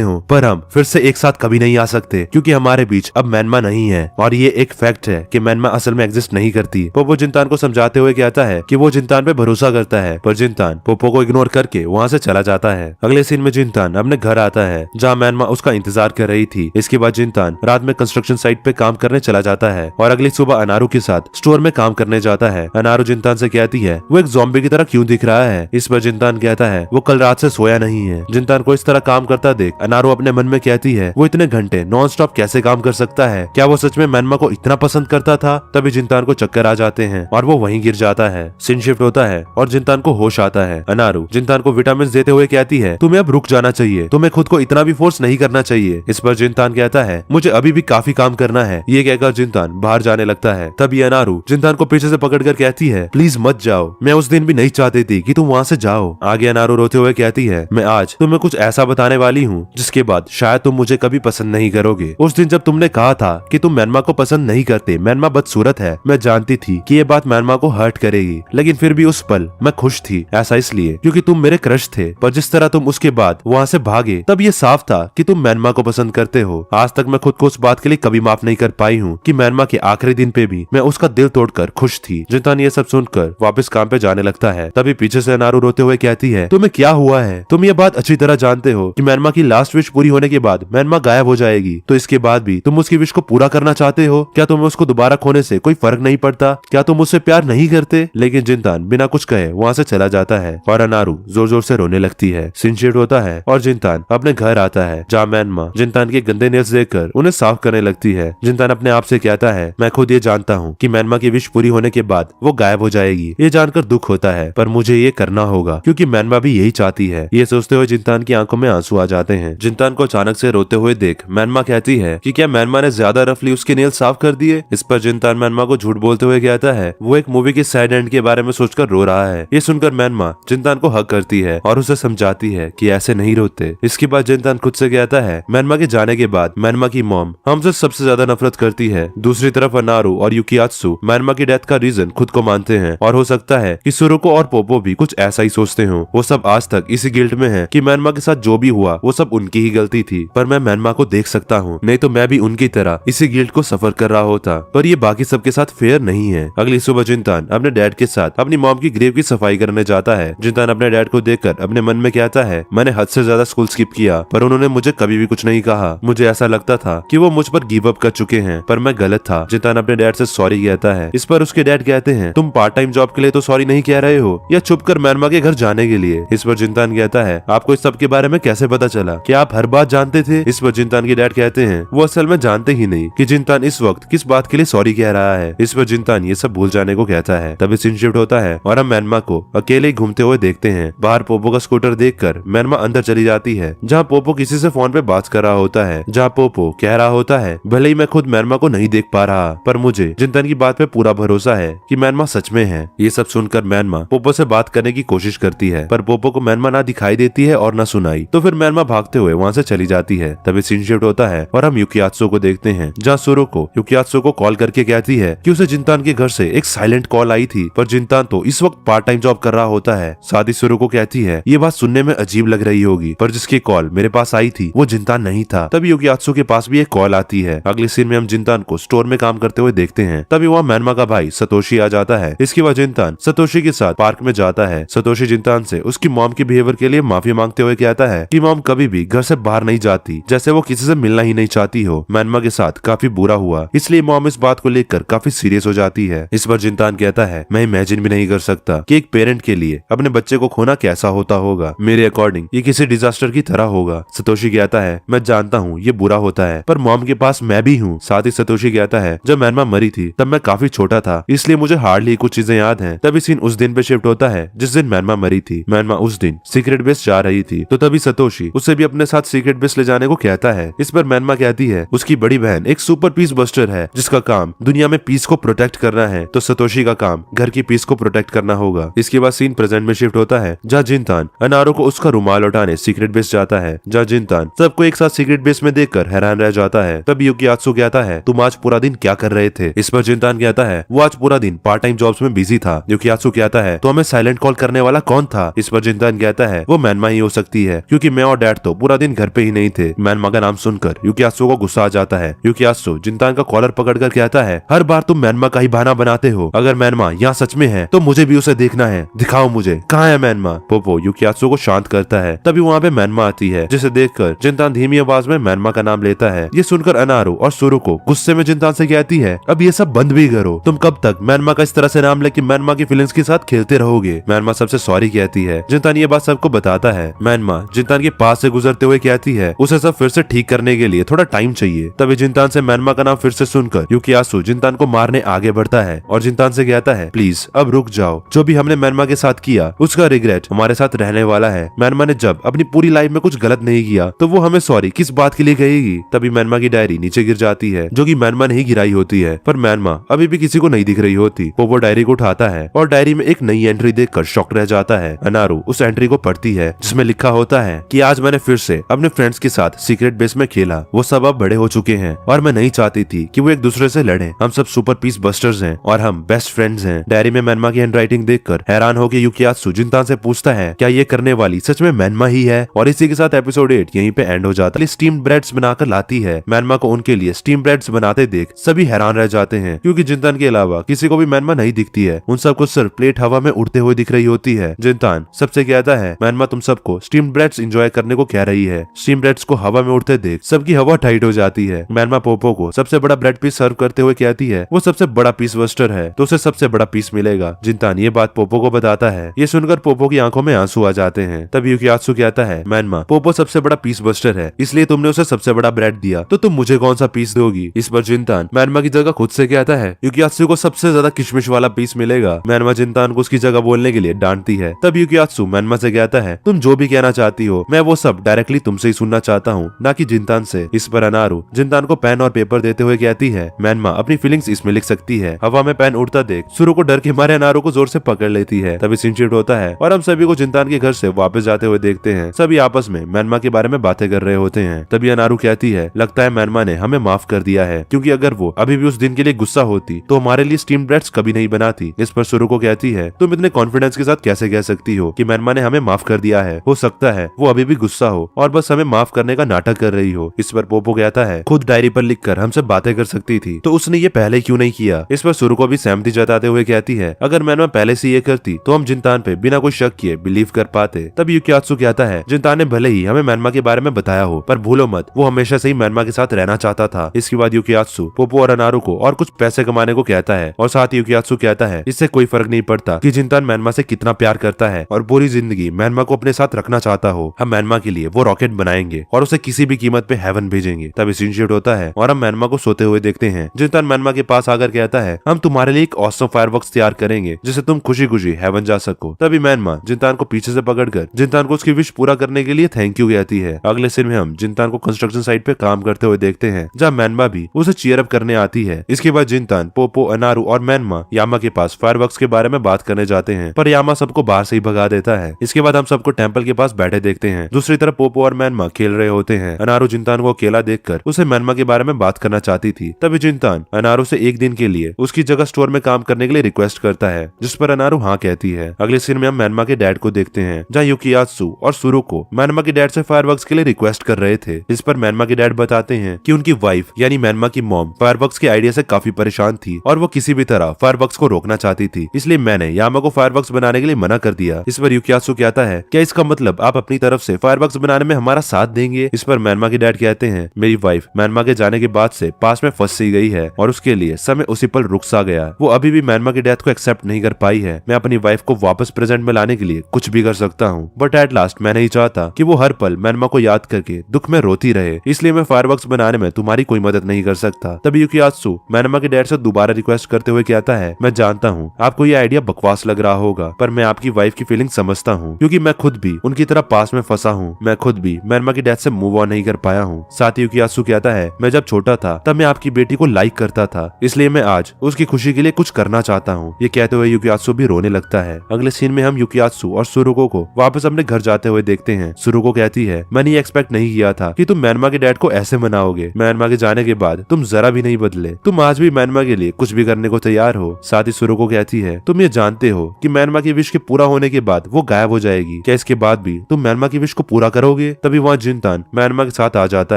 हों, पर हम फिर से एक साथ कभी नहीं आ सकते, क्योंकि हमारे बीच अब मैनमा नहीं है और ये एक फैक्ट है कि मैनमा असल में एग्जिस्ट नहीं करती। पोपो जिंतान को समझाते हुए कहता है कि वो जिंतान पे भरोसा करता है, पर जिंतान पोपो को इग्नोर करके वहाँ से चला जाता है। अगले सीन में जिंतान अपने घर आता है जहाँ मैनमा उसका इंतजार कर रही थी। इसके बाद जिंतान रात में कंस्ट्रक्शन साइट पे काम करने चला जाता है और अगली सुबह अनारू के साथ स्टोर में काम करने जाता है। अनारू जिंतान से कहती है, वो एक ज़ॉम्बी की तरह क्यों दिख रहा है? इस पर जिंतान कहता है, वो कल रात से सोया नहीं है। जिंतान को इस तरह काम करता देख अनारू अपने मन में कहती है, वो इतने घंटे नॉन स्टॉप कैसे काम कर सकता है? क्या वो सच में मैनमा को इतना पसंद करता था? तभी जिंतान को चक्कर आ जाते हैं और वो वहीं गिर जाता है। सीन शिफ्ट होता है और जिंतान को होश आता है। अनारू जिंतान को विटामिन देते हुए कहती है, तुम्हें अब रुक जाना चाहिए, तुम्हें खुद को इतना भी फोर्स नहीं करना चाहिए। इस पर जिंतान कहता है, मुझे अभी भी काफी काम करना है। ये कहकर जिंतान बाहर जाने लगता है। तभी अनारू जिंतान को पीछे से पकड़कर कहती है, प्लीज मत जाओ, मैं उस दिन भी नहीं चाहती थी कि तुम वहाँ से जाओ। आगे अनारू रोते हुए कहती है, मैं आज तुम्हें कुछ ऐसा बताने वाली हूँ जिसके बाद शायद तुम मुझे कभी पसंद नहीं करोगे। उस दिन जब तुमने कहा था कि तुम मैनमा को पसंद नहीं करते, मैनमा बदसूरत है, मैं जानती थी कि ये बात मैनमा को हर्ट करेगी, लेकिन फिर भी उस पल मैं खुश थी। ऐसा इसलिए क्योंकि तुम मेरे क्रश थे, पर जिस तरह तुम उसके बाद वहाँ से भागे, तब ये साफ था कि तुम मैनमा को पसंद करते हो। आज तक मैं खुद को उस बात के लिए कभी माफ नहीं कर पाई हूँ कि मैनमा के आखिरी दिन पे भी मैं उसका दिल तोड़कर खुश थी। जिंतान ये सब सुनकर वापस काम पे जाने लगता है। तभी पीछे से अनारू रोते हुए कहती है, तुम्हें क्या हुआ है? तुम ये बात अच्छी तरह जानते हो कि मैनमा की लास्ट विश पूरी होने के बाद मैनमा गायब हो जाएगी, तो इसके बाद भी तुम उसकी विश को पूरा करना चाहते हो? क्या तुम्हें उसको दोबारा खोने से कोई फर्क नहीं पड़ता? क्या तुम उससे प्यार नहीं करते? लेकिन जिंतान बिना कुछ कहे वहाँ से चला जाता है और अनारू जोर जोर से रोने लगती है। सीन शिफ्ट होता है और जिंतान अपने घर आता है जहाँ मैनमा जिंतान के गंदे नेल्स देखकर उन्हें साफ करने लगती है। जिंतान अपने आप से कहता है, मैं खुद ये जानता हूँ कि मैनमा की विश पूरी होने के बाद वो गायब हो जाएगी। ये जानकर दुख होता है, पर मुझे ये करना होगा क्योंकि मैनमा भी यही चाहती है। ये सोचते हुए जिंतान की आंखों में आंसू आ जाते हैं। जिंतान को अचानक से रोते हुए देख मैनमा कहती है कि क्या मैनमा ने ज्यादा रफली उसके नेल साफ कर दिए? इस पर जिंतान मैनमा को झूठ बोलते हुए कहता है वो एक मूवी के सैड एंड के बारे में सोचकर रो रहा है। ये सुनकर मैनमा जिंतान को हक करती है और उसे समझाती है कि ऐसे नहीं रोते। इसके बाद जिंतान खुद से कहता है, मैनमा के जाने के बाद मैनमा की मॉम हमसे सबसे ज्यादा नफरत करती है। दूसरी तरफ अनारू और युकियात्सु मैनमा की डेथ का रीजन खुद को मानते हैं और हो सकता है कि सुरुको और पोपो भी कुछ ऐसा ही सोचते हो। वो सब आज तक इसी गिल्ट में है कि मैनमा के साथ जो भी हुआ वो सब उनकी ही गलती थी, पर मैं मैनमा को देख सकता हूँ, नहीं तो मैं भी उनकी तरह इसी गिल्ट को सफर कर रहा होता। पर ये बाकी सबके साथ फेयर नहीं है। अगली सुबह जिंतान अपने डैड के साथ अपनी मॉम की ग्रेव की सफाई करने जाता है। जिंतान अपने डैड को देखकर अपने मन में कहता है, मैंने हद से ज्यादा स्कूल स्किप किया, पर उन्होंने मुझे कभी भी कुछ नहीं कहा। कहा, मुझे ऐसा लगता था कि वो मुझ पर गिव अप कर चुके हैं, पर मैं गलत था। जिनतान अपने डैड से सॉरी कहता है। इस पर उसके डैड कहते हैं, तुम पार्ट टाइम जॉब के लिए तो सॉरी नहीं कह रहे हो, या छुप कर म्यांमार के घर जाने के लिए। इस पर जिनतान कहता है, आपको इस सब के बारे में कैसे पता चला? क्या आप हर बात जानते थे? इस पर जिनतान के डैड कहते हैं, वो असल में जानते ही नहीं कि जिनतान इस वक्त किस बात के लिए सॉरी कह रहा है। इस पर जिनतान ये सब भूल जाने को कहता है। तभी सीन शिफ्ट होता है और हम म्यांमार को अकेले ही घूमते हुए देखते हैं। बाहर पोपो का स्कूटर देखकर म्यांमार अंदर चली जाती है, जहाँ पोपो किसी से फोन पे बात कर रहा होता है, जहाँ पोपो कह रहा होता है, भले ही मैं खुद म्यांमार को नहीं देख पा रहा, पर मुझे जिनतान की बात पे पूरा भरोसा है कि म्यांमार सच में है। ये सब सुनकर म्यांमार पोपो से बात करने की कोशिश करती है, पर पोपो को म्यांमार ना दिखाई देती है और न सुनाई। तो फिर म्यांमार भागते हुए वहाँ से चली जाती है। तभी सीन शिफ्ट होता है और हम युकियात्सु को देखते हैं, जहाँ सुरो को युकियात्सु को कॉल करके कहती है कि उसे जिनतान के घर से एक साइलेंट कॉल आई थी, पर जिनतान तो इस वक्त पार्ट टाइम जॉब कर रहा होता है। साथ ही सुरो को कहती है, ये बात सुनने में अजीब लग रही होगी, पर जिसकी कॉल मेरे पास आई थी वो जिनतान नहीं था। तभी युकियात्सु के पास भी एक कॉल आती है। अगले सीन में हम जिनतान को स्टोर में काम करते हुए देखते हैं। तभी वहाँ म्यांमार का भाई सतोशी आ जाता है। इसके बाद जिनतान सतोशी के साथ पार्क में जाता है। सतोशी जिनतान से उसकी मॉम के बिहेवियर के लिए माफी मांगते हुए कहता है कि मॉम कभी भी घर से बाहर नहीं जाती, जैसे वो किसी से मिलना ही नहीं चाहती हो। म्यांमार के साथ काफी बुरा हुआ, इसलिए मॉम इस बात को लेकर काफी सीरियस हो जाती है। इस पर जिनतान कहता है, मैं इमेजिन भी नहीं कर सकता कि एक पेरेंट के लिए अपने बच्चे को खोना कैसा होता होगा। मेरे अकॉर्डिंग ये किसी डिजास्टर की तरह होगा। सतोशी कहता है, मैं जानता हूँ ये बुरा होता है, पर मॉम के पास मैं भी हूँ। साथ ही सतोशी कहता है, जब म्यांमार मरी थी तब मैं काफी छोटा था, इसलिए मुझे हार्डली कुछ चीजें याद हैं। तभी सीन उस दिन पे शिफ्ट होता है जिस दिन म्यांमार मरी थी। म्यांमार उस दिन सीक्रेट बेस जा रही थी, तो तभी सतोशी उसे भी अपने साथ सीक्रेट बेस ले जाने को कहता है। इस पर म्यांमार कहती है उसकी बड़ी बहन एक सुपर पीस बस्टर है, जिसका काम दुनिया में पीस को प्रोटेक्ट करना है, तो सतोशी का काम घर की पीस को प्रोटेक्ट करना होगा। इसके बाद सीन प्रेजेंट में शिफ्ट होता है, जहाँ जिनतान अनारो को उसका रुमाल उठाने सीक्रेट बेस जाता है, जहाँ जिनतान सबको एक साथ सीक्रेट बेस में देखकर हैरान रह जाता है। तभी युकियात्सु कहता है, तुम आज पूरा दिन क्या कर रहे थे? इस पर जिनतान कहता है, वो आज पूरा दिन पार्ट टाइम जॉब्स में बिजी था। युकियात्सु कहता है, तो हमें साइलेंट कॉल करने वाला कौन था? इस पर जिनतान कहता है, वो म्यांमार ही हो सकती है, क्योंकि मैं और डैड तो पूरा दिन घर पे ही नहीं थे। म्यांमार का नाम सुनकर युकियात्सु को गुस्सा आ जाता है। युकियात्सु जिनतान का कॉलर पकड़कर कहता है, हर बार तुम म्यांमार का ही बहाना बनाते हो। अगर म्यांमार यहाँ सच में है तो मुझे भी उसे देखना है, दिखाओ मुझे कहाँ है म्यांमार। पोपो युकियात्सु को शांत करता है। तभी वहाँ पे म्यांमार आती है, जिसे देखकर जिनतान धीमी आवाज में म्यांमार का नाम लेता है। ये सुनकर अनारो और सुरो को गुस्से में जिनतान से कहती है, अब ये सब बंद भी करो, तुम कब तक म्यांमार का इस तरह से नाम लेके म्यांमार की फीलिंग्स के साथ खेलते रहोगे? म्यांमार सबसे सॉरी कहती है। जिनतान ये बात सबको बताता है। म्यांमार जिनतान के पास से गुजरते हुए कहती है, उसे सब फिर से ठीक करने के लिए थोड़ा टाइम चाहिए। तभी जिनतान से म्यांमार का नाम फिर से सुनकर युकियात्सु जिनतान को मारने आगे बढ़ता है और जिनतान से कहता है, प्लीज अब रुक जाओ, जो भी हमने म्यांमार के साथ किया उसका रिग्रेट हमारे साथ रहने वाला है। म्यांमार ने जब अपनी पूरी लाइफ में कुछ गलत नहीं किया तो वो हमें सॉरी किस बात के लिए कहेगी? तभी म्यांमार की डायरी नीचे गिर जाती है, जो कि म्यांमार ने ही गिराई होती है, पर म्यांमार अभी भी किसी को नहीं दिख रही होती। पोपो डायरी को उठाता है और डायरी में एक नई एंट्री देखकर शॉक रह जाता है। अनारू उस एंट्री को पढ़ती है, जिसमें लिखा होता है कि आज मैंने फिर से अपने फ्रेंड्स के साथ सीक्रेट बेस में खेला। वो सब अब बड़े हो चुके हैं और मैं नहीं चाहती थी कि वो एक दूसरे से लड़े। हम सब सुपर पीस बस्टर्स हैं और हम बेस्ट फ्रेंड्स हैं। डायरी में म्यांमार की हैंडराइटिंग देखकर हैरान होकर युकियात्सु जिनतान से पूछता है, क्या ये करने वाली सच में म्यांमार ही है? और इसी के साथ एपिसोड 8 यहीं पे एंड हो जाता है। स्टीम्ड ब्रेड्स बनाकर लाती है। म्यांमार को उनके लिए स्टीम ब्रेड्स बनाते देख सभी हैरान रह जाते हैं, क्योंकि जिनतान के अलावा किसी को भी म्यांमार नहीं दिखती है। उन सबको सिर्फ प्लेट हवा में उड़ते हुए दिख रही होती है। जिनतान सबसे कहता है, म्यांमार तुम सबको स्टीम्ड ब्रेड्स एंजॉय करने को कह रही है। स्टीम ब्रेड्स को हवा में उड़ते देख सबकी हवा टाइट हो जाती है। म्यांमार पोपो को सबसे बड़ा ब्रेड पीस सर्व करते हुए कहती है, वो सबसे बड़ा पीस बस्टर है तो उसे सबसे बड़ा पीस मिलेगा। जिनतान ये बात पोपो को बताता है। ये सुनकर पोपो की आंखों में आंसू आ जाते हैं। तब युकियात्सु कहता है, म्यांमार पोपो सबसे बड़ा पीस बस्टर है, इसलिए तुमने उसे सबसे बड़ा ब्रेड दिया, तो तुम मुझे कौन सा पीस दोगी? इस पर जिनतान म्यांमार की जगह खुद से कहता है, युकियात्सु को सबसे ज्यादा किशमिश वाला पीस मिलेगा। म्यांमार जिनतान को उसकी जगह बोलने के लिए डांटती है। तब युकियात्सु म्यांमार से कहता है, तुम जो भी कहना चाहती हो मैं वो सब डायरेक्टली तुमसे ही सुनना चाहता हूँ, ना कि जिनतान से। इस पर अनारू जिनतान को पेन और पेपर देते हुए कहती है, म्यांमार अपनी फीलिंग्स इसमें लिख सकती है। हवा में पेन उड़ता देख सुरो को डर के मारे अनारू को जोर से पकड़ लेती है। तभी सीन शिफ्ट होता है और हम सभी को जिनतान के घर से वापस जाते हुए देखते हैं। सभी आपस में म्यांमार के बारे में बातें कर रहे होते हैं। तभी अनारू कहती है, लगता है म्यांमार ने हमें माफ कर दिया है, क्योंकि अगर वो अभी भी उस दिन के लिए गुस्सा होती तो हमारे लिए स्टीम ब्रेड्स कभी नहीं बनाती। इस पर सुरो को कहती है, तुम इतने कॉन्फिडेंस के साथ कैसे कह सकती हो कि म्यांमार ने हमें माफ कर दिया है? हो सकता है वो अभी भी गुस्सा हो और बस हमें माफ करने का नाटक कर रही हो। इस पर पोपो कहता है, खुद डायरी पर लिखकर हमसे बातें कर सकती थी तो उसने ये पहले क्यों नहीं किया? इस पर सुरो को भी सहमति जताते हुए कहती है, अगर म्यांमार पहले से ये करती तो हम जिनतान पे बिना कोई शक किए बिलीव कर पाते। तब युकियात्सु कहता है, जिनतान ने भले ही हमें म्यांमार के बारे में बताया हो, पर भूल भूलो मत, वो हमेशा से ही मैनमा के साथ रहना चाहता था। इसके बाद यूकियात्सु पोपो और अनारू को और कुछ पैसे कमाने को कहता है और साथ ही यूकियात्सु कहता है इससे कोई फर्क नहीं पड़ता कि जिनतान मैनमा से कितना प्यार करता है और पूरी जिंदगी मैनमा को अपने साथ रखना चाहता हो, हम मैनमा के लिए वो रॉकेट बनाएंगे और उसे किसी भी कीमत पे हेवन भेजेंगे। तब सीन शिफ्ट होता है और हम मैनमा को सोते हुए देखते हैं। जिनतान मैनमा के पास आकर कहता है हम तुम्हारे लिए एक ऑसम फायरवर्क्स तैयार करेंगे जिससे तुम खुशी खुशी हेवन जा सको। तभी मैनमा जिनतान को पीछे से पकड़कर जिनतान को उसकी विश पूरा करने के लिए थैंक यू कहती है। अगले सीन में हम जिनतान को कंस्ट्रक्शन साइट पे काम करते हुए देखते हैं जहाँ मैनमा भी उसे चीयर अप करने आती है। इसके बाद जिनतान पोपो अनारू और मैनमा यामा के पास फायरवर्क्स के बारे में बात करने जाते हैं, पर यामा सबको बाहर से ही भगा देता है। इसके बाद हम सबको टेंपल के पास बैठे देखते हैं। दूसरी तरफ पोपो और मैनमा खेल रहे होते हैं। अनारू जिनतान को अकेला देखकर उसे मैनमा के बारे में बात करना चाहती थी। तभी जिनतान अनारू से एक दिन के लिए उसकी जगह स्टोर में काम करने के लिए रिक्वेस्ट करता है, जिस पर अनारू हाँ कहती है। अगले सीन में हम मैनमा के डैड को देखते हैं जहाँ यूकियात्सु और सुरुको मैनमा के डैड से फायरवर्क्स के लिए रिक्वेस्ट कर रहे थे। इस पर मैनमा के डैड बताते हैं कि उनकी वाइफ यानी मैनमा की मॉम फायरवर्क्स के आइडिया से काफी परेशान थी और वो किसी भी तरह फायरवर्क्स को रोकना चाहती थी, इसलिए मैंने यामा को फायरवर्क्स बनाने के लिए मना कर दिया। इस पर यूकियात्सु कहता है क्या इसका मतलब आप अपनी तरफ से फायरवर्क्स बनाने में हमारा साथ देंगे? इस पर मैनमा के डैड कहते हैं मेरी वाइफ मैनमा के जाने के बाद से पास में फंस सी गई है और उसके लिए समय उसी पल रुक सा गया। वो अभी भी मैनमा के डेथ को एक्सेप्ट नहीं कर पाई है। मैं अपनी वाइफ को वापस प्रेजेंट में लाने के लिए कुछ भी कर सकता हूँ, बट एट लास्ट मैं नहीं चाहता कि वो हर पल मैनमा को याद करके दुख में रोती रहे, इसलिए मैं फायरवर्क्स बनाने में तुम्हारी कोई मदद नहीं कर सकता। तभी यूकियात्सु मैनमा के डैड से दोबारा रिक्वेस्ट करते हुए कहता है मैं जानता हूँ आपको ये आइडिया बकवास लग रहा होगा, पर मैं आपकी वाइफ की फीलिंग समझता हूँ क्योंकि मैं खुद भी उनकी तरह पास में फंसा हूँ। मैं खुद भी मैनमा की डेथ से मूव ऑन नहीं कर पाया हूँ। साथ ही यूकियात्सु कहता है मैं जब छोटा था तब मैं आपकी बेटी को लाइक करता था, इसलिए मैं आज उसकी खुशी के लिए कुछ करना चाहता हूँ। ये कहते हुए यूकियात्सु भी रोने लगता है। अगले सीन में हम यूकियात्सु और सुरुको को वापस अपने घर जाते हुए देखते हैं। सुरुको कहती है मैंने ये एक्सपेक्ट नहीं किया था कि तुम मैनमा के डैड को ऐसे मनाओगे। मैनमा के जाने के बाद तुम जरा भी नहीं बदले, तुम आज भी मैनमा के लिए कुछ भी करने को तैयार हो। साथ ही सुरुको कहती है तुम ये जानते हो कि मैनमा की विश के पूरा होने के बाद वो गायब हो जाएगी, क्या इसके बाद भी तुम मैनमा की विश को पूरा करोगे? तभी वहाँ जिनतान मैनमा के साथ आ जाता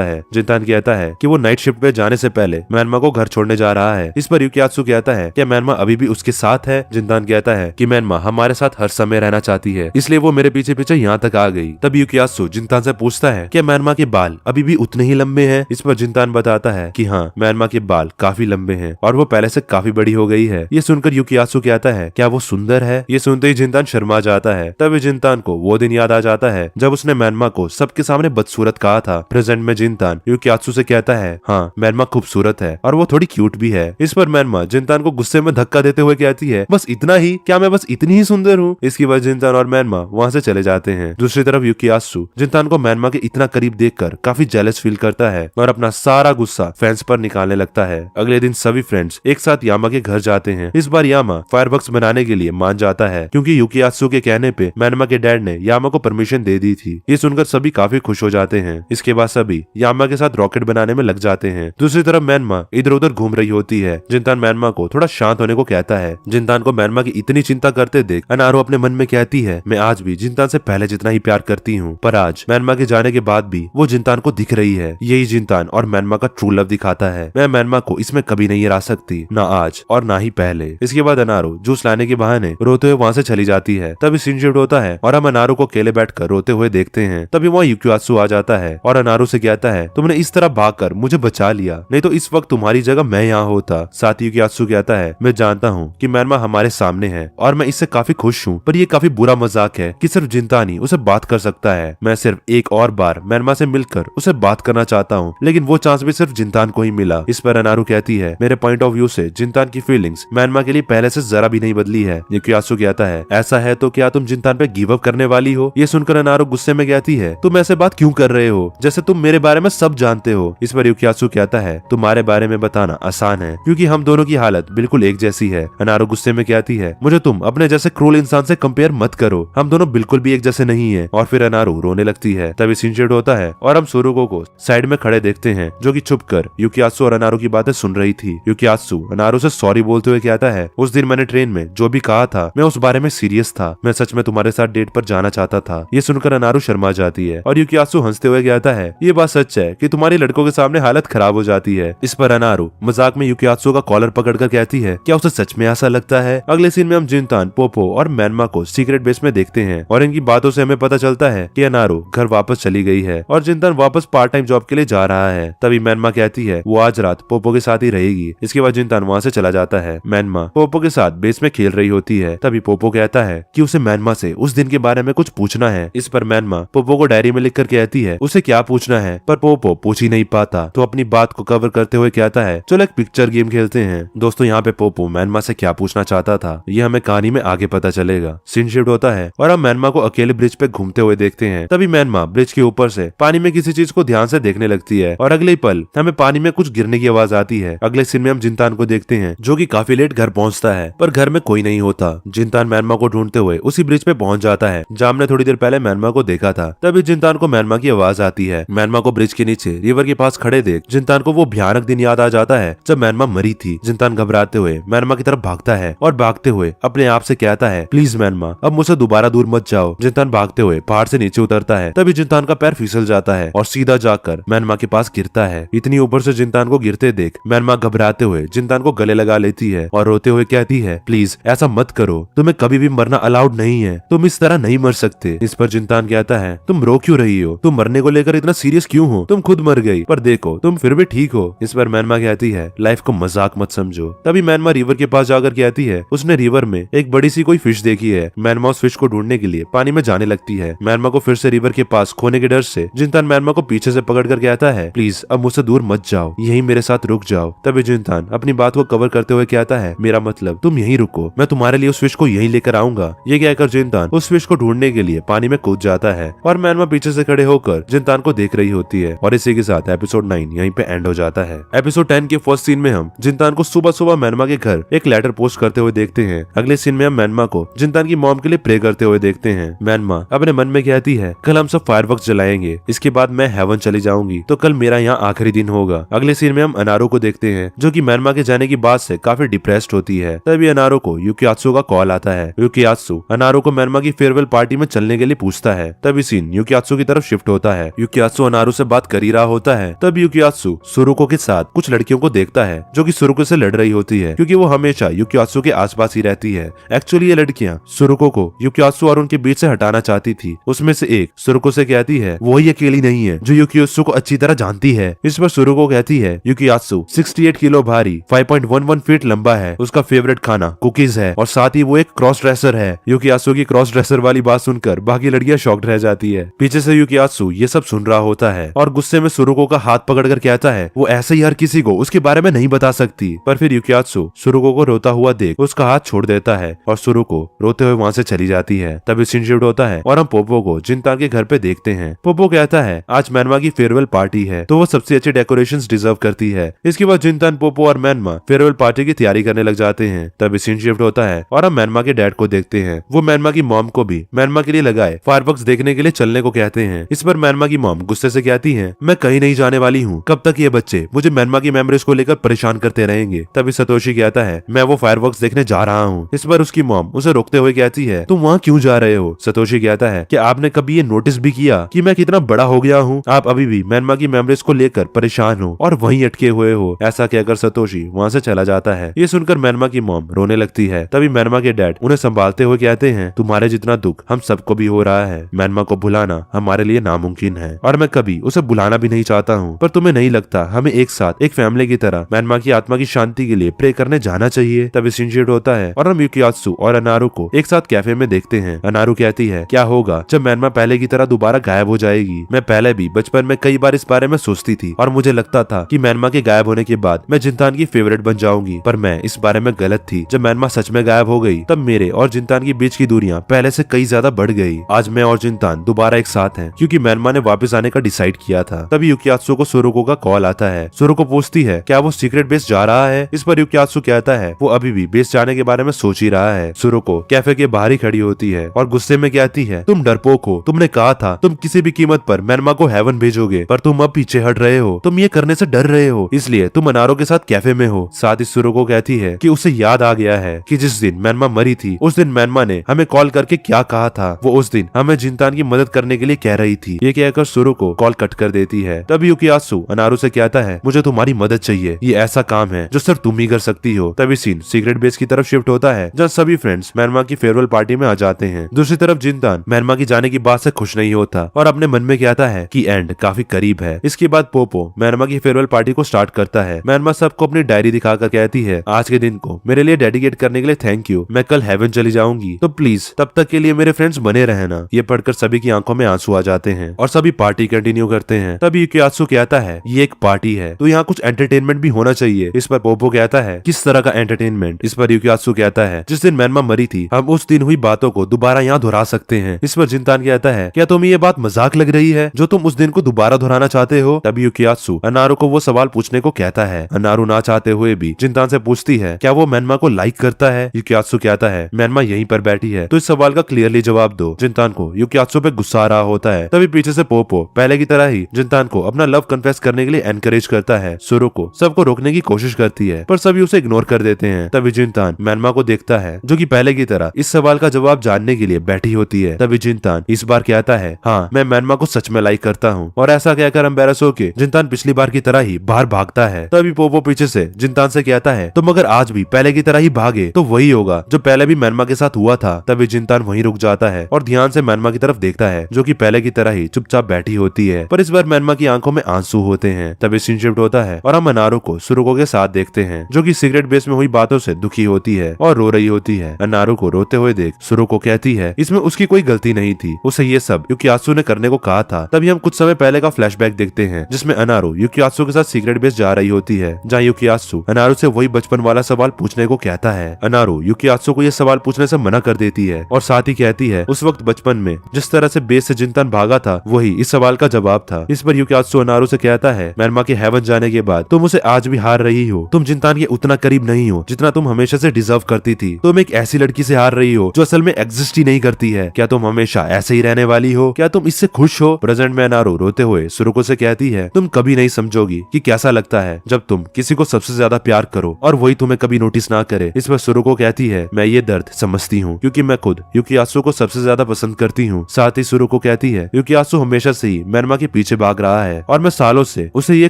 है। जिनतान कहता है कि वो नाइट शिफ्ट पे जाने से पहले मैनमा को घर छोड़ने जा रहा है। इस पर यूकियात्सु कहता है क्या मैनमा अभी भी उसके साथ है? जिनतान कहता है कि मैनमा हमारे साथ हर समय रहना चाहती है, इसलिए वो मेरे पीछे पीछे यहाँ तक आ गई। तभी यूकियात्सु जिनतान से पूछता है क्या मैनमा के बाल अभी भी उतने ही लंबे हैं? इस पर जिनतान बताता है कि हाँ, मैनमा के बाल काफी लंबे हैं और वो पहले से काफी बड़ी हो गई है। ये सुनकर यूकियात्सु कहता है क्या वो सुंदर है? ये सुनते ही जिनतान शर्मा जाता है। तभी जिनतान को वो दिन याद आ जाता है जब उसने मैनमा को सबके सामने बदसूरत कहा था। प्रेजेंट में जिनतान यूकियात्सु से कहता है हाँ, मैनमा खूबसूरत है और वो थोड़ी क्यूट भी है। इस पर मैनमा जिनतान को गुस्से में धक्का देते हुए कहती है बस इतना ही? क्या मैं बस इतनी ही सुंदर हूँ? इसके बाद जिनतान और मैनमा वहाँ से चले जाते हैं। दूसरी तरफ यूकियात्सु जिनतान को मैनमा के इतना करीब देखकर काफी जेलस फील करता है और अपना सारा गुस्सा फैंस पर निकालने लगता है। अगले दिन सभी फ्रेंड्स एक साथ यामा के घर जाते हैं। इस बार यामा फायरवर्क्स बनाने के लिए मान जाता है क्योंकि यूकियात्सु के कहने पे मैनमा के डैड ने यामा को परमिशन दे दी थी। ये सुनकर सभी काफी खुश हो जाते हैं। इसके बाद सभी यामा के साथ रॉकेट बनाने में लग जाते हैं। दूसरी तरफ मैनमा इधर उधर घूम रही होती है। जिनतान मैनमा को थोड़ा शांत होने को कहता है। जिनतान को मैनमा की इतनी चिंता करते देख अनारू अपने मन में कहती है मैं आज भी जिनतान से पहले जितना ही प्यार करती हूँ, पर आज मैनमा के जाने के बाद भी वो जिनतान को दिख रही है। यही जिनतान और मैनमा का ट्रू लव दिखाता है। मैं मैनमा को इसमें कभी नहीं हरा सकती, ना आज और ना ही पहले। इसके बाद अनारू जूस लाने के बहाने रोते हुए वहाँ से चली जाती है। तभी सीन शिफ्ट होता है और हम अनारू को अकेले बैठकर रोते हुए देखते हैं। तभी वहाँ यूकियात्सु आ जाता है और अनारू से कहता है तुमने इस तरह भागकर मुझे बचा लिया, नहीं तो इस वक्त तुम्हारी जगह मैं यहाँ होता। साथ ही यूकियात्सु कहता है मैं जानता हूँ कि मैनमा हमारे सामने है और मैं इससे काफी खुश हूँ, पर ये काफी बुरा मजाक है कि सिर्फ जिनतान ही उसे बात कर सकता है। मैं सिर्फ एक और बार मैनमा से मिलकर उसे बात करना चाहता हूँ, लेकिन वो चांस भी सिर्फ जिनतान को ही मिला। इस पर अनारू कहती है मेरे पॉइंट ऑफ व्यू से जिनतान की फीलिंग्स मैनमा के लिए पहले से जरा भी नहीं बदली है। यूकियात्सु कहता है ऐसा है तो क्या तुम जिनतान पे गिव अप करने वाली हो? ये सुनकर अनारू गुस्से में कहती है तुम ऐसे बात क्यों कर रहे हो जैसे तुम मेरे बारे में सब जानते हो। इस पर यूकियात्सु कहता है तुम्हारे बारे में बताना आसान है क्योंकि हम दोनों की हालत बिल्कुल एक जैसी है। अनारू गुस्से में कहती है मुझे तुम अपने जैसे क्रूल इंसान से कंपेयर मत करो, हम दोनों बिल्कुल भी एक जैसे नहीं है। और फिर अनारू रोने लगती है। तभी सीन शिफ्ट होता है और हम सुरुको को साइड में खड़े देखते हैं जो कि छुपकर यूकियात्सु और अनारू की बातें सुन रही थी। यूकियात्सु अनारू से सॉरी बोलते हुए कहता है उस दिन मैंने ट्रेन में जो भी कहा था मैं उस बारे में सीरियस था, मैं सच में तुम्हारे साथ डेट पर जाना चाहता था। ये सुनकर अनारू शर्मा जाती है और यूकियात्सु हंसते हुए कहता है ये बात सच है कि तुम्हारी लड़कों के सामने हालत खराब हो जाती है। इस पर अनारू मजाक में यूकियात्सु का कॉलर पकड़कर कहती है क्या उसे सच में ऐसा लगता है? अगले सीन में हम जिनतान, पोपो और मैनमा को सीक्रेट बेस में देखते हैं और इनकी बातों से हमें पता चलता है कि अनारू घर वापस चली गई है और जिनतान जिनतान वापस पार्ट टाइम जॉब के लिए जा रहा है। तभी मैनमा कहती है वो आज रात पोपो के साथ ही रहेगी। इसके बाद जिनतान वहाँ से चला जाता है। मैनमा पोपो के साथ बेस में खेल रही होती है। तभी पोपो कहता है कि उसे मैनमा से उस दिन के बारे में कुछ पूछना है। इस पर मैनमा पोपो को डायरी में लिखकर कहती है उसे क्या पूछना है, पर पोपो पूछ ही नहीं पाता तो अपनी बात को कवर करते हुए कहता है चलो एक पिक्चर गेम खेलते हैं। दोस्तों यहाँ पे पोपो मैनमा से क्या पूछना चाहता था ये हमें कहानी में आगे पता चलेगा। सीन शिफ्ट होता है और हम मैनमा को अकेले ब्रिज पे घूमते हुए देखते हैं। तभी मैनमा ब्रिज के ऊपर से पानी में किसी चीज को ध्यान से देखने लगती है और अगले पल हमें पानी में कुछ गिरने की आवाज आती है। अगले सीन में हम जिनतान को देखते हैं जो कि काफी लेट घर पहुंचता है, पर घर में कोई नहीं होता। जिनतान मैनमा को ढूंढते हुए उसी ब्रिज पे पहुंच जाता है जहां हमने थोड़ी देर पहले मैनमा को देखा था। तभी जिनतान को मैनमा की आवाज आती है। मैनमा को ब्रिज के नीचे रिवर के पास खड़े देख जिनतान को वो भयानक दिन याद आ जाता है जब मैनमा मरी थी। जिनतान घबराते हुए मैनमा की तरफ भागता है और भागते हुए अपने आप से कहता है प्लीज मैनमा अब मुझसे दोबारा दूर मत जाओ। जिनतान भागते हुए पहाड़ से नीचे उतरता है। तभी जिनतान का पैर फिसल जाता है और सीधा जाकर मैनमा के पास गिरता है। इतनी ऊपर से जिनतान को गिरते देख मैनमा घबराते हुए जिनतान को गले लगा लेती है और रोते हुए कहती है प्लीज ऐसा मत करो, तुम्हें कभी भी मरना अलाउड नहीं है, तुम इस तरह नहीं मर सकते। इस पर जिनतान कहता है तुम रो क्यों रही हो, तुम मरने को लेकर इतना सीरियस क्यों हो, तुम खुद मर गई पर देखो तुम फिर भी ठीक हो। इस पर मैनमा कहती है लाइफ को मजाक मत समझो। तभी मैनमा रिवर के पास जाकर कहती है उसने रिवर में एक बड़ी सी कोई फिश देखी है। मैनमा उस फिश को ढूंढने के लिए पानी में जाने लगती है। मैनमा को फिर से रिवर के पास खोने के डर से जिनतान मैनमा को पीछे से पकड़कर कहता है प्लीज अब मुझसे दूर मत जाओ, यहीं मेरे साथ रुक जाओ। तभी जिनतान अपनी बात को कवर करते हुए कहता है मेरा मतलब तुम यहीं रुको, मैं तुम्हारे लिए उस फिश को यहीं लेकर आऊंगा। ये कहकर जिनतान उस फिश को ढूंढने के लिए पानी में कूद जाता है और मैनमा पीछे से खड़े होकर जिनतान को देख रही होती है। और इसी के साथ एपिसोड 9 यहीं पे एंड हो जाता है। एपिसोड 10 के फर्स्ट सीन में हम जिनतान को सुबह सुबह मैनमा के घर एक लेटर पोस्ट करते हुए देखते हैं। अगले सीन में हम मैनमा को जिनतान की मॉम के लिए प्रे करते हुए देखते हैं। मैनमा अपने मन में कहती है कल हम सब फायरवर्क्स जलाएंगे, इसके बाद मैं हेवन चली जाऊंगी तो कल मेरा यहाँ आखिरी दिन होगा। अगले सीन में हम अनारो को देखते हैं जो कि मैनमा के जाने की बात से काफी डिप्रेस्ड होती है। तभी अनारो को युकियात्सु का कॉल आता है। युकियात्सु अनारो को मैनमा की फेयरवेल पार्टी में चलने के लिए पूछता है। तभी सीन युकियात्सु की तरफ शिफ्ट होता है। युकियात्सु अनारो से बात कर ही रहा होता है। तब युकियात्सु सुरुको के साथ कुछ लड़कियों को देखता है जो कि सुरुको से लड़ रही होती है क्योंकि वो हमेशा युकियात्सु के आसपास ही रहती है। एक्चुअली ये लड़कियां सुरुको को युकियात्सु और उनके बीच से हटाना चाहती थी। उसमें से एक सुरुको से कहती है वो ही अकेली नहीं है जो युकियात्सु को अच्छी तरह जानती है। इस पर सुरुको कहती है युकियात्सु 68 किलो भारी 5.11 फीट लंबा है, उसका फेवरेट खाना कुकीज है और साथ ही वो एक क्रॉस ड्रेसर है। युकियात्सु की क्रॉस ड्रेसर वाली बात सुनकर बाकी लड़कियां शॉक्ड रह जाती है। पीछे से युकियात्सु ये सब सुन रहा होता है और गुस्से में सुरुको का हाथ पकड़कर कहता है वो ऐसे ही हर किसी को उसके बारे में नहीं बता सकती। पर फिर युकियात्सु सुरुको को रोता हुआ देख उसका हाथ छोड़ देता है और सुरुको रोते हुए वहाँ से चली जाती है। तभी सीन शिफ्ट होता है और हम पोपो को जिनतान के घर पे देखते हैं। पोपो कहता है आज मैनमा की फेयरवेल पार्टी है तो वो सबसे अच्छे डेकोरेशंस डिजर्व करती है। इसके बाद जिनतान, पोपो और मैनमा फेयरवेल पार्टी की तैयारी करने लग जाते हैं। तभी सीन शिफ्ट होता है और हम मैनमा के डैड को देखते हैं। वो मैनमा की मॉम को भी मैनमा के लिए लगाए फायरवर्क्स देखने के लिए चलने को कहते हैं। इस पर मैनमा की मॉम गुस्से से कहती है मैं कहीं नहीं जाने वाली हूँ, कब तक ये बच्चे मुझे मैनमा की मेमोरीज को लेकर परेशान करते रहेंगे। तभी सतोशी कहता है मैं वो फायरवर्क्स देखने जा रहा हूँ। इस पर उसकी मॉम उसे रोकते हुए कहती है तुम वहाँ क्यों जा रहे हो। सतोशी कहता है कि आपने कभी ये नोटिस भी किया कि मैं कितना बड़ा हो गया हूँ, आप अभी भी मैनमा की मेमोरीज को लेकर परेशान हो और वहीं अटके हुए हो। ऐसा कहकर सतोशी वहाँ से चला जाता है। ये सुनकर मैनमा की मॉम रोने लगती है। तभी मैनमा के डैड उन्हें संभालते हुए कहते हैं तुम्हारे जितना दुख हम सबको भी हो रहा है, मैनमा को भुलाना हमारे लिए नामुमकिन है और मैं कभी उसे बुलाना भी नहीं चाहता हूँ, पर तुम्हें नहीं लगता हमें एक साथ एक फैमिली की तरह मैनमा की आत्मा की शांति के लिए प्रे करने जाना चाहिए। तभी सीन शिफ्ट होता है और हम युकियात्सु और अनारू को एक साथ कैफे में देखते हैं। अनारू कहती है क्या होगा जब मैनमा पहले की तरह दोबारा गायब हो जाएगी। मैं पहले भी बचपन में कई बार इस बारे में सोचती थी और मुझे लगता था कि मैनमा के गायब होने के बाद मैं जिनतान की फेवरेट बन जाऊंगी, पर मैं इस बारे में गलत थी। जब मैनमा सच में गायब हो गई तब मेरे और जिनतान के बीच की दूरियां पहले से कई ज्यादा बढ़ गई। आज मैं और जिनतान दोबारा एक साथ हैं क्योंकि मैनमा ने वापस आने का डिसाइड किया था। तभी युकियात्सु को सुरुको का कॉल आता है। सुरुको पूछती है क्या वो सीक्रेट बेस जा रहा है। इस पर युकियात्सु कहता है वो अभी भी बेस जाने के बारे में सोच ही रहा है। सुरुको कैफे के बाहर ही खड़ी होती है और गुस्से में कहती है तुम डरपोक हो, तुमने कहा था तुम किसी भी कीमत पर मैनमा को हेवन भेजोगे, पर तुम अब पीछे हट रहे हो, तुम ये करने से डर रहे हो, इसलिए तुम अनारो के साथ कैफे में हो। साथ ही सुरुको कहती है कि उसे याद आ गया है कि जिस दिन मैनमा मरी थी उस दिन मैनमा ने हमें कॉल करके क्या कहा था, वो उस दिन हमें जिनतान की मदद करने के लिए कह रही थी। ये कहकर सुरुको कॉल कट कर देती है। तभी युकियात्सु अनारू से कहता है मुझे तुम्हारी मदद चाहिए, ये ऐसा काम है जो सिर्फ तुम ही कर सकती हो। तभी सीन सीक्रेट बेस की तरफ शिफ्ट होता है जहाँ सभी फ्रेंड्स मैनमा की फेयरवेल पार्टी में आ जाते हैं। दूसरी तरफ जिनतान मैनमा की जाने की बात से खुश नहीं होता और अपने मन में कहता है है कि एंड काफी करीब है। इसके बाद पोपो मैनमा की फेयरवेल पार्टी को स्टार्ट करता है। मैनमा सबको अपनी डायरी दिखाकर कहती है, आज के दिन को मेरे लिए डेडिकेट करने के लिए थैंक यू। मैं कल हेवन चली जाऊंगी, तो प्लीज तब तक के लिए मेरे फ्रेंड्स बने रहना। ये पढ़कर सभी की आंखों में आंसू आ जाते हैं और सभी पार्टी कंटिन्यू करते हैं। तभी यूकियात्सु कहता है, ये एक पार्टी है तो यहाँ कुछ एंटरटेनमेंट भी होना चाहिए। इस पर पोपो कहता है, किस तरह का एंटरटेनमेंट? इस पर यूकियात्सु कहता है, जिस दिन मैनमा मरी थी हम उस दिन हुई बातों को दोबारा यहाँ दोहरा सकते हैं। इस पर जिनतान कहता है, क्या तुम्हें ये बात मजाक लग रही है जो तुम उस दिन को दोबारा दोहराना चाहते हो? तभी यूकियात्सु अनारू को वो सवाल पूछने को कहता है। अनारू ना चाहते हुए भी जिनतान से पूछती है, क्या वो मैनमा को लाइक करता है? यूकियात्सु कहता है, मैनमा यहीं पर बैठी है तो इस सवाल का क्लियरली जवाब दो। जिनतान को यूकियात्सु पे गुस्सा आ रहा होता है। तभी पीछे से पोपो पहले की तरह ही जिनतान को अपना लव कन्फेस करने के लिए एनकरेज करता है। सुरुको सबको रोकने की कोशिश करती है पर सभी उसे इग्नोर कर देते हैं। तभी जिनतान मैनमा को देखता है जो कि पहले की तरह इस सवाल का जवाब जानने के लिए बैठी होती है। तभी जिनतान इस बार कहता है, हाँ मैं मैनमा को सच में लाइक करता हूँ। और ऐसा कहकर एम्बेरस होके जिनतान पिछली बार की तरह ही बाहर भागता है। तभी पोपो पीछे से जिनतान से कहता है, तुम अगर आज भी पहले की तरह ही भागे तो वही होगा जो पहले भी मैनमा के साथ हुआ था। तभी जिनतान वहीं रुक जाता है और ध्यान से मैनमा की तरफ देखता है जो कि पहले की तरह ही चुपचाप बैठी होती है, पर इस बार मैनमा की आंखों में आंसू होते हैं। तभी सीन शिफ्ट होता है और हम अनारू को सुरुको के साथ देखते हैं जो कि सिगरेट बेस में हुई बातों से दुखी होती है और रो रही होती है। अनारू को रोते हुए देख सुरुको कहती है, इसमें उसकी कोई गलती नहीं थी, उसे ये सब यूकियात्सु ने करने को कहा था। तभी हम कुछ समय पहले का फ्लैशबैक देखते हैं जिसमें अनारू यूकियात्सु के साथ सिगरेट बेस जा रही होती है, जहाँ यूकियात्सु अनारू से वही बचपन वाला सवाल पूछने को कहता है। अनारू यूकियात्सु को यह सवाल पूछने से मना कर देती है और साथ ही कहती है, उस वक्त बचपन में जिस तरह से बेस से जिनतान भागा था वही इस सवाल का जवाब था। इस पर यूकियात्सु अनारू से कहता है, मैनमा के हेवन जाने के बाद तुम उसे आज भी हार रही हो। तुम जिनतान के उतना करीब नहीं हो जितना तुम हमेशा से डिजर्व करती थी। तुम एक ऐसी लड़की से हार रही हो जो असल में एग्जिस्ट ही नहीं करती है। क्या तुम हमेशा ऐसे ही रहने वाली हो? क्या तुम इससे खुश हो? प्रेजेंट में अनारू रोते हुए सुरुको से कहती है, तुम कभी नहीं समझोगी कि कैसा लगता है जब तुम किसी को सबसे ज्यादा प्यार करो और वही तुम्हें कभी नोटिस ना करे। इस पर सुरुको कहती है, मैं ये दर्द समझती हूँ क्योंकि मैं खुद यूकियात्सु को सबसे ज्यादा पसंद करती हूँ। साथ ही सुरुको कहती है, यूकियात्सु हमेशा से ही मैनमा के पीछे भाग रहा है और मैं सालों से उसे ये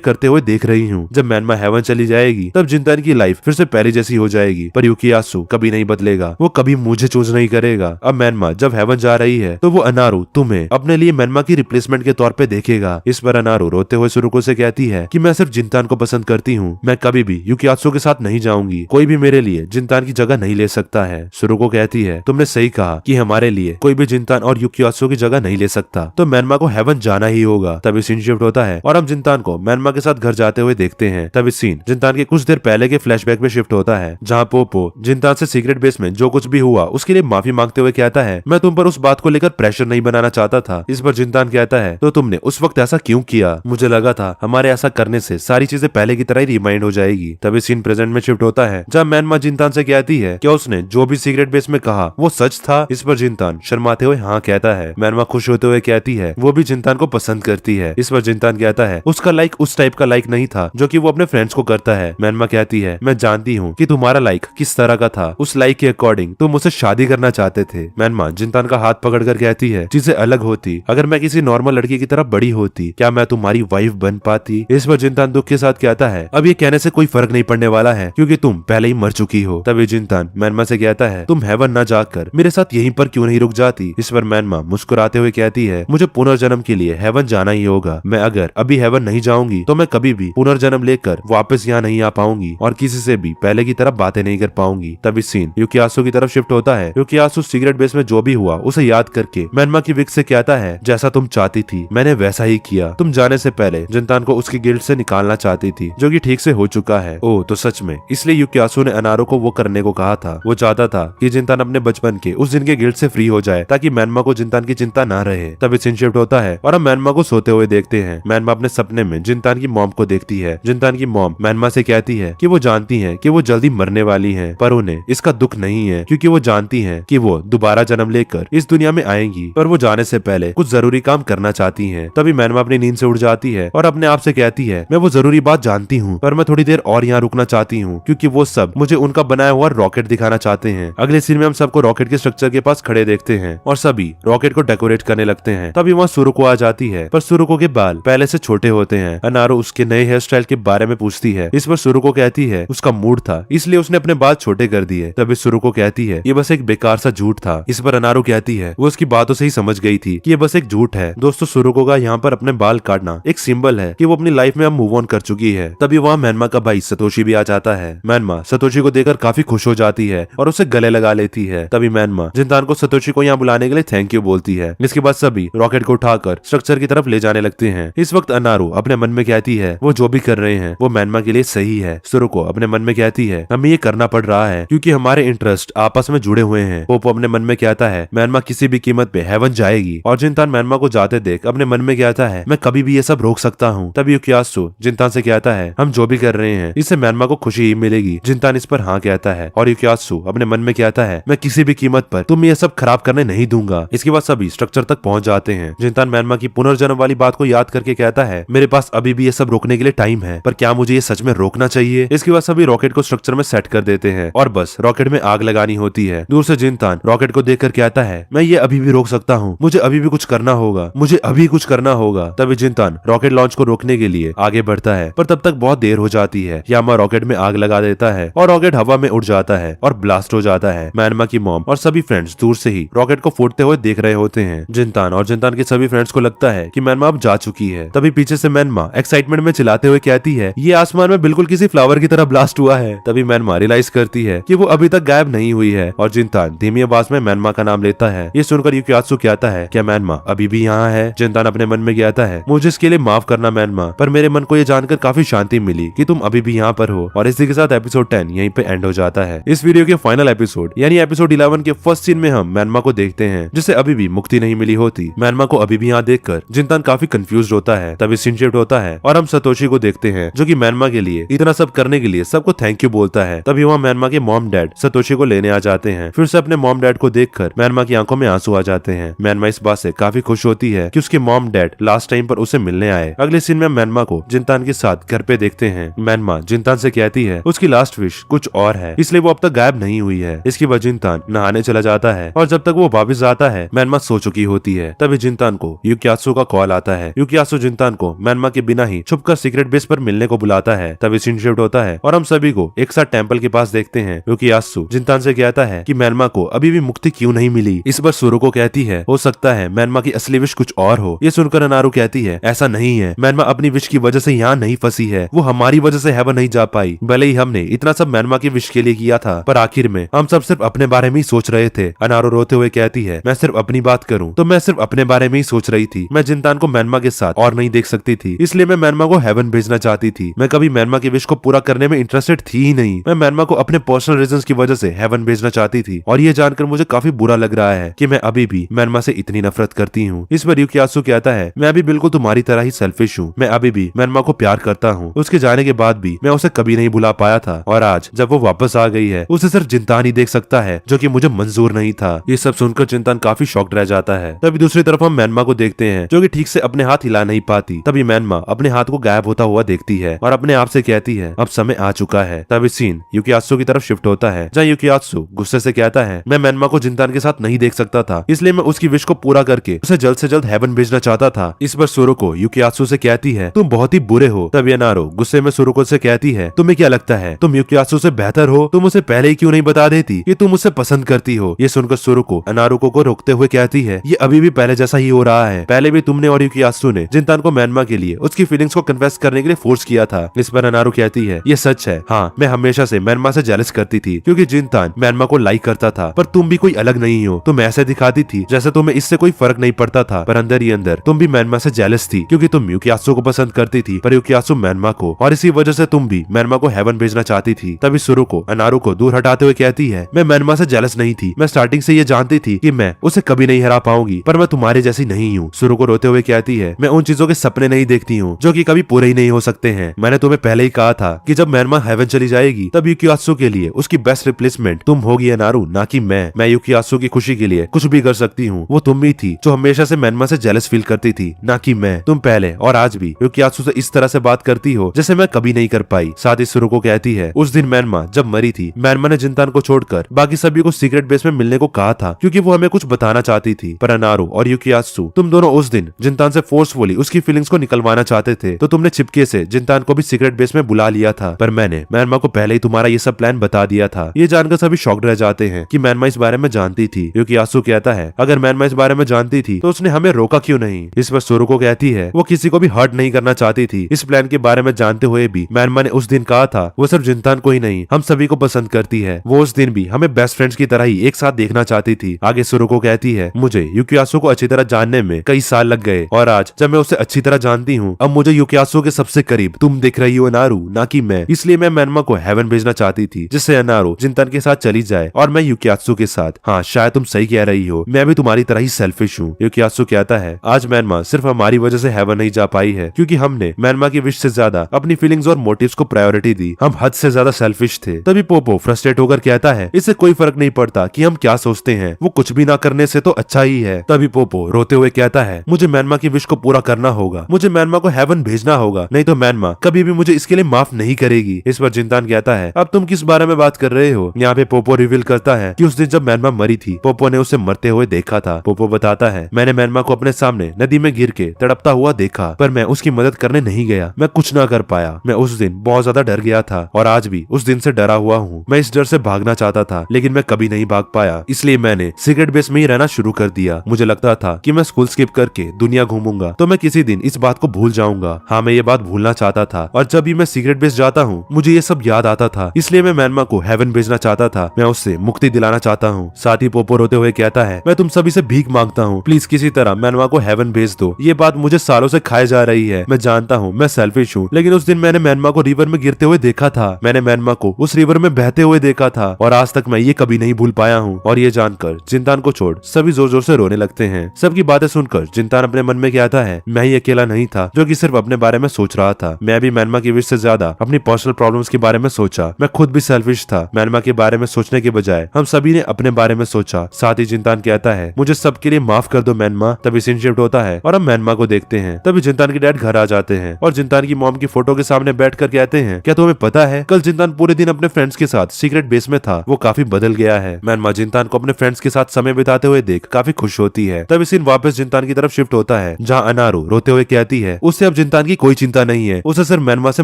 करते हुए देख रही हूँ। जब मैनमा हेवन चली जाएगी तब जिनतान की लाइफ फिर से पहले जैसी हो जाएगी, पर यूकियात्सु कभी नहीं बदलेगा, वो कभी मुझे चूज नहीं करेगा। अब मैनमा जब हेवन जा रही है तो वो अनारू तुम्हें अपने लिए मैनमा की रिप्लेसमेंट के तौर पे देखेगा। इस पर अनारू रोते हुए सुरुको से कहती है कि मैं सिर्फ जिनतान को पसंद करती हूँ, मैं कभी भी यूकियात्सु के साथ नहीं जाऊंगी, कोई भी मेरे लिए जिनतान की जगह नहीं ले सकता है। सुरुको कहती है, तुमने सही कहा कि हमारे लिए कोई भी जिनतान और यूकियात्सु की जगह नहीं ले सकता, तो मैनमा को हेवन जाना ही होगा। तभी सीन शिफ्ट होता है और हम जिनतान को मैनमा के साथ घर जाते हुए देखते हैं। तभी सीन जिनतान के कुछ देर पहले के फ्लैशबैक में शिफ्ट होता है जहाँ पोपो जिनतान से सीक्रेट बेस में जो कुछ भी हुआ उसके लिए माफी मांगते हुए कहता है, मैं तुम पर उस बात को लेकर प्रेशर नहीं बनाना चाहता था। इस पर जिनतान कहता है, तो तुमने उस वक्त ऐसा क्यों किया? मुझे लगा था हमारे ऐसा करने से सारी चीजें पहले की तरह ही रिमाइंड हो जाएगी। तभी सीन प्रेजेंट में शिफ्ट होता है जहाँ मैनमा जिनतान से कहती है, क्या उसने जो भी सीक्रेट बेस में कहा वो सच था? इस पर जिनतान शर्माते हुए हाँ कहता है। मैनमा खुश होते हुए कहती है वो भी जिनतान को पसंद करती है। इस पर जिनतान कहता है उसका लाइक उस टाइप का लाइक नहीं था जो कि वो अपने फ्रेंड्स को करता है। मैनमा कहती है, मैं जानती हूँ कि तुम्हारा लाइक किस तरह का था, उस लाइक के अकॉर्डिंग तुम मुझसे शादी करना चाहते थे। मैनमा जिनतान का हाथ पकड़कर कहती है, चीजें अलग होती, अगर मैं किसी नॉर्मल लड़की की तरह बड़ी होती क्या मैं तुम्हारी वाइफ बन पाती? इस पर जिनतान दुख के साथ कहता है, अब ये कहने से कोई फर्क नहीं पड़ने वाला है क्योंकि तुम पहले ही मर चुकी हो। तभी जिनतान मैनमा से कहता है, तुम हेवन न जाकर मेरे साथ यहीं पर क्यों नहीं रुक जाती? इस पर मैनमा मुस्कुराते हुए कहती है, मुझे पुनर्जन्म के लिए हेवन जाना ही होगा। मैं अगर अभी हेवन नहीं जाऊंगी तो मैं कभी भी पुनर्जन्म लेकर वापस यहाँ नहीं आ पाऊंगी और किसी से भी पहले की तरह बातें नहीं कर पाऊंगी। तभी सीन यूकियात्सु की तरफ शिफ्ट होता है। यूकियात्सु सिगरेट बेस में जो भी हुआ उसे याद करके मैनमा की विक से कहता है, जैसा तुम चाहती थी मैंने वैसा ही किया। तुम जाने से पहले जिनतान को उसकी गिल्ड से निकालना चाहती थी जो कि ठीक से हो चुका है। ओह तो सच में इसलिए यूकियात्सु ने अनारू को वो करने को कहा था। वो चाहता था कि जिनतान अपने बचपन के उस दिन के गिल्ड से फ्री हो जाए ताकि मैनमा को जिनतान की चिंता ना रहे। तभी सीन शिफ्ट होता है और हम मैनमा को सोते हुए देखते हैं। मैनमा अपने सपने में जिनतान की मॉम को देखती है। जिनतान की मॉम मैनमा से कहती है कि वो जानती है कि वो जल्दी मरने वाली है, पर उन्हें इसका दुख नहीं है क्योंकि वो जानती है कि वो दोबारा जन्म लेकर इस दुनिया में आएंगी, पर वो जाने से पहले कुछ जरूरी काम करना चाहती है। तभी मैनमा अपनी नींद से उठ जाती है और अपने आप से कहती है, मैं वो जरूरी बात जानती हूँ पर मैं थोड़ी देर और यहाँ रुकना चाहती हूँ क्योंकि वो सब मुझे उनका बनाया हुआ रॉकेट दिखाना चाहते हैं। अगले सीन में हम सबको रॉकेट के स्ट्रक्चर के पास खड़े देखते हैं और सभी रॉकेट को डेकोरेट करने लगते हैं। तभी वहाँ सुरुको आ जाती है, पर सुरुको के बाल पहले से छोटे होते हैं। अनारू उसके नए हेयर स्टाइल के बारे में पूछती है। इस पर सुरुको कहती है उसका मूड था इसलिए उसने अपने बाल छोटे कर दिए। तभी सुरुको कहती है ये बस एक बेकार सा झूठ था। इस पर अनारू कहती है वो उसकी बातों से ही समझ गई थी कि ये बस एक झूठ है। दोस्तों सुरुको का यहाँ पर अपने बाल काटना एक सिंबल है कि वो अपनी लाइफ में अब मूव ऑन कर चुकी है। तभी वहाँ मैनमा का भाई सतोशी भी आ जाता है। मैनमा सतोशी को देखकर काफी खुश हो जाती है और उसे गले लगा लेती है। तभी मैनमा जिनतान को सतोशी को यहाँ बुलाने के लिए थैंक यू बोलती है। इसके बाद सभी रॉकेट को उठाकर स्ट्रक्चर की तरफ ले जाने लगते हैं। इस वक्त अनारू अपने मन में कहती है वो जो भी कर रहे हैं वो मैनमा के लिए सही है। सुरुको अपने मन में कहती है हमें ये करना पड़ रहा है क्योंकि हमारे इंटरेस्ट आपस में जुड़े हुए हैं। पोपो अपने मन में कहता है मैनमा किसी भी कीमत पे हेवन जाएगी और जिनतान मैनमा को जाते देख अपने मन में कहता है मैं कभी भी ये सब रोक सकता हूँ। तभी युकियासु जिनतान से कहता है हम जो भी कर रहे हैं इससे मैनमा को खुशी ही मिलेगी। जिनतान इस पर हाँ कहता है और युकियासु अपने मन में कहता है मैं किसी भी कीमत पर तुम ये सब खराब करने नहीं दूंगा। इसके बाद सभी स्ट्रक्चर तक पहुंच जाते हैं। जिनतान मैनमा की पुनर्जन्म वाली बात को याद करके कहता है मेरे पास अभी भी ये सब रोकने के लिए टाइम है, पर क्या मुझे ये सच में रोकना चाहिए। इसके बाद सभी रॉकेट को स्ट्रक्चर में सेट कर देते हैं और बस रॉकेट में आग लगानी होती है। दूर से जिनतान रॉकेट को देखकर कहता है मैं ये अभी भी रोक सकता हूँ, मुझे अभी भी कुछ करना होगा, मुझे अभी कुछ करना होगा। तभी जिनतान रॉकेट लॉन्च को रोकने के लिए आगे बढ़ता है पर तब तक बहुत देर हो जाती है। यामा रॉकेट में आग लगा देता है और रॉकेट हवा में उड़ जाता है और ब्लास्ट हो जाता है। मैनमा की मॉम और सभी फ्रेंड्स दूर से ही रॉकेट को फूटते हुए देख रहे होते हैं। जिनतान और जिनतान के सभी फ्रेंड्स को लगता है कि मैनमा अब जा चुकी है। तभी पीछे से मैनमा एक्साइटमेंट में चिल्लाते हुए कहती है ये आसमान में बिल्कुल किसी फ्लावर की तरह ब्लास्ट हुआ है। तभी मैनमा रियलाइज करती है कि वो अभी तक गायब नहीं हुई है और जिनतान धीमी आवाज में मैनमा का नाम लेता है। ये सुनकर युकियात्सु कहता है क्या मैनमा अभी भी यहाँ है। जिनतान अपने मन में कहता है मुझे इसके लिए माफ करना मैनमा, पर मेरे मन को ये जानकर काफी शांति मिली कि तुम अभी भी यहाँ पर हो। और इसी के साथ एपिसोड 10 यहीं पे एंड हो जाता है। इस वीडियो के फाइनल एपिसोड यानी एपिसोड 11 के फर्स्ट सीन में हम मैनमा को देखते हैं जिसे अभी भी मुक्ति नहीं मिली होती। मैनमा को अभी भी यहाँ देखकर जिनतान काफी कंफ्यूज होता है। तभी सीन शिफ्ट होता है और हम सतोशी को देखते हैं जो कि मैनमा के लिए इतना सब करने के लिए सबको थैंक यू बोलता है। तभी वहाँ मैनमा के मॉम डैड सतोशी को लेने आ जाते हैं। फिर से अपने मॉम डैड को देखकर मैनमा की आंखों में आंसू आ जाते हैं। मैनमा इस बात से काफी खुश होती है कि उसके मॉम डैड लास्ट टाइम पर उसे मिलने आए। अगले सीन में मैनमा को जिनतान के साथ घर पे देखते हैं। मैनमा जिनतान से कहती है उसकी लास्ट विश कुछ और है इसलिए वो अब तक गायब नहीं हुई है। इसके बाद जिनतान नहाने चला जाता है और जब तक वो वापस आता है मैनमा सो चुकी होती है। तभी जिनतान को युकियात्सु का कॉल आता है। युकियात्सु जिनतान को मैनमा के बिना ही छुपकर सीक्रेट बेस पर मिलने को बुलाता है। तभी सीन शिफ्ट होता है और हम सभी को एक साथ टेंपल के पास देखते हैं। युकियात्सु जिनतान से कहता है कि मैनमा को अभी भी मुक्ति क्यों नहीं मिली। इस पर सुरुको कहती है हो सकता है मैनमा की असली विश कुछ और हो। ये सुनकर अनारू कहती है ऐसा नहीं है, मैनमा अपनी विश की वजह से यहाँ नहीं फंसी है, वो हमारी वजह से हेवन नहीं जा पाई। भले ही हमने इतना सब मैनमा की विश के लिए किया था पर आखिर में हम सब सिर्फ अपने बारे में ही सोच रहे थे। अनारू रोते हुए कहती है मैं सिर्फ अपनी बात करूं तो मैं सिर्फ अपने बारे में ही सोच रही थी। मैं जिनतान को मैनमा के साथ और नहीं देख सकती थी इसलिए मैं मैनमा को हेवन भेजना चाहती थी। मैं कभी मैनमा की विश को पूरा करने में इंटरेस्टेड थी ही नहीं। मैं मैनमा को अपने पर्सनल रीजंस की वजह से हेवन भेजना चाहती थी और ये जानकर मुझे काफी बुरा लग रहा है कि मैं अभी भी मैनमा से इतनी नफरत करती हूँ। इस पर युकियात्सु कहता है मैं अभी बिल्कुल तुम्हारी तरह ही सेल्फिश हूँ। मैं अभी भी मैनमा को प्यार करता हूँ। उसके जाने के बाद भी मैं उसे कभी नहीं भुला पाया था और आज जब वो वापस आ गई है उसे सिर्फ जिनतान ही देख सकता है जो कि मुझे मंजूर नहीं था। ये सब सुनकर जिनतान काफी शॉक्ड रह जाता है। तभी दूसरी तरफ हम मैनमा को देखते हैं जो कि ठीक से अपने हाथ हिला नहीं पाती। तभी मैनमा अपने हाथ को गायब होता हुआ देखती है और अपने आप से कहती है अब समय आ चुका है। तभी सीन युकियात्सु की तरफ शिफ्ट होता है जहाँ युकियात्सु गुस्से से कहता है मैं मैनमा को जिनतान के साथ नहीं देख सकता था इसलिए मैं उसकी विश को पूरा करके उसे जल्द से जल्द हेवन भेजना चाहता था। इस पर सुरुको युकियात्सु से कहती है तुम बहुत ही बुरे हो। तभी अनारू गुस्से में सुरुको से कहती है तुम्हें क्या लगता है तुम युकियात्सु से बेहतर हो, तुम उसे पहले ही क्यों नहीं बता देती कि तुम उसे पसंद करती हो। ये सुनकर सुरुको अनारुको को रोकते हुए कहती है ये अभी भी पहले जैसा ही हो रहा है। पहले भी तुमने और युकियात्सु ने जिनतान को मैनमा के लिए उसकी फीलिंग्स को कन्फेस करने के लिए फोर्स किया था। इस पर अनारू कहती है ये सच है, हाँ मैं हमेशा से मैनमा से जेलस करती थी क्योंकि जिनतान मैनमा को लाइक करता था, पर तुम भी कोई अलग नहीं हो। तुम ऐसे दिखाती थी जैसे तुम्हें इससे कोई फर्क नहीं पड़ता था, पर अंदर ही अंदर तुम भी मैनमा से जेलस थी क्योंकि तुम युकियात्सु को पसंद करती थी पर युकियात्सु मैनमा को, और इसी वजह से तुम भी मैनमा को हेवन भेजना चाहती थी। तभी सुरुको अनारू को दूर हटाते हुए कहती है मैं मैनमा से जेलस नहीं थी, मैं स्टार्टिंग से ये जानती थी कि मैं उसे कभी नहीं हरा पाऊंगी, पर मैं तुम्हारे जैसी नहीं हूँ। सुरुको रोते हुए कहती है मैं उन चीजों के सपने नहीं देखती हूँ जो कि कभी पूरे ही नहीं हो सकते हैं। मैंने तुम्हें पहले ही कहा था कि जब मैनमा हेवन चली जाएगी तब युकियात्सु के लिए उसकी बेस्ट रिप्लेसमेंट तुम होगी अनारू, ना कि मैं युकियात्सु की खुशी के लिए कुछ भी कर सकती हूँ। वो तुम ही थी जो हमेशा से मैनमा से जेलस फील करती थी, ना कि मैं। तुम पहले और आज भी युकियात्सु से इस तरह से बात करती हो जैसे मैं कभी नहीं कर पाई। साथ ही सुरुको कहती है उस दिन मैनमा जब मरी थी मैनमा ने जिनतान को छोड़कर बाकी सभी को सीक्रेट बेस में मिलने को कहा था क्योंकि वो हमें कुछ बताना चाहती थी, पर अनारू और युकियात्सु तुम दोनों उस दिन जिनतान से फोर्सफुली उसकी फीलिंग्स को निकलवाना चाहते थे, तो तुमने चिपके से जिनतान को भी सीक्रेट बेस में बुला लिया था, पर मैंने मैनमा को पहले ही तुम्हारा ये सब प्लान बता दिया था। ये जानकर सभी शॉक्ड रह जाते हैं कि मैनमा इस बारे में जानती थी। युकियात्सु कहता है अगर मैनमा इस बारे में जानती थी तो उसने हमें रोका मौका क्यों नहीं। इस पर सुरुको कहती है वो किसी को भी हर्ट नहीं करना चाहती थी। इस प्लान के बारे में जानते हुए भी मैनमा ने उस दिन कहा था वो सिर्फ जिनतान को ही नहीं हम सभी को पसंद करती है। वो उस दिन भी हमें बेस्ट फ्रेंड्स की तरह ही एक साथ देखना चाहती थी। आगे सुरुको कहती है मुझे युकियासु को अच्छी तरह जानने में कई साल लग गए और आज जब मैं उसे अच्छी तरह जानती हूँ अब मुझे युकियासु के सबसे करीब तुम दिख रही हो अनारू, ना कि मैं। इसलिए मैं मैनमा को हेवन भेजना चाहती थी जिससे अनारू जिनतान के साथ चली जाए और मैं युकियासु के साथ। हाँ शायद तुम सही कह रही हो, मैं भी तुम्हारी तरह ही सेल्फिश हूँ। युकियासु कहता है आज मैनमा सिर्फ हमारी वजह से हेवन नहीं जा पाई है क्योंकि हमने मैनमा की विश से ज्यादा अपनी फीलिंग्स और मोटिव्स को प्रायोरिटी दी। हम हद से ज्यादा सेल्फिश थे। तभी पोपो फ्रस्ट्रेट होकर कहता है इससे कोई फर्क नहीं पड़ता कि हम क्या सोचते हैं, वो कुछ भी ना करने से तो अच्छा ही है। तभी पोपो रोते हुए कहता है मुझे मैनमा की विश को पूरा करना होगा, मुझे मैनमा को हेवन भेजना होगा, नहीं तो मैनमा कभी भी मुझे इसके लिए माफ नहीं करेगी। इस पर जिनतान कहता है अब तुम किस बारे में बात कर रहे हो। यहाँ पे पोपो रिवील करता है कि उस दिन जब मैनमा मरी थी पोपो ने उसे मरते हुए देखा था। पोपो बताता है मैंने मैनमा को अपने सामने नदी में गिर के तड़पता हुआ देखा पर मैं उसकी मदद करने नहीं गया, मैं कुछ ना कर पाया। मैं उस दिन बहुत ज्यादा डर गया था और आज भी उस दिन से डरा हुआ हूँ। मैं इस डर से भागना चाहता था लेकिन मैं कभी नहीं भाग पाया, इसलिए मैंने सीक्रेट बेस में ही रहना शुरू कर दिया। मुझे लगता था कि मैं स्कूल स्किप करके दुनिया घूमूंगा तो मैं किसी दिन इस बात को भूल जाऊंगा। हाँ मैं ये बात भूलना चाहता था और जब भी मैं सीक्रेट बेस जाता हूँ मुझे ये सब याद आता था, इसलिए मैं मैनमा को हेवन भेजना चाहता था। मैं उससे मुक्ति दिलाना चाहता हूँ। साथ ही पोपो रोते हुए कहता है मैं तुम सभी से भीख मांगता हूँ, प्लीज किसी तरह मैनमा को हेवन भेज दो। ये बात मुझे सालों से खाए जा रही है। मैं जानता हूँ मैं सेल्फिश हूँ लेकिन उस दिन मैंने मैनमा को रिवर में गिरते हुए देखा था, मैंने मैनमा को उस रिवर में बहते हुए देखा था और आज तक मैं ये कभी नहीं भूल पाया हूँ। और ये जानकर जिनतान को छोड़ सभी जोर जोर से रोने लगते हैं। सबकी बातें सुनकर जिनतान अपने मन में कहता है मैं ही अकेला नहीं था जो कि सिर्फ अपने बारे में सोच रहा था। मैं भी मैनमा की विश से ज्यादा अपनी पर्सनल प्रॉब्लम्स के बारे में सोचा। मैं खुद भी सेल्फिश था। मैनमा के बारे में सोचने के बजाय हम सभी ने अपने बारे में सोचा। साथ ही जिनतान कहता है मुझे सबके लिए माफ कर दो मैनमा। तभी सीन शिफ्ट होता है और हम मैनमा को देखते हैं। तभी जिनतान के डैड घर आ जाते हैं और जिनतान की मॉम की फोटो के सामने बैठकर कहते हैं क्या तुम्हें पता है कल जिनतान पूरे दिन अपने फ्रेंड्स के साथ सीक्रेट बेस में था, वो काफी बदल गया है। मैनमा जिनतान को अपने फ्रेंड्स के साथ समय बिताते हुए देख काफी खुश होती है। तभी सीन वापस जिनतान की तरफ शिफ्ट होता है जहाँ अनारू रोते हुए कहती है उससे अब जिनतान की कोई चिंता नहीं है, उसे सिर्फ मैनमा से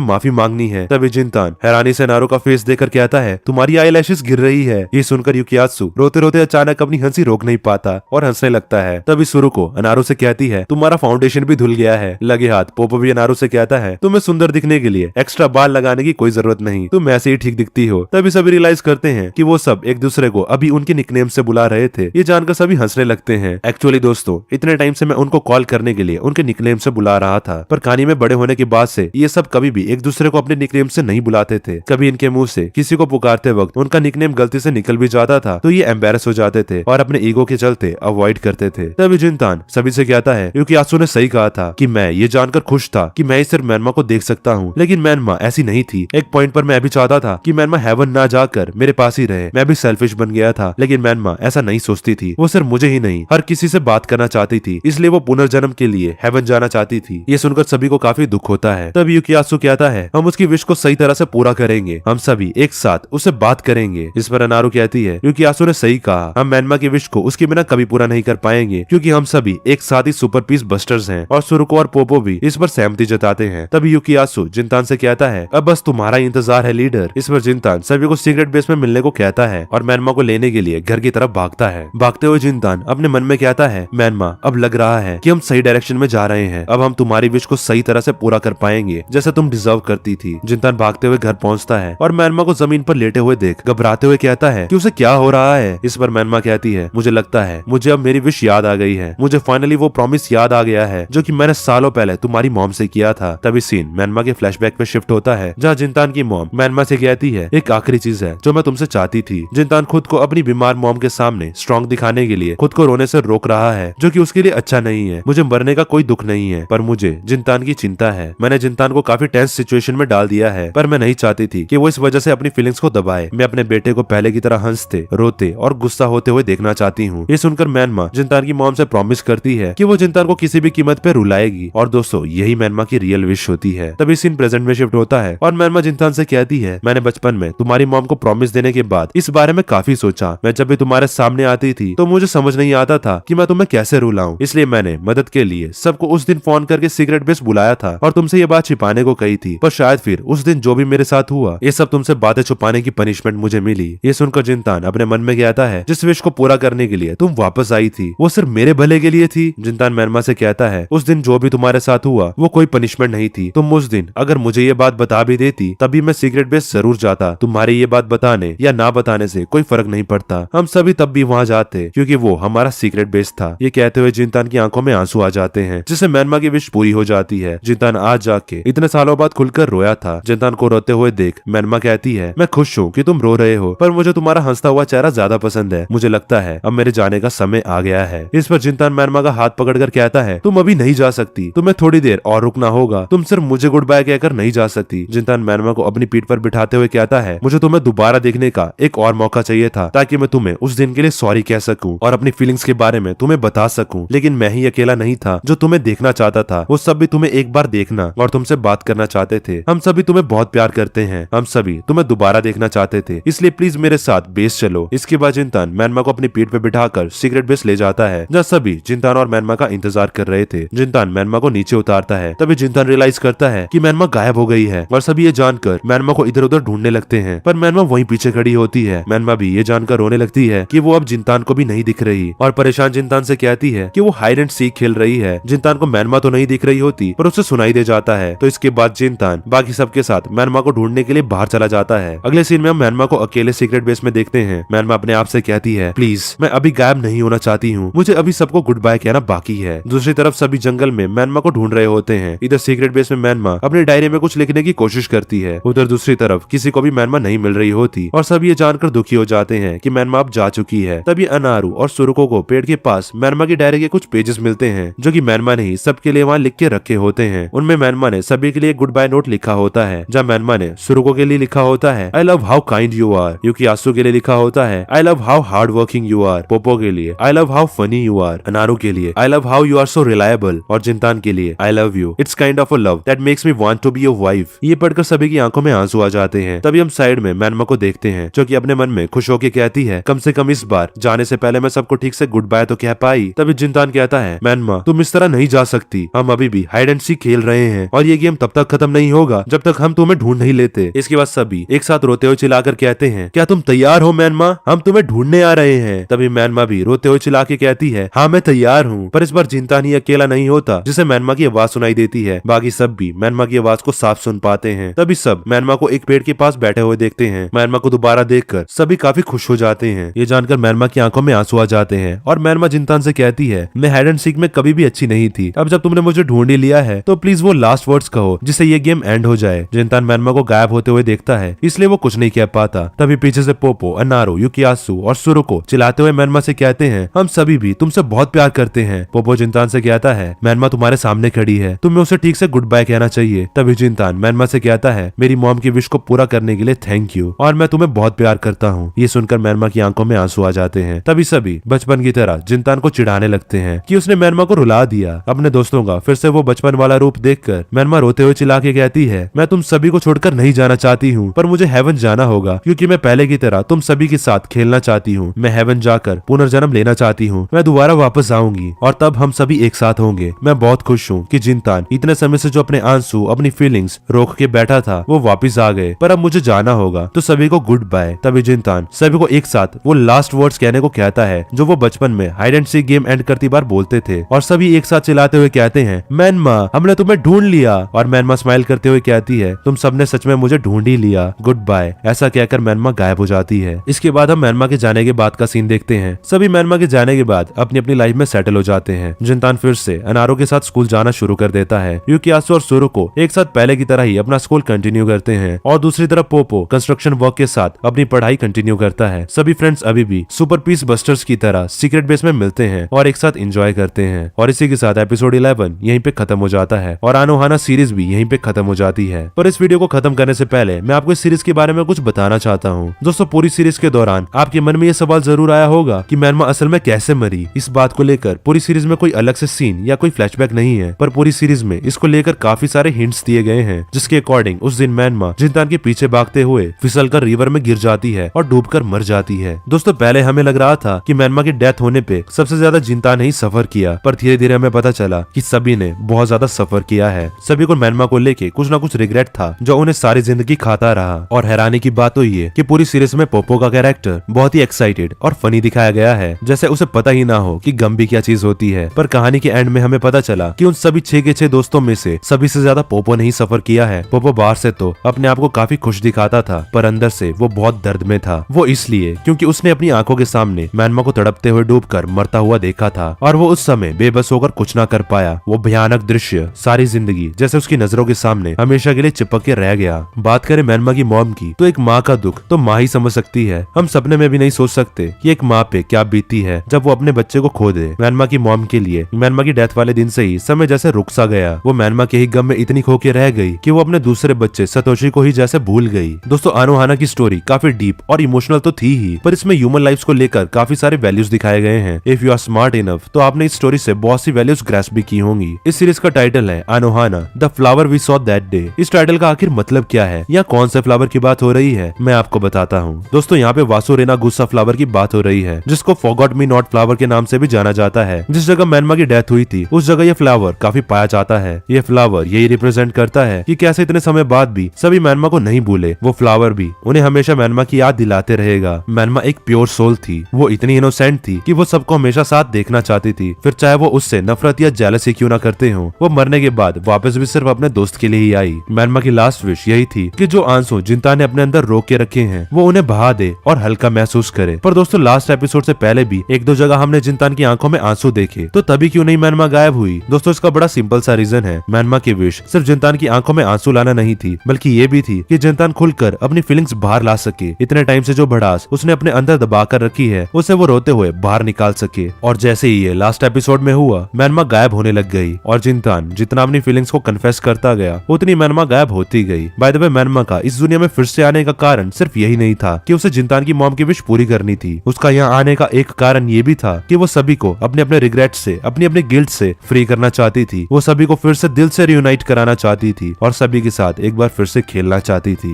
माफी मांगनी है। तभी जिनतान हैरानी से अनारू का फेस देखकर कहता है तुम्हारी आईलैशेस गिर रही है। ये सुनकर युकियात्सु रोते रोते अचानक अपनी हंसी रोक नहीं पाता और हंसने लगता है। तभी सुरुको अनारू से कहती है तुम्हारा फाउंडेशन भी धुल गया है। लगे हाथ पोपो भी अनारू से कहता है तुम्हें सुंदर दिखने के लिए एक्स्ट्रा बाल लगाने की कोई जरूरत नहीं, तुम ऐसे ही ठीक दिखती हो। तभी सभी रियलाइज करते हैं कि वो सब एक दूसरे को अभी उनके निकनेम से बुला रहे थे। ये जानकर सभी हंसने लगते हैं। एक्चुअली दोस्तों इतने टाइम से मैं उनको कॉल करने के लिए उनके निकनेम से बुला रहा था, पर कहानी में बड़े होने के बाद से ये सब कभी भी एक दूसरे को अपने निकनेम से नहीं बुलाते थे। कभी इनके मुंह से किसी को पुकारते वक्त उनका निकनेम गलती से निकल भी जाता था तो ये एम्बेरस हो जाते थे और अपने ईगो के चलते अवॉइड करते थे। तभी जिनतान सभी से कहता है क्योंकि आसू ने सही कहा था कि मैं ये जानकर खुश था कि मैं सिर्फ मैनमा को देख सकता हूँ, लेकिन मैनमा ऐसी नहीं थी। एक पॉइंट पर मैं भी चाहता था कि मैनमा हेवन ना जाकर मेरे पास ही रहे। मैं भी सेल्फिश बन गया था, लेकिन मैनमा ऐसा नहीं सोचती थी। वो सिर्फ मुझे ही नहीं हर किसी से बात करना चाहती थी, इसलिए वो पुनर्जन्म के लिए हेवन जाना चाहती थी। ये सुनकर सभी को काफी दुख होता है। तब युकियात्सु कहता है हम उसकी विश को सही तरह से पूरा करेंगे, हम सभी एक साथ उससे बात करेंगे। इस पर अनारू कहती है युकियात्सु ने सही कहा, हम मैनमा की विश को उसके बिना कभी पूरा नहीं कर पाएंगे क्योंकि हम सभी एक साथ ही सुपर पीस बस्टर्स हैं। और सुरुको और पोपो भी इस पर सहमति जताते हैं। तभी युकियात्सु जिनतान से कहता है अब बस तुम्हारा इंतजार है लीडर। इस पर जिनतान सभी को सीक्रेट बेस में मिलने को कहता है और मैनमा को लेने के लिए घर की तरफ भागता है। भागते हुए जिनतान अपने मन में कहता है मैनमा अब लग रहा है कि हम सही डायरेक्शन में जा रहे हैं, अब हम तुम्हारी विश को सही तरह से पूरा कर पाएंगे जैसे तुम डिजर्व करती थी। जिनतान भागते हुए घर पहुंचता है और मैनमा को जमीन पर लेटे हुए देख घबराते हुए कहता है कि उसे क्या हो रहा है। इस पर मैनमा कहती है मुझे लगता है मुझे अब मेरी विश याद आ गई है, मुझे फाइनली वो प्रॉमिस याद आ गया है जो कि मैंने सालों पहले तुम्हारी मॉम से किया था। तभी सीन मैनमा के फ्लैशबैक पे शिफ्ट होता है जहाँ जिनतान की मॉम मैनमा से कहती है एक आखिरी चीज है जो मैं तुमसे चाहती थी। जिनतान खुद को अपनी बीमार मॉम के सामने स्ट्रॉन्ग दिखाने के लिए खुद को रोने से रोक रहा है जो कि उसके लिए अच्छा नहीं है। मुझे मरने का कोई दुख नहीं है, पर मुझे जिनतान की चिंता है। मैंने जिनतान को काफी टेंस सिचुएशन में डाल दिया है, पर मैं नहीं चाहती थी कि वो इस वजह से अपनी फीलिंग्स को दबाए। मैं अपने बेटे को पहले की तरह हंसते, रोते और गुस्सा होते हुए देखना चाहती हूँ। ये सुनकर मैनमा जिनतान की मॉम से प्रॉमिस करती है कि वो जिनतान को किसी भी कीमत पे रुलाएगी। और दोस्तों यही मैनमा की रियल विश होती है। तभी सीन प्रेजेंट में शिफ्ट होता है और मैनमा जिनतान से कहती है मैंने बचपन में तुम्हारी मॉम को प्रॉमिस देने के बाद इस बारे में काफी सोचा। मैं जब भी तुम्हारे सामने आती थी तो मुझे समझ नहीं आता था कि मैं तुम्हें कैसे रुलाऊं, इसलिए मैंने मदद के लिए सबको उस दिन फोन करके सीक्रेट बेस बुलाया था और तुमसे ये बात छिपाने को कही थी। पर शायद फिर उस दिन जो भी मेरे साथ हुआ ये सब तुमसे बातें छुपाने की पनिशमेंट मुझे मिली। ये सुनकर जिनतान अपने मन में कहता है जिस विश को पूरा करने के लिए तुम वापस आई थी वो सिर्फ मेरे भले के लिए थी। थी? जिनतान मैनमा से कहता है उस दिन जो भी तुम्हारे साथ हुआ वो कोई पनिशमेंट नहीं थी। तुम उस दिन अगर मुझे ये बात बता भी देती तभी मैं सीक्रेट बेस जरूर जाता। तुम्हारी ये बात बताने या ना बताने से कोई फर्क नहीं पड़ता। हम सभी तब भी वहाँ जाते क्योंकि वो हमारा सीक्रेट बेस था। ये कहते हुए जिनतान की आंखों में आंसू आ जाते हैं जिससे मैनमा की विश पूरी हो जाती है। जिनतान आज जाके इतने सालों बाद खुलकर रोया था। जिनतान को रोते हुए देख मैनमा कहती है मैं खुश हूँ कि तुम रो रहे हो, पर मुझे तुम्हारा हंसता हुआ चेहरा ज्यादा पसंद है। मुझे लगता है अब मेरे जाने का समय आ गया है। इस पर जिनतान मैनमा का हाथ पकड़कर कहता है तुम अभी नहीं जा सकती, तुम्हें थोड़ी देर और रुकना होगा। तुम सिर्फ मुझे गुड बाय कहकर नहीं जा सकती। जिनतान मैनमा को अपनी पीठ पर बिठाते हुए कहता है मुझे तुम्हें दोबारा देखने का एक और मौका चाहिए था ताकि मैं तुम्हें उस दिन के लिए सॉरी कह सकूं और अपनी फीलिंग्स के बारे में तुम्हें बता सकूं। लेकिन मैं ही अकेला नहीं था जो तुम्हें देखना चाहता था। वो सब भी तुम्हें एक बार देखना और तुमसे बात करना चाहते थे। हम सभी तुम्हें बहुत प्यार करते हैं। हम सभी तुम्हें दोबारा देखना चाहते थे, इसलिए प्लीज मेरे साथ बेस चलो। इसके बाद जिनतान मैनमा को अपनी पीठ पे बिठाकर सीक्रेट बेस ले जाता है जहाँ सभी जिनतान और मैनमा का इंतजार कर रहे थे। जिनतान मैनमा को नीचे उतारता है। तभी जिनतान रियलाइज करता है कि मैनमा गायब हो गई है और सभी ये जानकर मैनमा को इधर उधर ढूंढने लगते हैं, पर मैनमा वहीं पीछे खड़ी होती है। मैनमा भी ये जानकर रोने लगती है कि वो अब जिनतान को भी नहीं दिख रही और परेशान जिनतान से कहती है कि वो हाइड एंड सीक खेल रही है। जिनतान को मैनमा तो नहीं दिख रही होती पर उसे सुनाई दे जाता है। तो इसके बाद जिनतान बाकी सबके साथ मैनमा को ढूंढने के लिए बाहर चला जाता है। अगले सीन में हम मैनमा को अकेले सीक्रेट बेस में देखते हैं। मैनमा अपने आप से कहती है प्लीज मैं अभी गायब नहीं होना चाहती हूँ, मुझे अभी सबको गुड बाय कहना बाकी है। दूसरी तरफ सभी जंगल में मैनमा को ढूंढ रहे होते हैं। इधर सीक्रेट बेस में मैनमा अपनी डायरी में कुछ लिखने की कोशिश करती है। उधर दूसरी तरफ किसी को भी मैनमा नहीं मिल रही होती और सब ये जानकर दुखी हो जाते हैं कि मैनमा अब जा चुकी है। तभी अनारू और सुरुको को पेड़ के पास मैनमा की डायरी के कुछ पेजेस मिलते हैं जो कि मैनमा ने ही सबके लिए वहाँ लिख के रखे होते हैं। उनमें मैनमा ने सभी के लिए गुड बाय नोट लिखा होता है जहाँ मैनमा ने सुरुको के लिए लिखा होता है I love how kind you are. Yukiatsu के लिए लिखा होता है I love how hard working you are. Poppo के लिए I love how funny you are. Anaru के लिए I love how you are so reliable और जिनतान के लिए I love you, it's kind of a love that makes me want to be your wife. ये पढ़कर सभी की आंखों में आंसू आ जाते हैं। तभी हम साइड में मैनमा को देखते हैं जो कि अपने मन में खुश होकर कहती है कम से कम इस बार जाने से पहले मैं सबको ठीक से गुड बाय तो कह पाई। तभी जिनतान कहता है मैनमा तुम इस तरह नहीं जा सकती, हम अभी भी हाइड एंड सीक खेल रहे हैं और ये गेम तब तक खत्म नहीं होगा जब तक हम तुम्हें ढूंढ नहीं लेते। इसके बाद सभी एक साथ रोते हुए चिल्लाकर कहते हैं क्या तुम तैयार हो मैनमा, हम तुम्हें ढूंढने आ रहे हैं। तभी मैनमा भी रोते हुए चिल्ला के कहती है हाँ मैं तैयार हूँ। पर इस बार जिनतान ही अकेला नहीं होता जिसे मैनमा की आवाज सुनाई देती है। बाकी सब भी मैनमा की आवाज को साफ सुन पाते हैं। तभी सब मैनमा को एक पेड़ के पास बैठे हुए देखते हैं। मैनमा को दोबारा देखकर सभी काफी खुश हो जाते हैं। ये जानकर मैनमा की आंखों में आंसू आ जाते हैं और मैनमा जिनतान से कहती है मैं हाइड एंड सीक में कभी भी अच्छी नहीं थी, अब जब तुमने मुझे ढूंढ ही लिया है तो प्लीज वो लास्ट वर्ड्स कहो जिससे ये गेम एंड हो जाए। जिनतान मैनमा को गायब होते हुए देखता है इसलिए वो कुछ नहीं कह पाता। तभी पीछे से पोपो, अनारू, युकियासु और सुरुको चिल्लाते हुए मैनमा से कहते हैं हम सभी भी तुमसे बहुत प्यार करते हैं। पोपो जिनतान से कहता है मैनमा तुम्हारे सामने खड़ी है, तुम्हें उसे ठीक से गुड बाय कहना चाहिए। तभी जिनतान मैनमा से कहता है मेरी मॉम की विश को पूरा करने के लिए थैंक यू और मैं तुम्हें बहुत प्यार करता हूँ। ये सुनकर मैनमा की आंखों में आंसू आ जाते हैं। तभी सभी बचपन की तरह जिनतान को चिढ़ाने लगते हैं कि उसने मैनमा को रुला दिया। अपने दोस्तों का फिर से वो बचपन वाला रूप देखकर मैनमा रोते हुए चिल्ला के कहती है मैं तुम सभी को छोड़कर नहीं जाना चाहती हूँ, पर मुझे हेवन जाना होगा क्योंकि मैं पहले की तरह तुम सभी के साथ खेलना चाहती हूँ। मैं हेवन जाकर पुनर्जन्म लेना चाहती हूँ। मैं दोबारा वापस आऊंगी और तब हम सभी एक साथ होंगे। मैं बहुत खुश हूँ कि जिनतान इतने समय से जो अपने आंसू, अपनी फीलिंग्स रोक के बैठा था वो वापस आ गए, पर अब मुझे जाना होगा तो सभी को गुड बाय। तभी जिनतान सभी को एक साथ वो लास्ट वर्ड्स कहने को कहता है जो वो बचपन में hide and seek game and करती बार बोलते थे और सभी एक साथ चिल्लाते हुए कहते हैं मैनमा हमने तुम्हें ढूंढ लिया। और मैनमा स्माइल करते हुए कहती है तुम सबने सच में मुझे ढूंढ ही लिया, गुड बाय। ऐसा कहकर मैनमा गायब हो जाती है। इसके बाद हम मैनमा के जाने के बाद का सीन देखते हैं। सभी मैनमा के जाने के बाद अपनी अपनी लाइफ में सेटल हो जाते हैं। जिनतान फिर से अनारो के साथ स्कूल जाना शुरू कर देता है। युकियासु और सुरुको एक साथ पहले की तरह ही अपना स्कूल कंटिन्यू करते हैं और दूसरी तरफ पोपो कंस्ट्रक्शन वर्क के साथ अपनी पढ़ाई कंटिन्यू करता है। सभी फ्रेंड्स अभी भी सुपर पीस बस्टर्स की तरह सीक्रेट बेस में मिलते हैं और एक साथ एंजॉय करते हैं। और इसी के साथ एपिसोड 11 यहीं पे खत्म हो जाता है और आनोहाना सीरीज भी यहीं पे खत्म हो जाती है। पर इस वीडियो को खत्म करने से पहले मैं आपको इस सीरीज के बारे में कुछ बताना चाहता हूँ। दोस्तों पूरी सीरीज के दौरान आपके मन में ये सवाल जरूर आया होगा कि मैनमा असल में कैसे मरी। इस बात को लेकर पूरी सीरीज में कोई अलग से सीन या कोई फ्लैशबैक नहीं है, पर पूरी सीरीज में इसको लेकर काफी सारे हिंट्स दिए गए हैं जिसके अकॉर्डिंग उस दिन मैनमा जिनतान के पीछे भागते हुए फिसलकर रिवर में गिर जाती है और डूबकर मर जाती है। दोस्तों पहले हमें लग रहा था कि मैनमा की डेथ होने पे सबसे ज्यादा जिनतान ही सफर किया, पर धीरे धीरे हमें पता चला कि सभी ने बहुत ज्यादा सफर किया है। सभी को मैनमा को लेके कुछ ना कुछ रिग्रेट था जो उन्हें सारी जिंदगी खाता रहा। और हैरानी की बात तो ये कि पूरी सीरीज में पोपो का कैरेक्टर बहुत ही एक्साइटेड और फनी दिखाया गया है, जैसे उसे पता ही ना हो कि गम भी क्या चीज चीज होती है। पर कहानी के एंड में हमें पता चला कि उन सभी 6 के 6 दोस्तों में से सभी से ज्यादा पोपो ने ही सफर किया है। पोपो बाहर से तो अपने आप को काफी खुश दिखाता था, पर अंदर से वो बहुत दर्द में था। वो इसलिए क्योंकि उसने अपनी आंखों के सामने म्यांमा को तड़पते हुए डूबकर मरता हुआ देखा था और वो उस समय बेबस होकर कुछ ना कर पाया। वो भयानक दृश्य सारी जिंदगी जैसे उसकी नजरों के सामने हमेशा के लिए चिपक के रह गया। बात करें म्यांमा की मॉम की, तो एक माँ का दुख तो माँ ही समझ सकती है। हम सपने में भी नहीं सोच सकते कि एक माँ पे क्या बीती है जब वो अपने बच्चे को खो दे। म्यांमा की मॉम के लिए म्यांमा की डेथ वाले दिन से ही समय जैसे रुक सा गया। वो म्यांमा के ही गम में इतनी खो के रह गई कि वो अपने दूसरे बच्चे सतोशी को ही जैसे भूल गई। दोस्तों, अनोहाना की स्टोरी काफी डीप और इमोशनल तो थी ही, पर इसमें ह्यूमन लाइफ्स को लेकर काफी सारे वैल्यूज दिखाए गए हैं। If you are smart enough तो आपने इस स्टोरी से बहुत सी वैल्यूज ग्रैस्प भी की होंगी। इस सीरीज का टाइटल है Anohana the flower we saw that day. इस टाइटल का आखिर मतलब क्या है या कौन से फ्लावर की बात हो रही है, मैं आपको बताता हूँ। दोस्तों, यहाँ पे वासुरेना गुस्सा फ्लावर की बात हो रही है, जिसको फॉरगॉट मी नॉट फ्लावर के नाम से भी जाना जाता है। जिस जगह म्यांमा की डेथ हुई थी उस जगह ये फ्लावर काफी पाया जाता है। ये फ्लावर यही रिप्रेजेंट करता है कि कैसे इतने समय बाद भी सभी म्यांमा को नहीं भूले। वो फ्लावर भी उन्हें हमेशा म्यांमा की याद दिलाते रहेगा। म्यांमा एक प्योर सोल थी। वो इतनी इनोसेंट थी कि वो सबको हमेशा साथ देखना चाहती थी, फिर चाहे वो उससे नफरत या जेलसी क्यों ना करते हो। वो मरने के बाद वापस भी सिर्फ अपने दोस्त के लिए ही आई। म्यांमा की लास्ट विश यही थी कि जो आंसू जिंता ने अपने अंदर रोक के रखे हैं वो उन्हें बहा दे और हल्का महसूस करे। पर दोस्तों, लास्ट एपिसोड से पहले भी एक दो जगह हमने जिंतान की आंखों में आंसू देखे, तो तभी क्यों नहीं म्यांमा गायब हुई? दोस्तों, इसका बड़ा सिंपल सा रीजन है। म्यांमा की विश सिर्फ जिंतान की आंखों में आंसू लाना नहीं थी, बल्कि ये भी थी कि जिंतान खुलकर अपनी फीलिंग्स बाहर ला सके। इतने टाइम से जो भड़ास उसने अपने अंदर दबा कर रखी है उसे वो रोते हुए बाहर निकाल सके। और जैसे ही ये लास्ट एपिसोड में हुआ, म्यांमा गायब होने लग गई और जिंतान जितना अपनी फीलिंग्स को कन्फेस करता गया उतनी म्यांमा गायब होती गई। बाय द वे, म्यांमा का इस दुनिया में फिर से आने का कारण सिर्फ यही नहीं था कि उसे जिंतान की मॉम की विश पूरी करनी थी। उसका यहाँ आने का एक कारण ये भी था कि वो सभी को अपने अपने रिग्रेट से, अपनी अपनी गिल्ट से फ्री करना चाहती थी। वो सभी को फिर से दिल से रियूनाइट कराना चाहती थी और सभी के साथ एक बार फिर से खेलना चाहती थी।